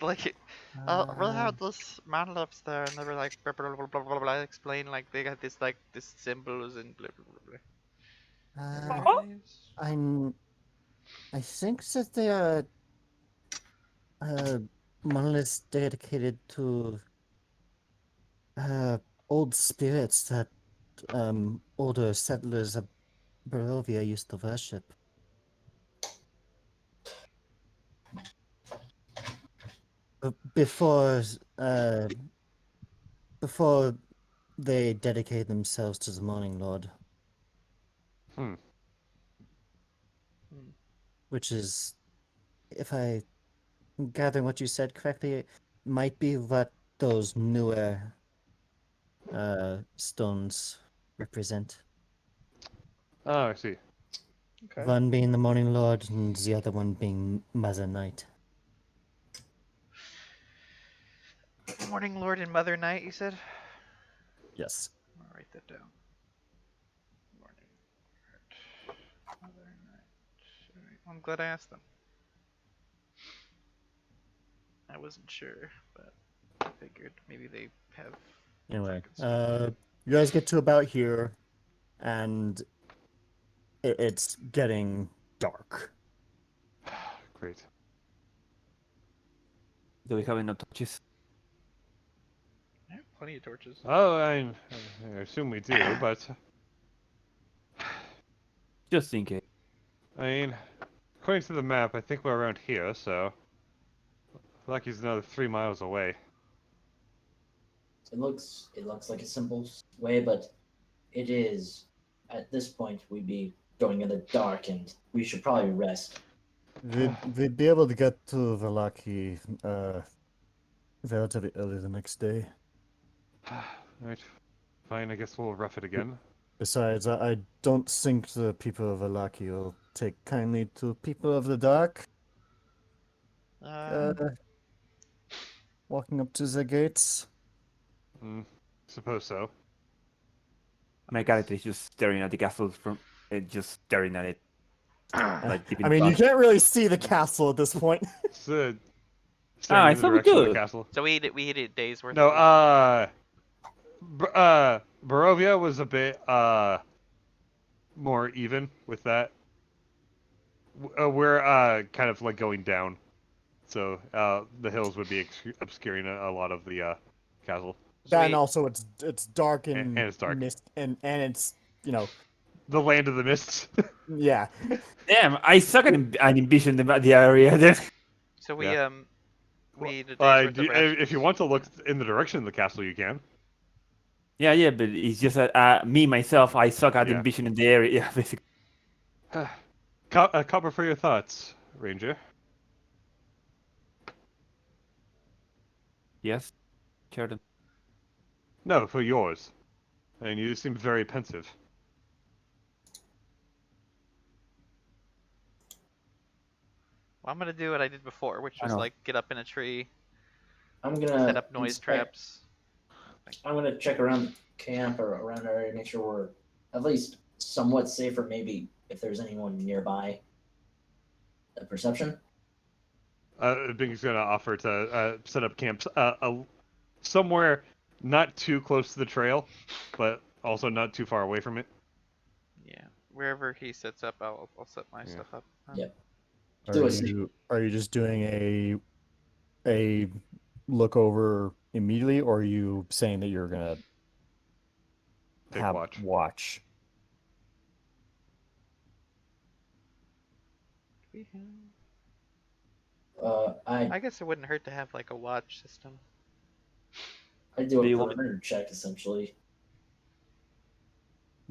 Like, we had this monoliths there, and they were like blah blah blah blah blah blah. Explain like they got this symbols and blah blah blah blah. I'm. I think that they are monoliths dedicated to old spirits that older settlers of Barovia used to worship. Before before they dedicate themselves to the Morning Lord. Hmm. Which is, if I gather what you said correctly, might be what those newer stones represent. Oh, I see. Okay. One being the Morning Lord and the other one being Mother Night. Morning Lord and Mother Night, you said? Yes. I'll write that down. Morning Lord, Mother Night. Alright, I'm glad I asked them. I wasn't sure, but I figured maybe they have. Anyway, fucking stuff. you guys get to about here, and it's getting dark. Great. Do we have enough torches? I have plenty of torches. Oh, I assume we do, but Just in case. I mean, according to the map, I think we're around here, so Lucky's another 3 miles away. It looks like a simple way, but it is. At this point, we'd be going in the dark, and we should probably rest. We'd be able to get to Valaki relatively early the next day. Alright, fine, I guess we'll rough it again. Besides, I don't think the people of Valaki will take kindly to people of the dark walking up to the gates. Suppose so. My character is just staring at the castle from, just staring at it. Like deep in I mean, you thought. can't really see the castle at this point. So, I staring in the thought we direction of the could. castle. So we ate a day's worth. No, of Barovia was a bit more even with that. We're kind of like going down, so the hills would be obscuring a lot of the castle. So And we- also, it's dark And it's dark. mist, and it's The land of the mists. yeah. Damn, I suck at envision the area then. So we Yeah. we ate a day's worth of If you rations. want to look in the direction of the castle, you can. Yeah, but it's just me myself. I suck at Yeah. envisioning the area. Yeah, basically. Copper for your thoughts, Ranger. Yes, Jordan. No, for yours. And you seem very pensive. Well, I'm gonna do what I did before, which I was know. like get up in a tree, I'm gonna set up noise inspect- traps. I'm gonna check around the camp or around our area, make sure we're at least somewhat safer. Maybe if there's anyone nearby. A perception. Bing's gonna offer to set up camps somewhere not too close to the trail, but also not too far away from it. Yeah, wherever he sets up, I'll set my Yeah. stuff up. Yep. Are Do it. you just doing a look over immediately, or are you saying that you're gonna Take have watch. I guess it wouldn't hurt to have like a watch system. I do Do a you want- perimeter check essentially.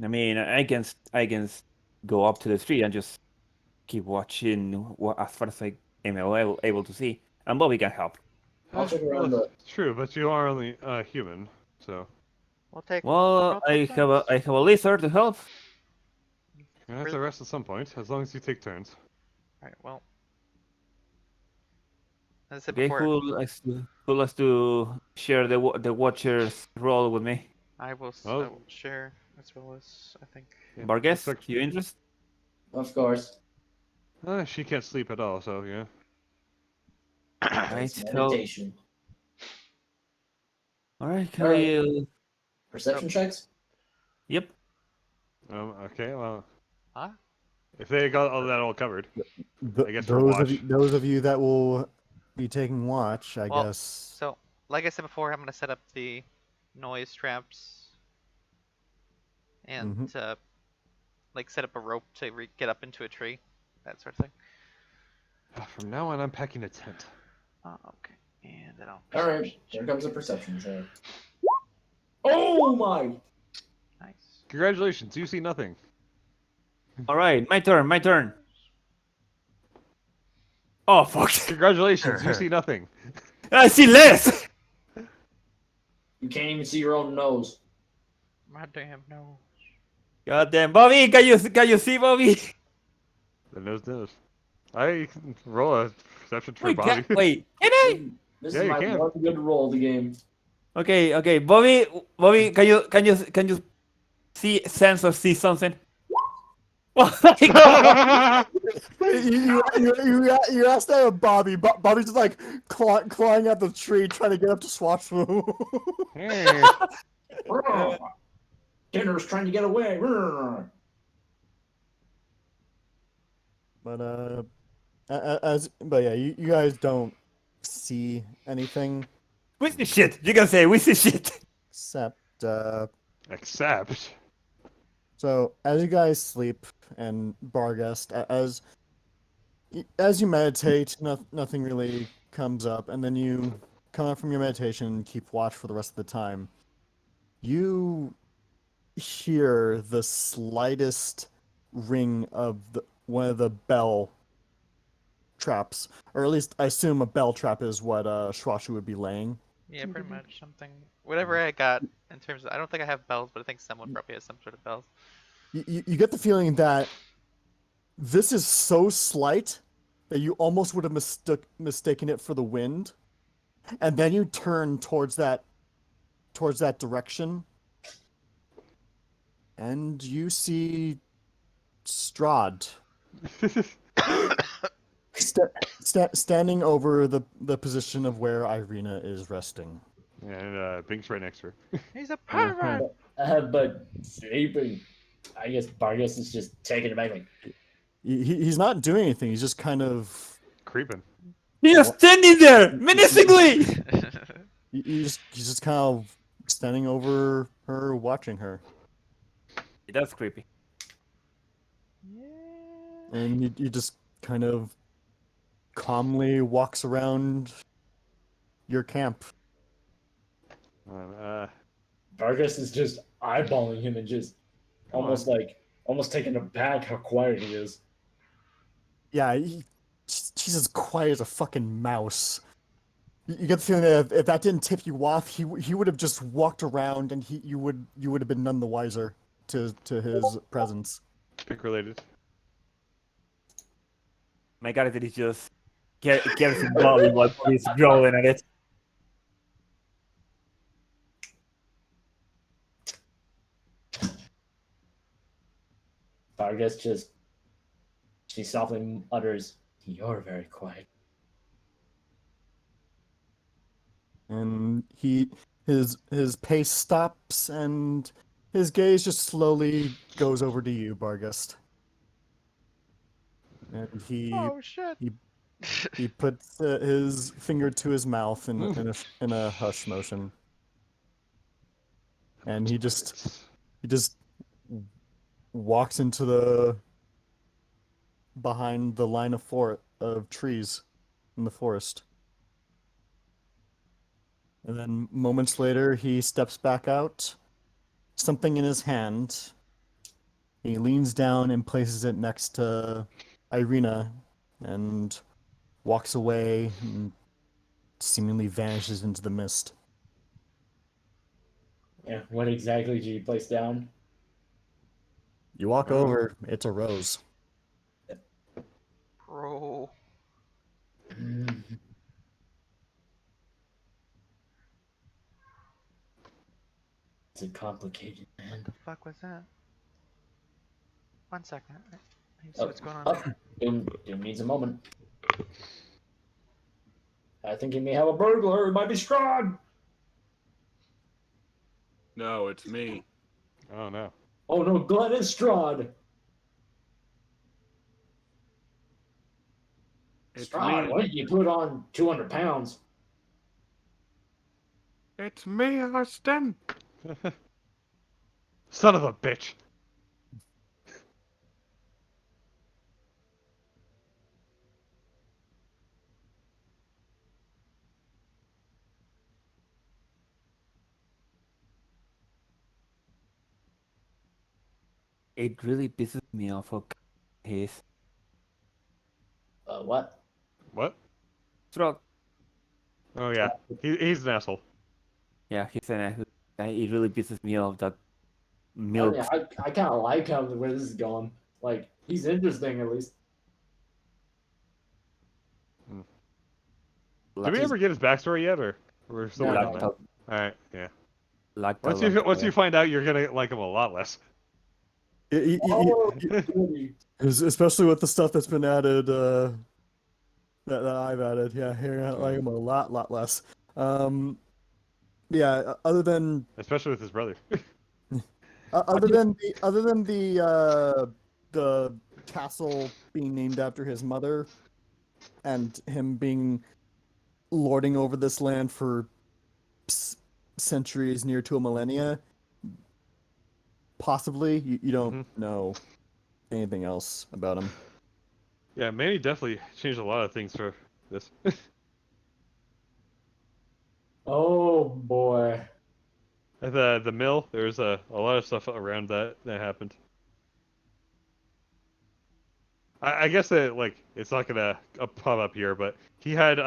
I mean, I can go up to the tree and just keep watching as far as I am able to see, and Bobby can help. I'll check around the. True, but you are only human, so We'll take. Well, I take have a turns. lizard to help. you have to rest at some point, as long as you take turns. Alright, well. As I said Okay, before, who likes to share the watcher's role with me? I will Oh. share as well as I think. Yeah, Vargas, looks like- you interested? Of course. She can't sleep at all, so yeah. Right, It's so meditation. all right, can Alright. I? Perception checks. Yep. Okay, well, Huh? if they got all that all covered, I guess for those of you that will be taking watch, I Well, guess. So, like I said before, I'm gonna set up the noise traps and like set up a rope to get up into a tree, that sort of thing. from now on, I'm packing a tent. Oh, okay. And then I'll. All right. Here comes the perception check. Oh my! Nice. Congratulations, you see nothing. All right, my turn. Oh fuck! Congratulations, you see nothing. I see less. You can't even see your own nose. My damn nose. Goddamn, Bobby, can you see Bobby? The nose knows. I can roll a perception for Wait, Bobby. can I? This Yeah, is you my can. one good roll of the game. Okay, Bobby, can you sense or see something? You asked that of Bobby. Bobby's just like clawing at the tree, trying to get up to Swatchmoo. Hey. Dinner's trying to get away. But but yeah, you guys don't see anything We see shit. You can say we see shit. except Except. so as you guys sleep and Barghest, as you meditate, nothing really comes up, and then you come up from your meditation and keep watch for the rest of the time. You hear the slightest ring of one of the bell traps, or at least I assume a bell trap is what Shwashu would be laying. Yeah, pretty much something. Whatever I got in terms of, I don't think I have bells, but I think someone probably has some sort of bells. You get the feeling that this is so slight that you almost would have mistaken it for the wind, and then you turn towards that direction, and you see Strahd standing over the position of where Irina is resting. And Bink's right next to her. He's a Uh-huh. pirate. But sleeping. I guess Vargas is just taking it back. Like, He's not doing anything. He's just kind of Creeping. He is standing there menacingly. he's just kind of standing over her, watching her, That's creepy. and you just kind of calmly walks around your camp. Vargas is just eyeballing him and just almost taken aback how quiet he is. Yeah, she's as quiet as a fucking mouse. You get the feeling that if that didn't tip you off, he would have just walked around, and you would have been none the wiser to his presence. Bink related. My character is just careful body while he's growling at it. Vargas she softly utters, "You're very quiet." And his pace stops, and his gaze just slowly goes over to you, Bargust. And Oh shit. he puts his finger to his mouth in a hush motion, and he just walks into the behind the line of trees in the forest. And then moments later, he steps back out, something in his hand. He leans down and places it next to Irina and walks away and seemingly vanishes into the mist. Yeah, what exactly did you place down? You walk over, it's a rose. Bro. It's a complicated man. What the fuck was that? 1 second. I need to see what's going on. Doom needs a moment. I think he may have a burglar. It might be Strahd. No, it's me. Oh no. Oh no, Glenn is Strahd. It's Strahd, me. why did you put on 200 pounds? It's me, Austin. Son of a bitch. It really pisses me off. His What? What? Strahd. Oh yeah. He's an asshole. Yeah, he's an. It really pisses me off that I, milk. mean, I kind of like how where this is going. Like, he's interesting at least. Did we ever get his backstory yet, or we're still No, waiting on Like, that? All right. Yeah. like Once you find out, you're gonna like him a lot less. Oh, Especially with the stuff that's been added, that I've added. Yeah, here I like him a lot less. Yeah, other than Especially with his brother. other than the castle being named after his mother, and him being lording over this land for centuries, near to a millennia. Possibly, you don't know anything else about him. Yeah, Manny definitely changed a lot of things for this. Oh boy. At the mill, there's a lot of stuff around that happened. I guess that like it's not gonna pop up here, but he had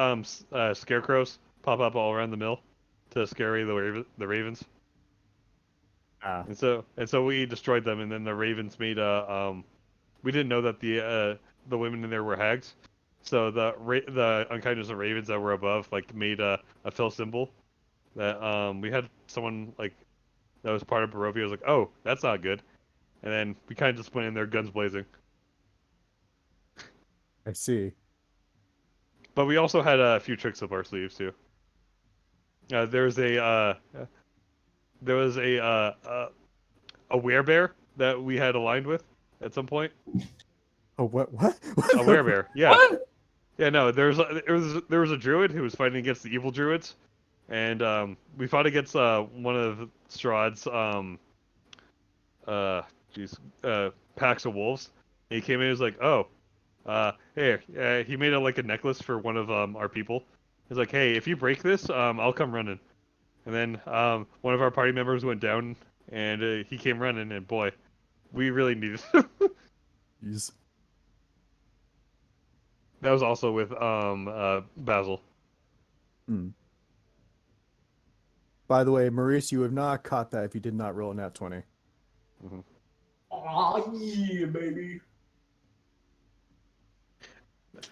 scarecrows pop up all around the mill to scare away the ravens. Ah. And so we destroyed them, and then the ravens made a we didn't know that the women in there were hags, so the unkindness of ravens that were above like made a fell symbol that we had someone like that was part of Barovia was like, oh, that's not good, and then we kind of just went in there guns blazing. I see. But we also had a few tricks up our sleeves too. There was a werebear that we had aligned with at some point. Oh, what? What? A werebear, yeah. Yeah, no, there was a druid who was fighting against the evil druids, and we fought against one of Strahd's packs of wolves. And he came in and was like, oh, hey, he made like a necklace for one of our people. He's like, hey, if you break this, I'll come running. And then one of our party members went down, and he came running, and boy, we really needed him. Jeez. That was also with Basil. By the way, Maurice, you have not caught that if you did not roll a nat 20. Mm-hmm. Oh yeah, baby.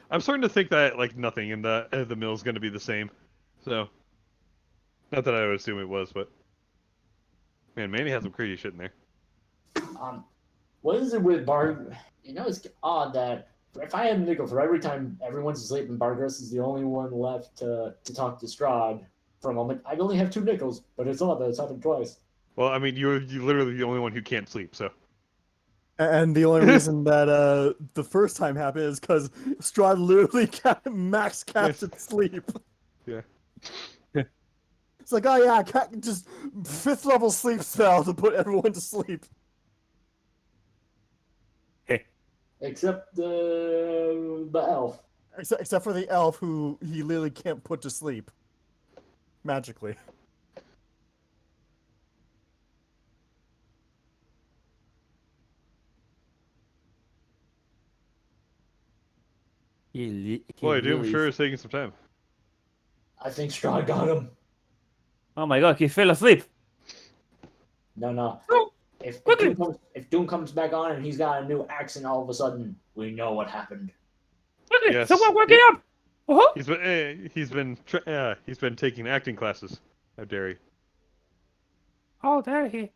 I'm starting to think that like nothing in the mill is going to be the same. So, not that I would assume it was, but man, Manny has some crazy shit in there. What is it with Bar? You know, it's odd that if I had a nickel for every time everyone's asleep and Bargras is the only one left to talk to Strahd for a moment, I'd only have 2 nickels, but it's odd that it's happened twice. Well, I mean, you're literally the only one who can't sleep, so. And the only reason that the first time happened is because Strahd literally max casted sleep. Yeah. It's like, oh yeah, just 5th level sleep spell to put everyone to sleep. Except the elf. Except for the elf who he literally can't put to sleep. Magically. Boy, Doom sure is taking some time. I think Strahd got him. Oh my god, he fell asleep. No. Oh, If quickly. Doom comes back on and he's got a new accent, all of a sudden we know what happened. Quickly, Yes. someone wake it up. He's been taking acting classes. How dare he? Oh, there he.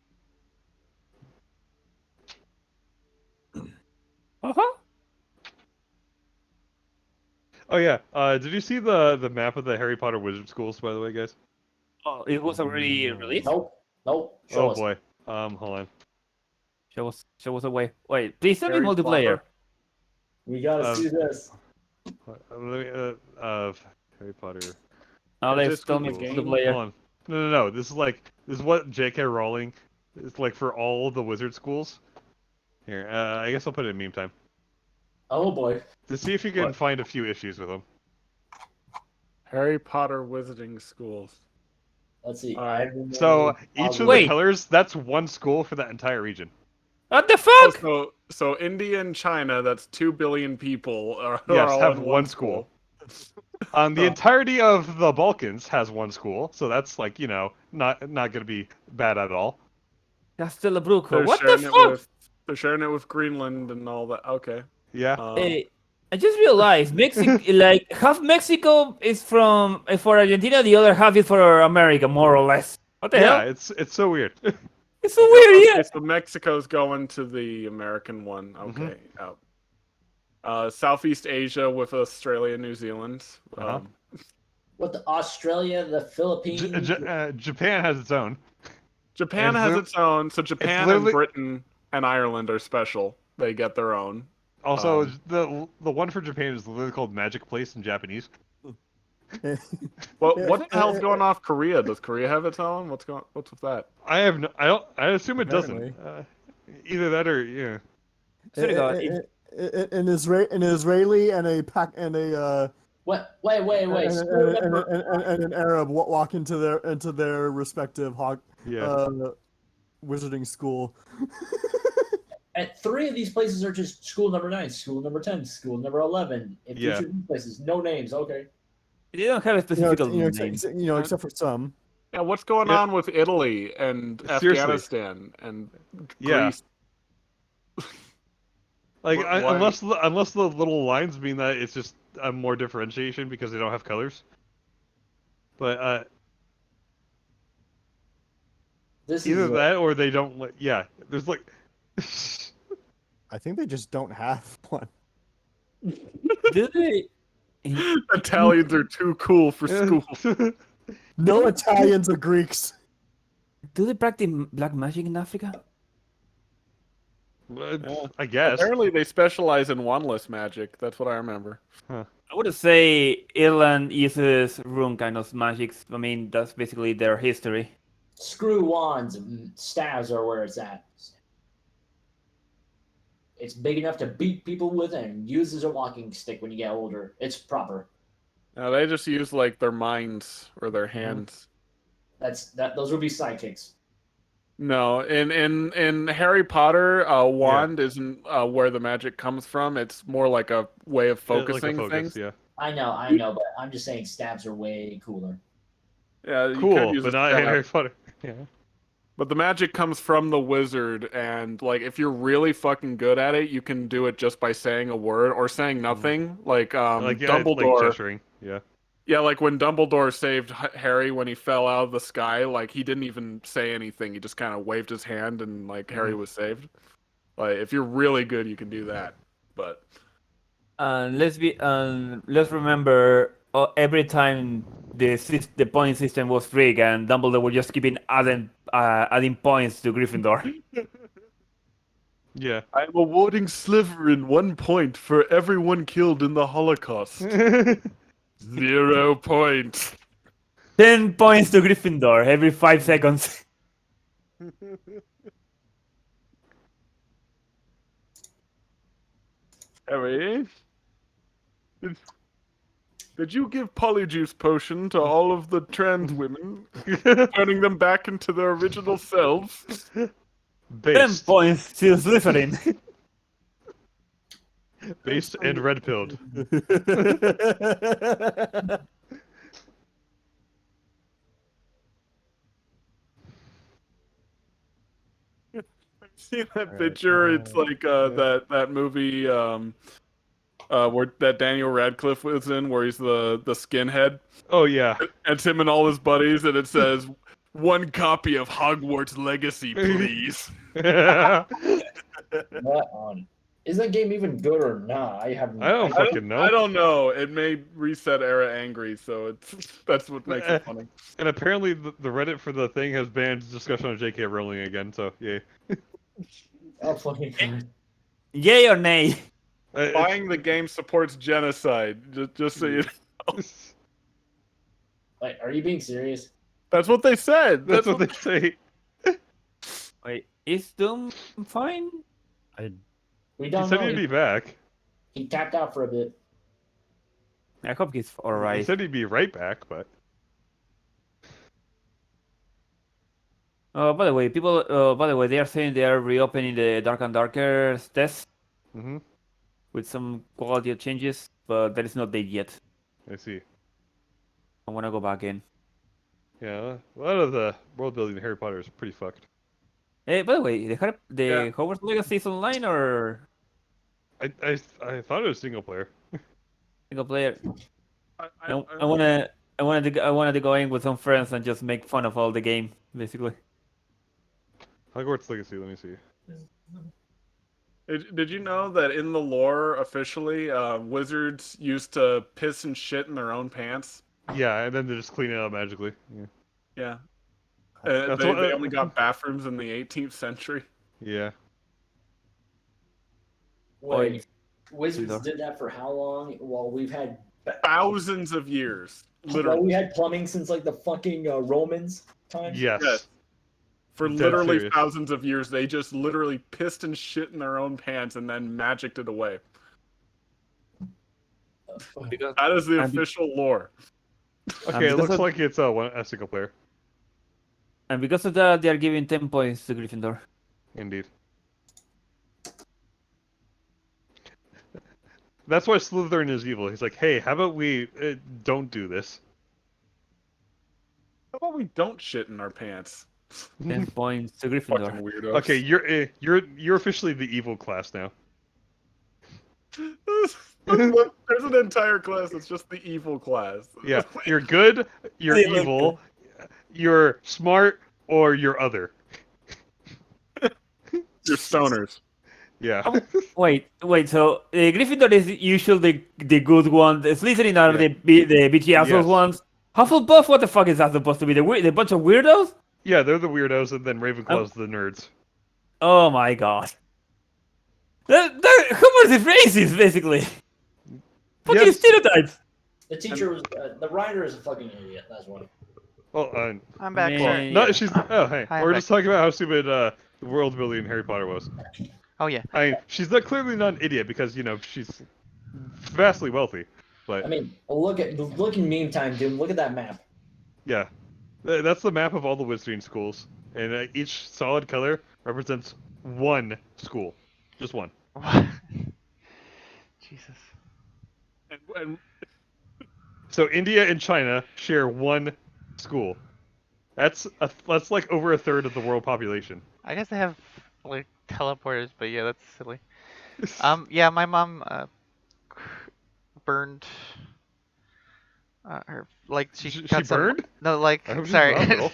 Oh yeah. Did you see the map of the Harry Potter wizard schools, by the way, guys? Oh, it was already released. Nope. Show Oh us. boy. Hold on. Show us a way. Wait, please tell me Harry multiplayer. Potter. We gotta see this. Let me Harry Potter. Alex, this tell me Google game? Hold multiplayer. on. No. This is what J.K. Rowling is like for all the wizard schools. Here, I guess I'll put it in meme time Oh boy. to see if you can What? find a few issues with them. Harry Potter Wizarding Schools. Let's see. Alright. So each of Wait. the colors, that's one school for that entire region. What the Oh, fuck? so India and China, that's 2 billion people, are Yes, all have in one school. The Oh. entirety of the Balkans has one school, so that's like not gonna be bad at all. Castelabruco. They're What the sharing it fuck? with they're sharing it with Greenland and all that. Okay. Yeah. Hey, I just realized Mexico, like half Mexico is from for Argentina, the other half is for America, more or less. What the Yeah, hell? it's so weird. It's so weird, yeah. Okay, so Mexico's going to the American one. Okay. Southeast Asia with Australia, New Zealand. Uh-huh. What the Australia, the Philippines? Japan has its own. Japan It's has lit- its own. So Japan and literally- Britain and Ireland are special. They get their own. Also, the one for Japan is literally called Magic Place in Japanese. What the hell's going off Korea? Does Korea have its own? What's with that? I have no, I don't. I assume it Apparently. doesn't. Either that or yeah. Swear to God, An Israeli and a pack and a Wait. Screw number. and an Arab walk into their respective Yeah. wizarding school. And 3 of these places are just school number 9, school number 10, school number 11. If Yeah. each of these places, no names. Okay. they don't have a specific name. Except for some. Yeah, what's going Yeah. on with Italy and Seriously. Afghanistan and Yeah. Greece? Like Why- unless the little lines mean that it's just a more differentiation because they don't have colors. But This either is that or they don't. Yeah. There's like. I think they just don't have one. Do they? Italians are too cool for school. No Italians or Greeks. Do they practice black magic in Africa? I guess. Apparently, they specialize in wandless magic. That's what I remember. I would say Ireland uses rune kind of magics. I mean, that's basically their history. screw wands, staves are where it's at. It's big enough to beat people with and use as a walking stick when you get older. It's proper. No, they just use like their minds or their hands. Those would be sidekicks. No, in Harry Potter, wand isn't where the magic comes from. It's more like a way of focusing like a focus, things. Yeah. I know, but I'm just saying stabs are way cooler. Yeah, you could Cool, use but a not stab. Harry Potter. Yeah. But the magic comes from the wizard, and like if you're really fucking good at it, you can do it just by saying a word or saying nothing. Like Dumbledore. Like gesturing. Yeah. Yeah, like when Dumbledore saved Harry when he fell out of the sky, like he didn't even say anything. He just kind of waved his hand, and like Harry was saved. Like if you're really good, you can do that. But let's remember every time the point system was rigged and Dumbledore was just keeping adding points to Gryffindor. Yeah. I'm awarding Slytherin 1 point for everyone killed in the Holocaust. 0 points. 10 points to Gryffindor every 5 seconds. Harry, did you give polyjuice potion to all of the trans women, turning them back into their original selves? 10 Based. points to Slytherin. Based and red pilled. See that picture? It's like that movie where that Daniel Radcliffe was in, where he's the skinhead. Oh yeah. And it's him and all his buddies, and it says, "1 copy of Hogwarts Legacy, please." What on? Is that game even good or not? I haven't. I don't fucking know. I don't know. It made Reset Era angry, so that's what makes it funny. And apparently the Reddit for the thing has banned discussion on J.K. Rowling again. So yeah. Oh, fucking God. Yay or nay? Buying the game supports genocide. Just so you know. Like, are you being serious? That's what they said. That's what they say. Wait, is Doom fine? We He don't said know. he'd be back. He tapped out for a bit. I hope he's He alright. said he'd be right back, but By the way, they are saying they are reopening the Dark and Darker test Mhm. with some quality changes, but that is not there yet. I see. I want to go back in. Yeah, a lot of the world building in Harry Potter is pretty fucked. By the way, the Hogwarts Legacy is online or I thought it was single player. single player? I I wanted to go in with some friends and just make fun of all the game, basically. Hogwarts Legacy. Let me see. Did you know that in the lore, officially, wizards used to piss and shit in their own pants? Yeah, and then they just clean it out magically. Yeah. Yeah. That's They what- only got bathrooms in the 18th century. Yeah. Wait, Wizards Indoor. did that for how long? Well, we've had Thousands of years, well, literally. we had plumbing since like the fucking Romans times. Yes. Yes. For Dead literally serious. thousands of years, they just literally pissed and shit in their own pants and then magicked it away. Because, That is the and be- official lore. Okay, it because looks of- like it's a single player. and because of that, they are giving 10 points to Gryffindor. Indeed. That's why Slytherin is evil. He's like, hey, how about we don't do this? How about we don't shit in our pants? 10 points to Fucking Gryffindor. weirdos. Okay, you're officially the evil class now. Look, there's an entire class that's just the evil class. Yeah, you're good, you're They look evil, you're smart, or you're other. You're stoners. Yeah. Wait. So Gryffindor is usually the good one. The Slytherin are Yeah. the bitchy assholes Yes. ones. Hufflepuff, what the fuck is that supposed to be? The bunch of weirdos? Yeah, they're the weirdos, and then Ravenclaw's the nerds. Oh my god. Who is racist, basically? Fucking Yes. stereotypes. The teacher was the writer is a fucking idiot. That's why. Well, I'm back, Man. sorry. no, she's. Oh, hey, Hi, we're I'm just talking about how stupid the world building in Harry Potter was. Oh yeah. I mean, she's not clearly not an idiot because she's vastly wealthy. But I mean, look in meme time, dude. Look at that map. yeah, that's the map of all the Wizarding schools, and each solid color represents one school, just one. Jesus. And So India and China share one school. That's like over a third of the world population. I guess they have like teleporters, but yeah, that's silly. Yeah, my mom burned her like she She got some burned? no like I hope she's sorry in the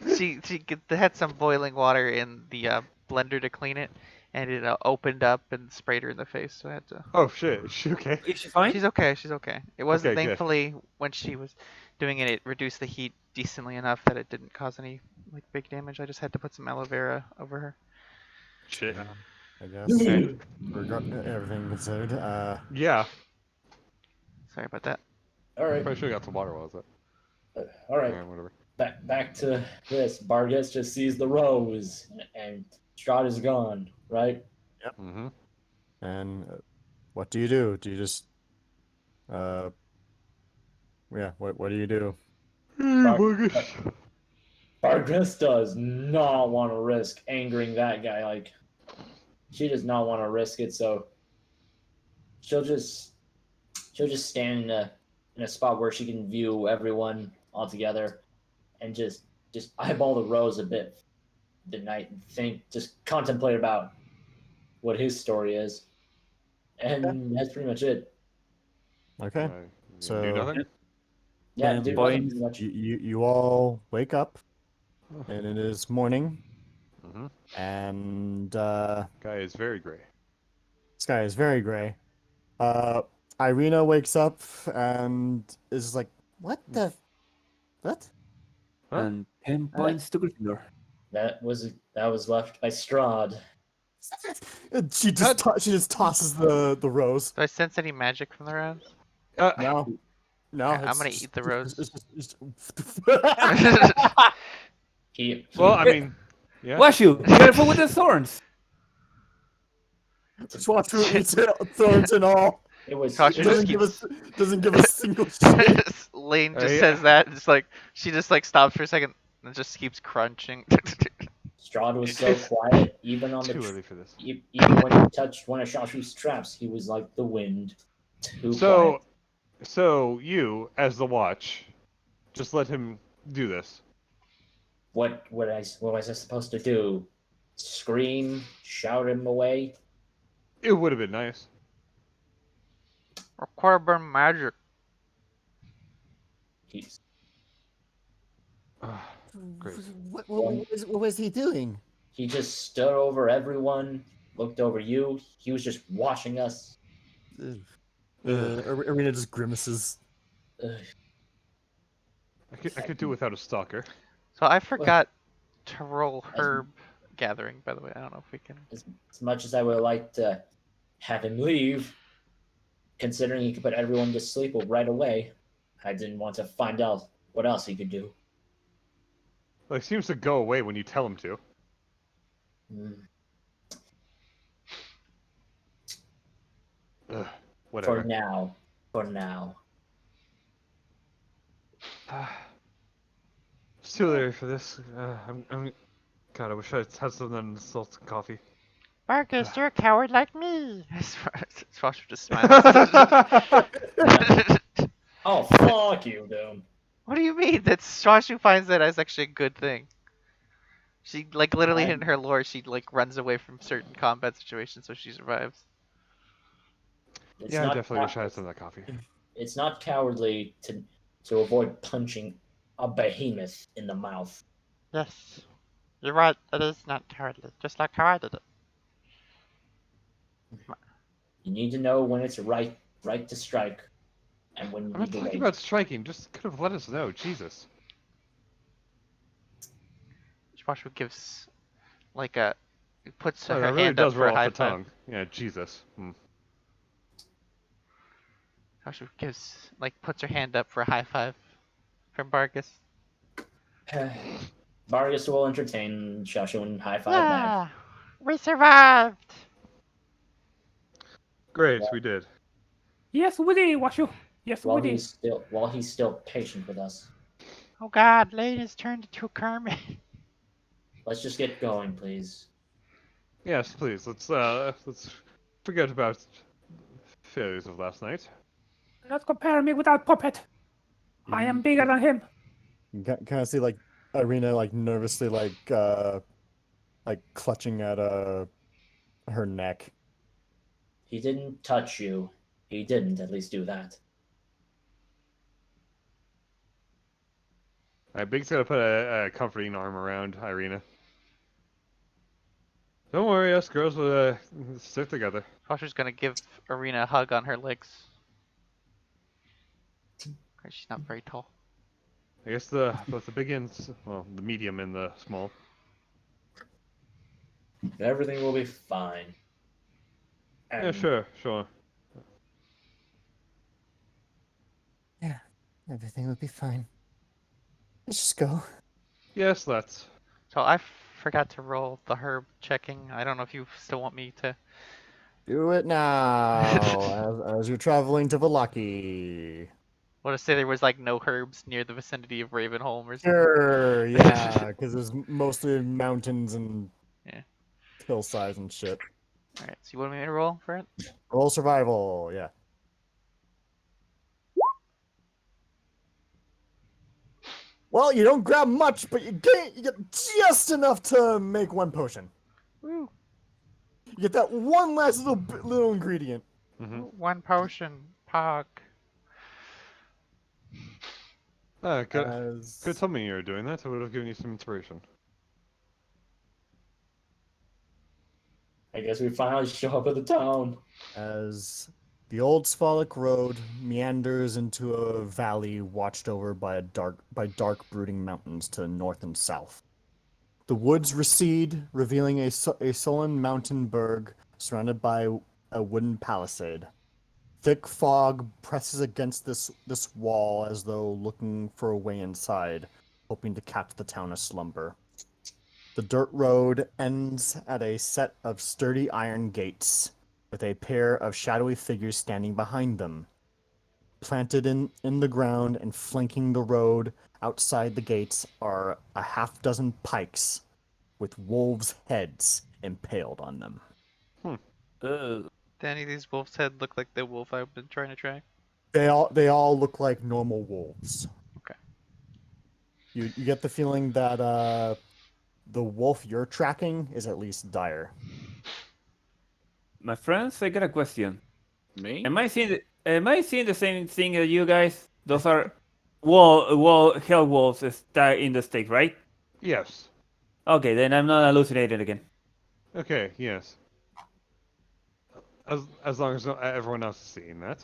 hospital. they had some boiling water in the blender to clean it, and it opened up and sprayed her in the face. So I had to. Oh shit! Is she okay? Is she fine? She's okay. She's okay. It wasn't Okay, good. thankfully when she was doing it. It reduced the heat decently enough that it didn't cause any like big damage. I just had to put some aloe vera over her. Shit. I guess. Okay. Everything considered. Yeah. Sorry about that. All right, Probably should have got some water. What was all it? right. Yeah, whatever. Back to this. Bargus just sees the rose, and Strahd is gone. Right? Mm-hmm. And what do you do? Do you just, yeah, what do you do? Bargus does not want to risk angering that guy. Like, she does not want to risk it. So she'll just stand in a spot where she can view everyone all together, and just eyeball the rose a bit the night and just contemplate about what his story is, and that's pretty much it. Okay. So do So- nothing. Yeah, Then dude, point- nothing much. You all wake up, and it is morning, Mm-hmm. and Guy is very gray. sky is very gray. Irina wakes up and is like, "What the? What?" Huh? And 10 points to Gryffindor. That was left by Strahd. And she just tosses the rose. Do I sense any magic from the rose? No, no. Okay, I'm gonna eat the rose. He Well, I mean, yeah. Washu, careful with the thorns. Swatru eats it, thorns and all. it was Gosh, It just doesn't give a single shit. Lane just Yeah. says that. It's like she just like stops for a second and just keeps crunching. Strahd was so quiet, even on Too the early for this. even when he touched one of Shashu's traps, he was like the wind. Too quiet. So you, as the watch, just let him do this. What was I supposed to do? Scream, shout him away? It would have been nice. Require magic. He's Great. What was he doing? he just stood over everyone, looked over you. He was just watching us. Irina just grimaces. Ugh. I could do without a stalker. So I forgot to roll herb gathering. By the way, I don't know if we can. As much as I would like to have him leave, considering he could put everyone to sleep right away, I didn't want to find out what else he could do. Well, he seems to go away when you tell him to. Mm. Ugh, For whatever. now. For now. It's too late for this. God, I wish I had some of that salt coffee. Marcus, you're a coward like me. Foster just smiles. Oh, fuck you, dude. What do you mean? That's Shoshu finds that as actually a good thing. She like literally in her lore, she like runs away from certain combat situations so she survives. It's Yeah, I not definitely wish I had some of that coffee. It's not cowardly to avoid punching a behemoth in the mouth. Yes, you're right. It is not cowardly, just like how I did it. You need to know when it's right to strike, and when you I'm need not to talking wait. about striking. Just could have let us know. Jesus. Shoshu gives like a puts Oh, her that really hand up does for a roll off high the five. tongue. Yeah, Jesus. Shoshu gives like puts her hand up for a high five from Bargus. Vargas will entertain Shashu and high five back. Yeah, we survived. Great, Yeah. we did. Yes, we did, Washu. Yes, While we did. he's still patient with us. Oh God, Lane has turned into a Kermit. Let's just get going, please. Yes, please. Let's forget about failures of last night. Not compare me with that puppet. I am bigger than him. You kind of see like Irina like nervously like clutching at her neck. He didn't touch you. He didn't at least do that. Big's gonna put a comforting arm around Irina. Don't worry, us girls will stick together. Shoshu's gonna give Arena a hug on her legs. 'Cause she's not very tall. I guess both the big and the medium and the small. Everything will be fine. Yeah, And sure. Yeah, everything will be fine. Let's just go. Yes, let's. So I forgot to roll the herb checking. I don't know if you still want me to. Do it now as you're traveling to Valaki. Want to say there was like no herbs near the vicinity of Ravenholm or something. Sure, yeah, because there's mostly mountains and Yeah. hillsides and shit. All right. So you want me to roll for it? Roll survival, yeah. Well, you don't grab much, but you get just enough to make one potion. Woo! You get that one last little ingredient. Mm-hmm. One potion. Pog. Could As tell me you were doing that. I would have given you some inspiration. I guess we finally show up at the town. as the old Sphalic road meanders into a valley watched over by dark brooding mountains to the north and south. The woods recede, revealing a sullen mountain berg surrounded by a wooden palisade. Thick fog presses against this wall as though looking for a way inside, hoping to catch the town aslumber. The dirt road ends at a set of sturdy iron gates, with a pair of shadowy figures standing behind them. Planted in the ground and flanking the road outside the gates are a half dozen pikes with wolves' heads impaled on them. Do any of these wolves' head look like the wolf I've been trying to track? They all look like normal wolves. Okay. You get the feeling that the wolf you're tracking is at least dire. My friends, I got a question. Me? Am I seeing the same thing as you guys? Those are hell wolves in the stake, right? Yes. Okay, then I'm not hallucinating again. Okay. Yes. As long as everyone else is seeing that.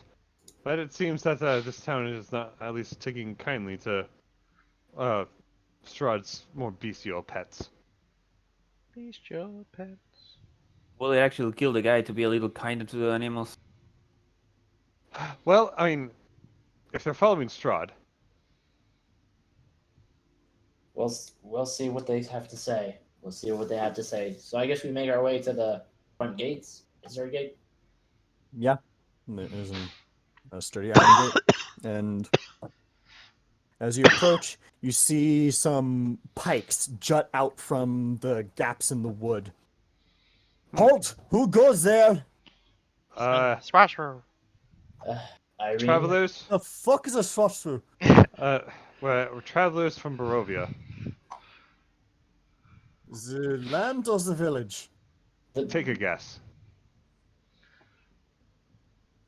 But it seems that this town is not at least taking kindly to Strahd's more bestial pets. Bestial pets. Will they actually kill the guy to be a little kinder to the animals? Well, I mean, if they're following Strahd, We'll see what they have to say. We'll see what they have to say. So I guess we make our way to the front gates. Is there a gate? Yeah, there's a sturdy iron gate, and as you approach, you see some pikes jut out from the gaps in the wood. Halt! Who goes there? Swasher. Irene. travelers, The fuck is a sorcerer? we're travelers from Barovia. The land or the village? Take a guess.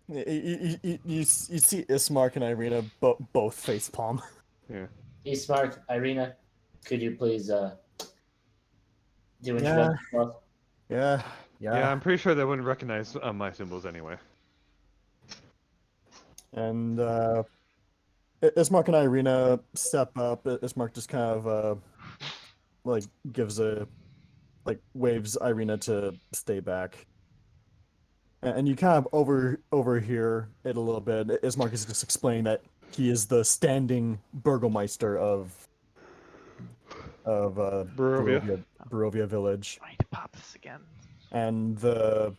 You see Ismark and Irina both facepalm. Yeah. Ismark, Irina, could you please do Yeah. introduction for us? Yeah, Yeah, I'm pretty sure they wouldn't recognize my symbols anyway. And Ismark and Irina step up. Ismark just kind of like gives a waves Irina to stay back. And you kind of overhear it a little bit. Ismark is just explaining that he is the standing burgomeister of Barovia. Barovia village, I need to pop this again. and the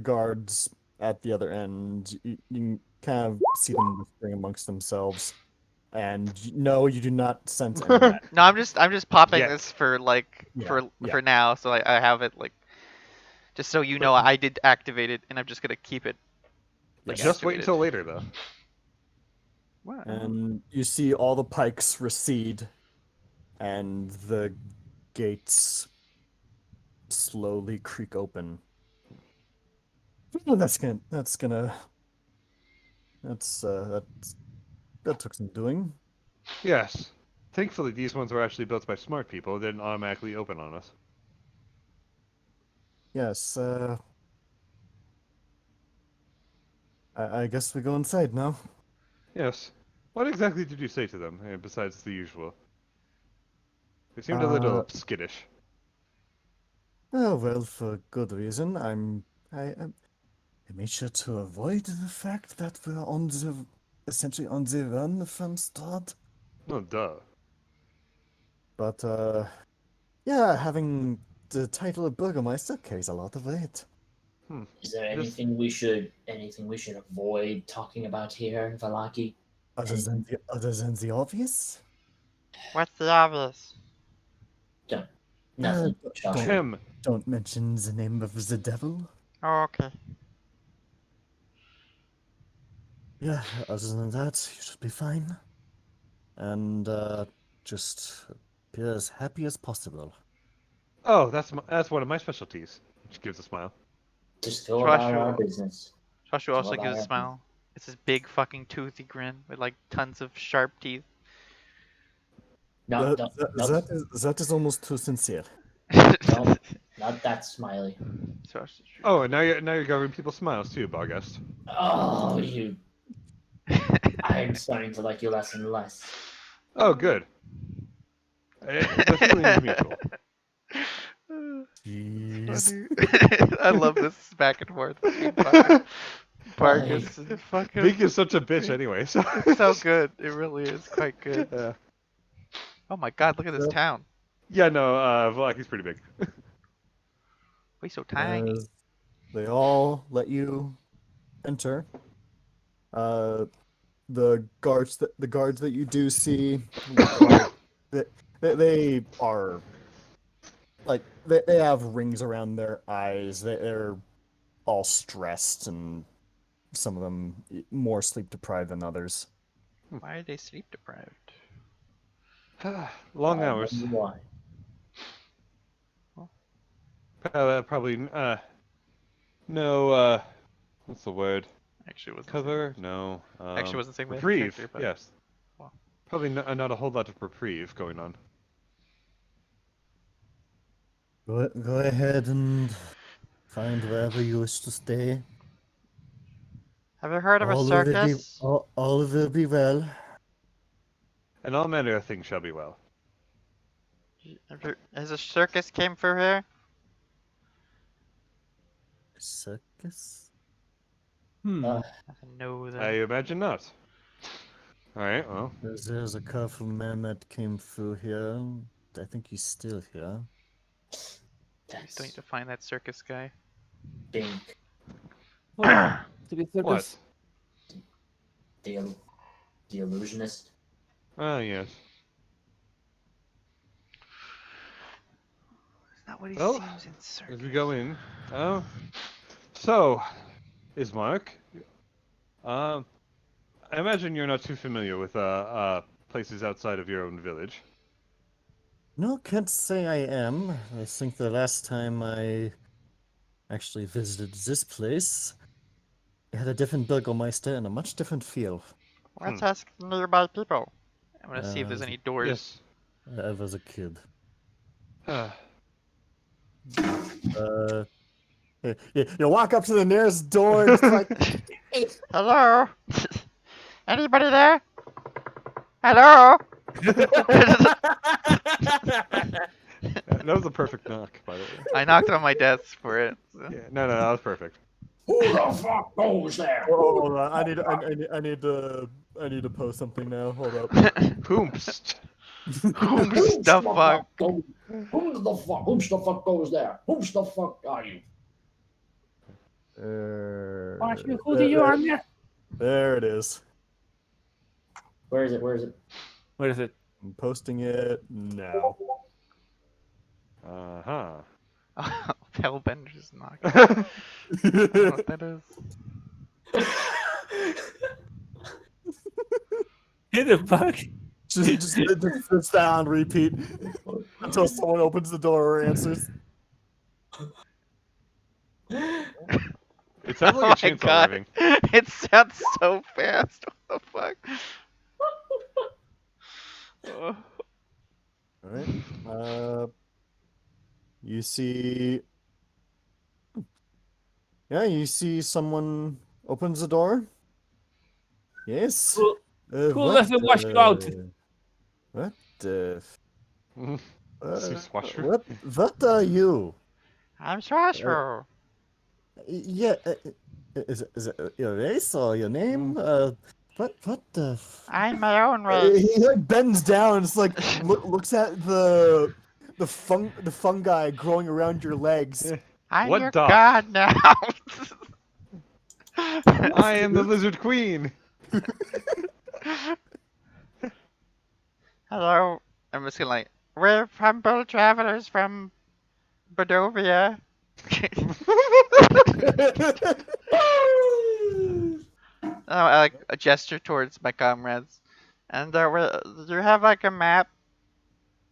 guards at the other end. You can kind of see them whispering amongst themselves, and no, you do not sense any magic. No, I'm just popping Yet. this for like Yeah. for now, so I have it like just so you know I did activate it, and I'm just gonna keep it. Like, Just wait activated. until later, though. What? And you see all the pikes recede, and the gates slowly creak open. Well, that took some doing. Yes. Thankfully, these ones were actually built by smart people. They didn't automatically open on us. Yes, I guess we go inside now. Yes. What exactly did you say to them, besides the usual? They seemed a little skittish. Oh, well, for good reason. I made sure to avoid the fact that we're essentially on the run from Strahd. Oh, duh. But, yeah, having the title of Burgermeister carries a lot of weight. Is there Just- anything we should avoid talking about here, Valaki? Other than the obvious? What's the obvious? Nothing. Uh, Joshua. Him. Don't mention the name of the devil. Oh, okay. Yeah, other than that, you should be fine. And, just appear as happy as possible. Oh, that's one of my specialties. She gives a smile. Just go about our Joshua. business. Joshua It's also all gives a about smile. It's his big fucking toothy grin with like tons of sharp teeth. No, That is almost too sincere. no, not that smiley. Joshua. Oh, and now you're governing people's smiles too, Barghest. Oh, you! I'm starting to like you less and less. Oh, good. The feeling is mutual. Jeez. I love this back and forth between fucking Bargus and fucking. Vink is such a bitch anyway, so. It's so good. It really is quite good. Yeah. Oh my god, look at this town. Yeah, no, Valaki's pretty big. Why so tiny? As they all let you enter. The guards that you do see look like they are like they have rings around their eyes. They're all stressed, and some of them more sleep deprived than others. Why are they sleep deprived? Long hours. Why? Probably, no, what's the word? Actually, wasn't Cover? No. Actually, wasn't saying that reprieve. exactly, but- Yes. Well. Probably not a whole lot of reprieve going on. Go ahead and find wherever you wish to stay. Have you heard of a All will be circus? all will be well. And all manner of things shall be well. Has a circus came through here? Circus? Uh, I know that. I imagine not. All right. Well, There's a colorful man that came through here. I think he's still here. We still need that's to find that circus guy. Bink, Well, to be what? circus. the the illusionist. Oh yes. It's not what he Well, seems in circus. As we go in, so Ismark, I imagine you're not too familiar with places outside of your own village. No, can't say I am. I think the last time I actually visited this place, it had a different burgomeister and a much different feel. Let's ask nearby people. I'm gonna see if Uh, there's any doors. Yes. I was a kid. Uh, You walk up to the nearest door and it's like, Hello? Anybody there? Hello? that was a perfect knock, by the way. I knocked on my desk for it. So. Yeah. No, that was perfect. Who the fuck goes there? oh, hold on. I need to post something now. Hold up. Poomst. Whom the fuck? Who the fuck goes there? Who the fuck are you? Who do you are there? There it is. Where is it? Where is it? Where is it? I'm posting it now. Uh Hellbender's knock. I don't know what that is. Who the fuck? just sits down, repeat until someone opens the door or answers. It sounds like a Oh my chainsaw god. revving. It sounds so fast. What the fuck? Oh. All right. You see. Yeah, you see someone opens the door. Yes. Who left the wash out? What the? Seems washer. What are you? I'm Strahd. Yeah, is it your race or your name? What the? I'm my own race. He like bends down. It's like looks at the fungi growing around your legs. I'm What your the- god now. I am the lizard queen. Hello. I'm just gonna like, we're humble travelers from Badovia. I like a gesture towards my comrades. And do you have like a map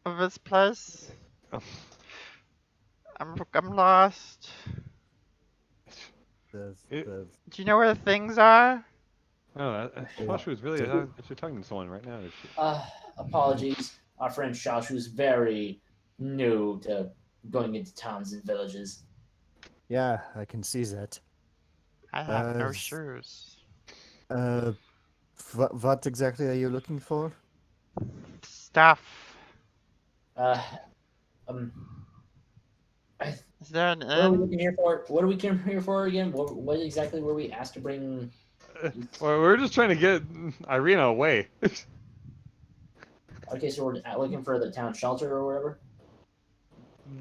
of this place? I'm lost. Do you know where the things are? Oh, Washer was really actually talking to someone right now. Apologies. Our friend Shashu's very new to going into towns and villages. Yeah, I can see that. I have no Uh, shoes. What exactly are you looking for? Stuff. Is there an What are we inn? looking here for? What are we here for again? What exactly were we asked to bring? Well, we're just trying to get Irina away. Okay, so we're looking for the town shelter or whatever.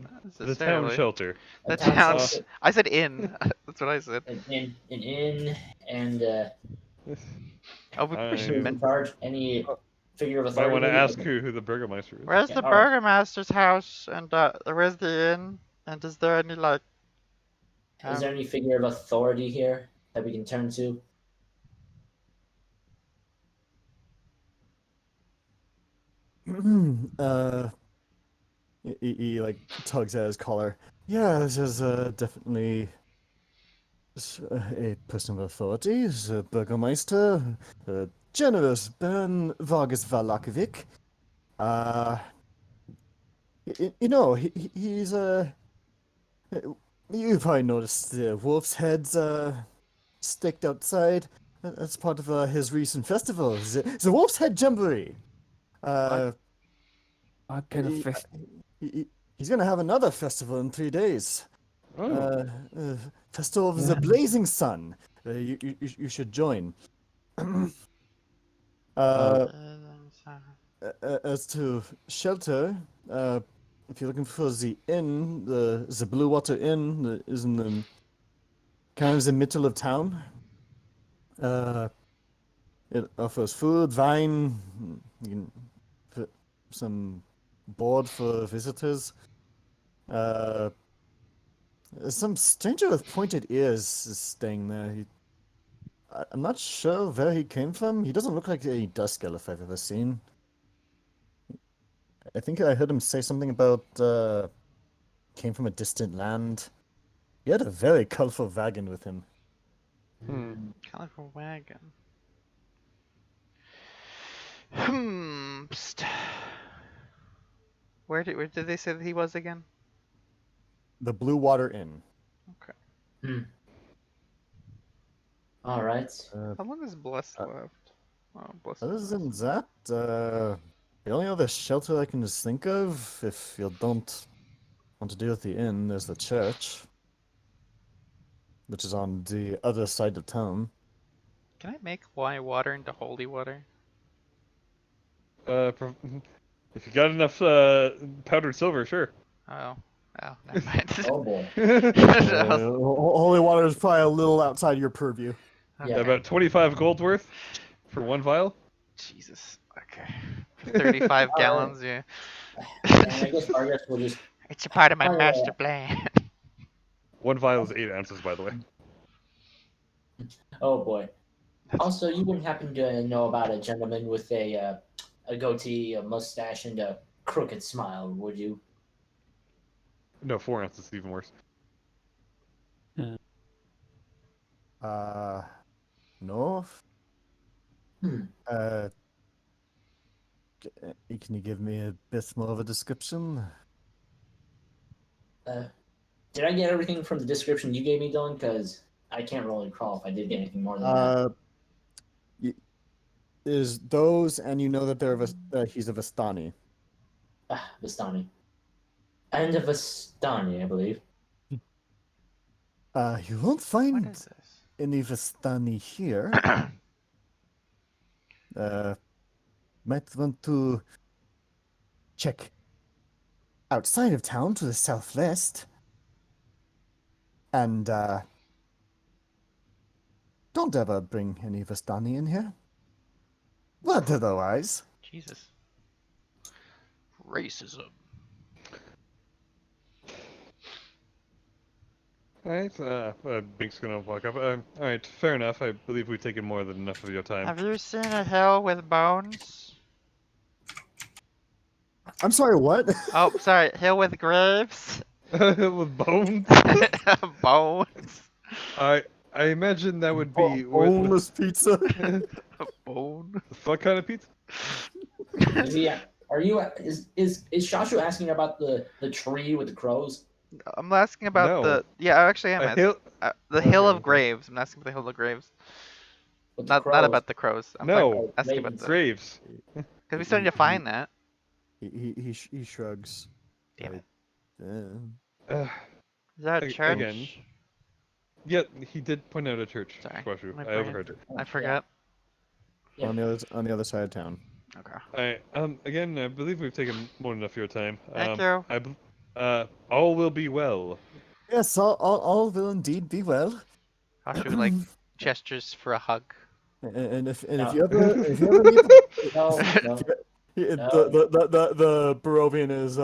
Not The town necessarily. shelter. The A town town. shelter. I said inn. That's what I said. An inn, and Oh, we I- should who's men- in charge? Any figure of Might authority? want to maybe? ask who the burgomaster is. Where's Yeah, the alright. burgomaster's house? And where's the inn? And is there any like? Is there any figure of authority here that we can turn to? He like tugs at his collar. Yeah, this is definitely a person of authority. He's a burgomeister, generous Baron Vargas Valakovic. You know, he's you probably noticed the wolf's heads staked outside. That's part of his recent festival. It's a wolf's head jamboree. What kind of he- fest? He's gonna have another festival in 3 days. Oh, Festival of the Blazing Sun. you should join. As to shelter, if you're looking for the inn, the Blue Water Inn is in the kind of the middle of town. It offers food, wine, you can put some board for visitors. Some stranger with pointed ears is staying there. I'm not sure where he came from. He doesn't look like a dust elf I've ever seen. I think I heard him say something about came from a distant land. He had a very colorful wagon with him. Colorful wagon. Psst. Where did they say that he was again? The Blue Water Inn. Okay. All right. How long is Bless left? Oh, Bless. Other than that, the only other shelter I can just think of, if you don't want to deal with the inn, there's the church, which is on the other side of town. Can I make my water into holy water? If you got enough powdered silver, sure. Oh, never mind. Oh boy. Holy water is probably a little outside your purview. Yeah. About 25 gold worth for one vial. Jesus. Okay. 35 gallons, yeah. And I guess Vargas will just. It's a part of my Oh, yeah. master plan. One vial is 8 ounces, by the way. Oh boy. Also, you wouldn't happen to know about a gentleman with a goatee, a mustache, and a crooked smile, would you? No, 4 ounces is even worse. No. Hmm. Can you give me a bit more of a description? Did I get everything from the description you gave me, Dylan? Because I can't really recall if I did get anything more than that. Is those, and you know that he's a Vistani. Vistani. And a Vistani, I believe. You won't What find is this? any Vistani here. Might want to check outside of town to the southwest. And don't ever bring any Vistani in here. But otherwise, Jesus. Racism. Alright, Bink's gonna walk up. Alright, fair enough. I believe we've taken more than enough of your time. Have you seen a hill with bones? I'm sorry, what? Oh, sorry, hill with graves? With bones? Bones. I imagine that would be with boneless pizza. Bone. what kind of pizza? Is Shashu asking about the tree with the crows? I'm asking about No. the. Yeah, I actually am A asking. hill? The Hill Okay, of Graves. I'm asking about the Hill of Graves. With the Not crows? about the crows. I'm No. asking about the. Graves. Because we're starting to find that. He shrugs. Damn it. Uh, Is that a church? again. Yeah, he did point out a church. Sorry, Shwashu. my I brain. overheard it. I forgot. Yeah. On the other side of town. Okay. Alright, again, I believe we've taken more than enough of your time. Thank you. All will be well. Yes, all will indeed be well. Ashu like gestures for a hug. And if No. you ever need No, no. the Barovian is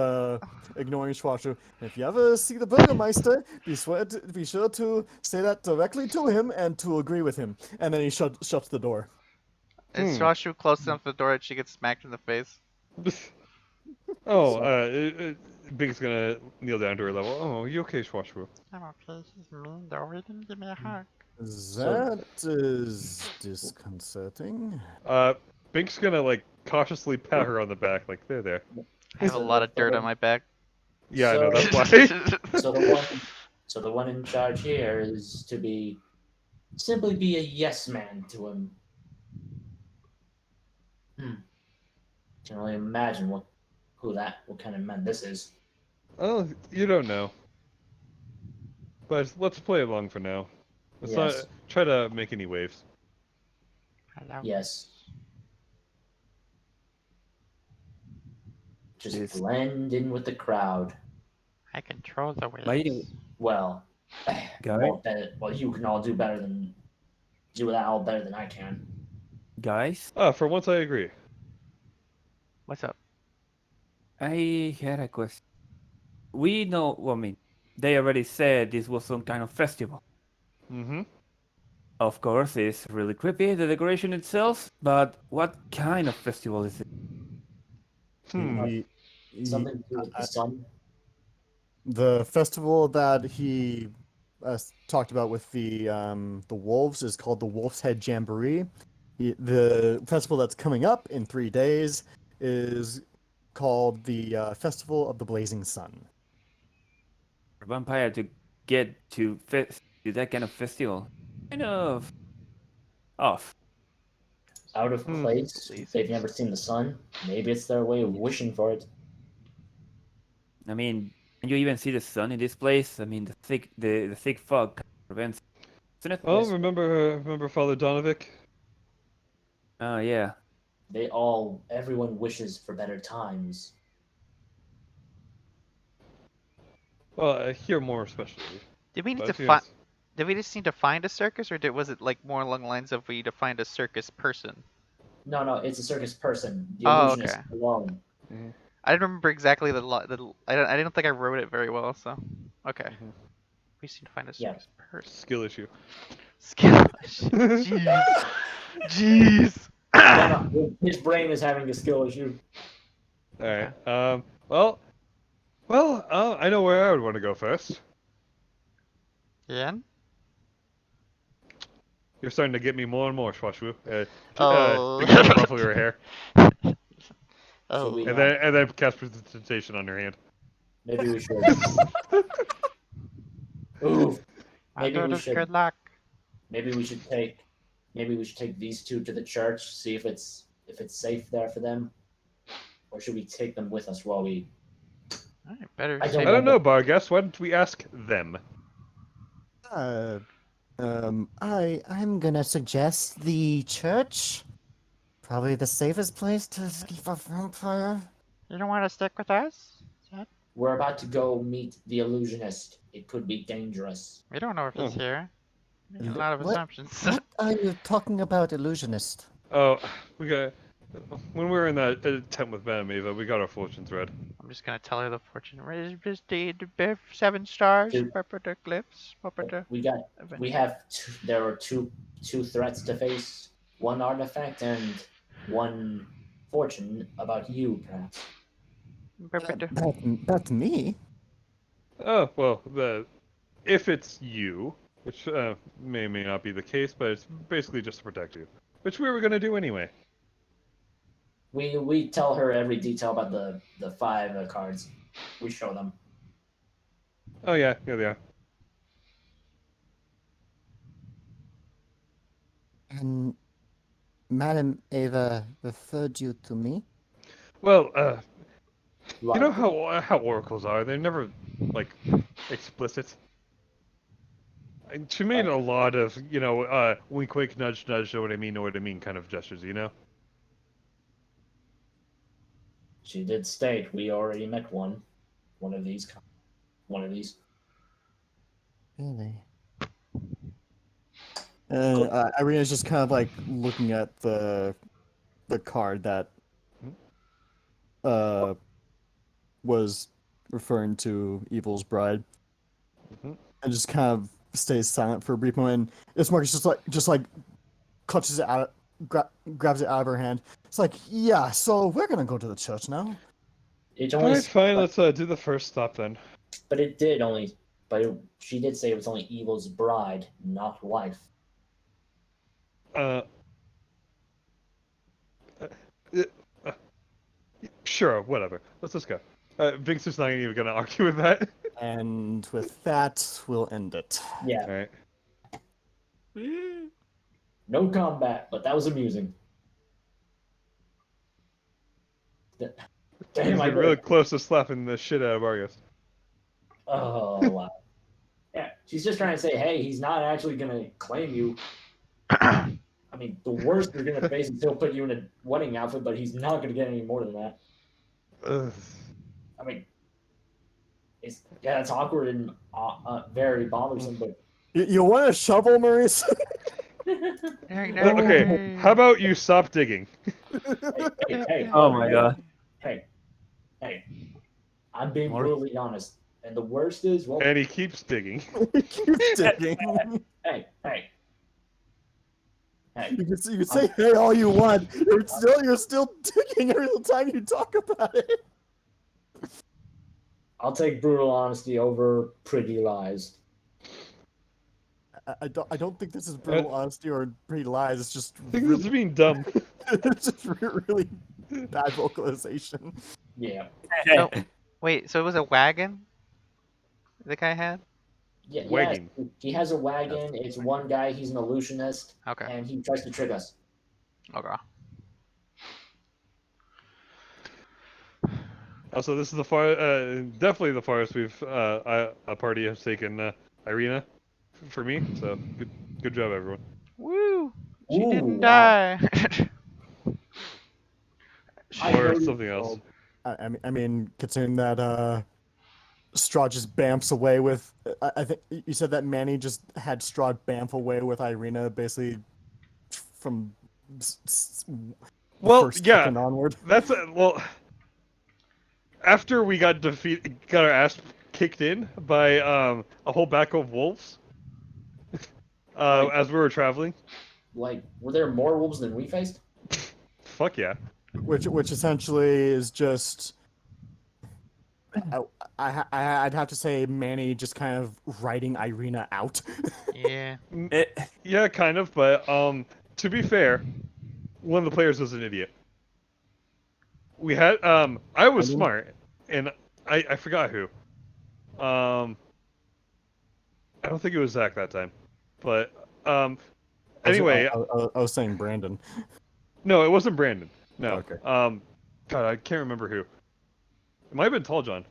ignoring Schwarzschild. If you ever see the Burgermeister, be sure to say that directly to him and to agree with him. And then he shuts the door. Is Ashu close enough to the door that she gets smacked in the face? Oh, Big's gonna kneel down to her level. Oh, you okay, Shwashu? I'm okay. She's mean though. He didn't give me a hug. That is disconcerting. Bink's gonna like cautiously pat her on the back, like there. I have a lot of dirt on my back. Yeah, I know So- that's why. So the one in charge here is to simply be a yes man to him. Can only imagine what kind of man this is. Oh, you don't know. But let's play along for now. Let's Yes. not try to make any waves. Hello. Yes. Just This- blend in with the crowd. I control the waves. By the way, Well, Guy? well, you can all do that all better than I can. guys, For once I agree. What's up? I had a question. We know, well, I mean, they already said this was some kind of festival. Mm-hmm. Of course, it's really creepy, the decoration itself, but what kind of festival is it? He- Something to do with the sun. the festival that he talked about with the wolves is called the Wolf's Head Jamboree. The festival that's coming up in 3 days is called the Festival of the Blazing Sun. For a vampire to get to that kind of festival, kind of off. Out of place. Blazing They've never seen the sun. Maybe it's their way of wishing for it. I mean, can you even see the sun in this place? I mean, the thick fog prevents, isn't it? Oh, Yes. remember Father Donovic? Oh yeah. Everyone wishes for better times. Well, here more especially. Did we need But to if you find? guys- Did we just need to find a circus, or was it like more along the lines of we need to find a circus person? No, it's a circus person. The Oh, illusionist okay. alone. I didn't remember exactly I didn't think I wrote it very well, so okay. Mhm. We just need to find a Yeah. circus person. Skill issue. Skill. Jeez. Jeez. No, his brain is having a skill issue. All right. I know where I would want to go first. Ian? You're starting to get me more and more, Schwashwu. Oh. Big Cat ruffle your hair, Oh. we- and then cast precipitation on your hand. Maybe we should. Ooh. Maybe we should. Good luck. Maybe we should take. Maybe we should take these two to the church. See if it's safe there for them. Or should we take them with us while we? Alright, better I safe- don't I don't know, Bargas. Why don't we ask them? I'm gonna suggest the church. Probably the safest place to escape a vampire. You don't want to stick with us? We're about to go meet the illusionist. It could be dangerous. We don't know if he's Oh. here. Making a lot of What? assumptions. What are you talking about, illusionist? Oh, we got. When we were in that tent with Ben and Eva, we got our fortunes read. I'm just gonna tell her the fortune. Just the 7 stars. Dude. Purple glyphs. Purple. We have there are two threats to face. One artifact and one fortune about you, perhaps. That's me. Oh well, if it's you, which may or may not be the case, but it's basically just to protect you, which we were gonna do anyway. We tell her every detail about the 5 cards. We show them. Oh yeah, yeah they are. And Madam Ava referred you to me. Well, you know how oracles are? They're never like explicit. And she made a lot of wink wink nudge nudge know what I mean kind of gestures, you know. She did state we already met one of these. Really? And Irina's just kind of like looking at the card that was referring to Evil's bride, Mhm. and just kind of stays silent for a brief moment. And Ismarcus just like clutches it out, grabs it out of her hand. It's like, yeah, so we're gonna go to the church now. It's All only, right, fine. Let's do the first stop then. but she did say it was only Evil's bride, not wife. Uh, sure, whatever. Let's just go. Vince is not even gonna argue with that. And with that, we'll end it. Yeah, All right. no combat, but that was amusing. He's Damn, I been really close to slapping the shit out of Vargas. Oh wow. Yeah, she's just trying to say, hey, he's not actually gonna claim you. I mean, the worst you're gonna face is he'll put you in a wedding outfit, but he's not gonna get any more than that. Ugh. I mean, it's awkward and very bothersome, but You want a shovel, Maurice? Okay, how about you stop digging? hey, Oh my god. hey, I'm being More? brutally honest, and the worst is, well, And he keeps digging. Keep digging. hey. You can say hey all you want. You're still digging every time you talk about it. I'll take brutal honesty over pretty lies. I don't think this is brutal honesty or pretty lies. It's just I think this is being dumb. it's just really bad vocalization. Yeah. So, wait, so it was a wagon the guy had? Yeah, Wagon. yes, he has a wagon. It's one guy. He's an illusionist, Okay. and he tries to trick us. Okay. Also, this is definitely the farthest a party has taken Irina for me. So good job, everyone. Woo! She Ooh, didn't wow. die. I Or know you- something else. I mean, considering that Strahd just bamfs away with. I think you said that Manny just had Strahd bamf away with Irina, basically from the Well, first yeah, second onward. That's well. After we got got our ass kicked in by a whole pack of wolves. As we were traveling. Like, were there more wolves than we faced? Fuck yeah. Which essentially is just. I'd have to say Manny just kind of writing Irina out. Yeah. Yeah, kind of, but to be fair, one of the players was an idiot. We had I was smart, and I forgot who. I don't think it was Zach that time, but anyway, I was saying Brandon. no, it wasn't Brandon. No. Okay. God, I can't remember who. It might have been Tall John.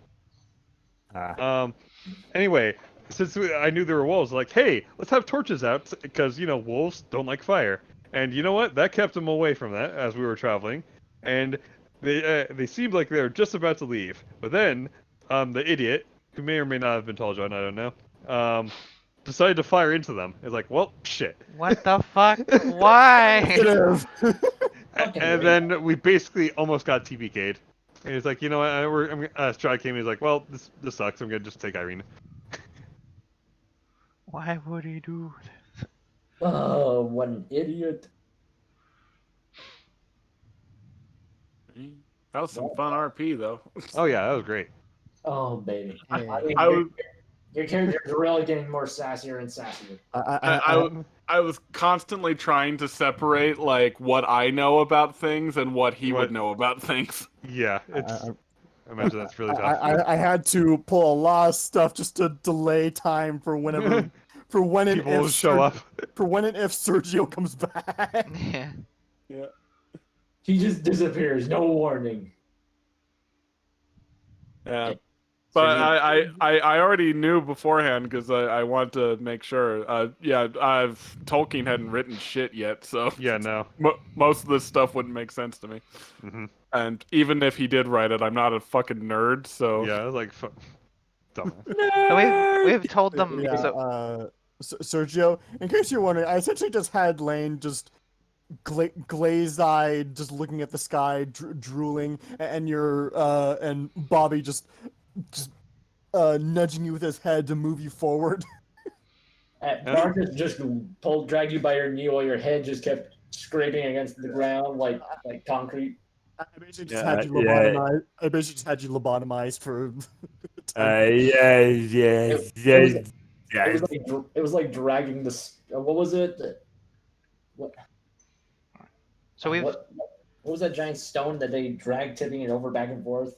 Anyway, since I knew there were wolves, like, hey, let's have torches out because wolves don't like fire. And you know what? That kept them away from that as we were traveling, and they seemed like they were just about to leave. But then, the idiot, who may or may not have been Tall John, I don't know, decided to fire into them. It's like, well, shit. What the fuck? Why? And then we basically almost got TPK'd. And he's like, you know what? Strahd came. He's like, well, this sucks. I'm gonna just take Irina. Why would he do this? Oh, what an idiot! That was some fun RP though. Oh yeah, that was great. Oh, baby. Yeah. I mean, I was your character's really getting more sassier and sassier. I was constantly trying to separate like what I know about things and what he would know about things. Yeah, I imagine that's really tough. I had to pull a lot of stuff just to delay time for whenever for when and People if will show up. for when and if Sergio comes back. Yeah. Yeah. He just disappears, no warning. Yeah. But I already knew beforehand because I wanted to make sure. Tolkien hadn't written shit yet, so Yeah, no. most of this stuff wouldn't make sense to me. Mm-hmm. And even if he did write it, I'm not a fucking nerd, so Yeah, I was like, dumb. So we've told them. Yeah, So Sergio, in case you're wondering, I essentially just had Lane just glazed-eyed, just looking at the sky, drooling, and and Bobby just nudging you with his head to move you forward. Marcus just dragged you by your knee while your head just kept scraping against the ground like concrete. I basically just had you lobotomized. I basically just had you lobotomized for. Yes. It was like dragging this. What was it? What? So we've. What was that giant stone that they dragged, tipping it over back and forth?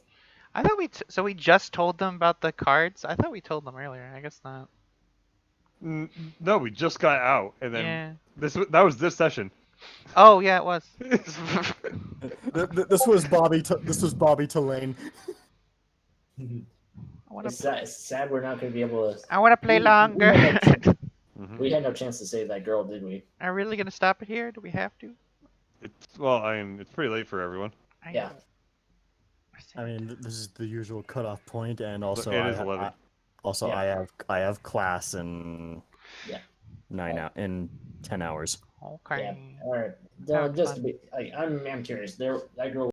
I thought so we just told them about the cards. I thought we told them earlier. I guess not. No, we just got out, and then Yeah. that was this session. Oh yeah, it was. This was Bobby. This was Bobby to Lane. wanna It's sad we're not going to be able to. I wanna play we longer. had no- Mhm. We had no chance to save that girl, did we? Are we really gonna stop it here? Do we have to? I mean, it's pretty late for everyone. Yeah. I mean, this is the usual cutoff point, and also It is 11. I have class in Yeah. 10 hours. Okay. Yeah. All right. Have Just to fun. be, I'm curious. That girl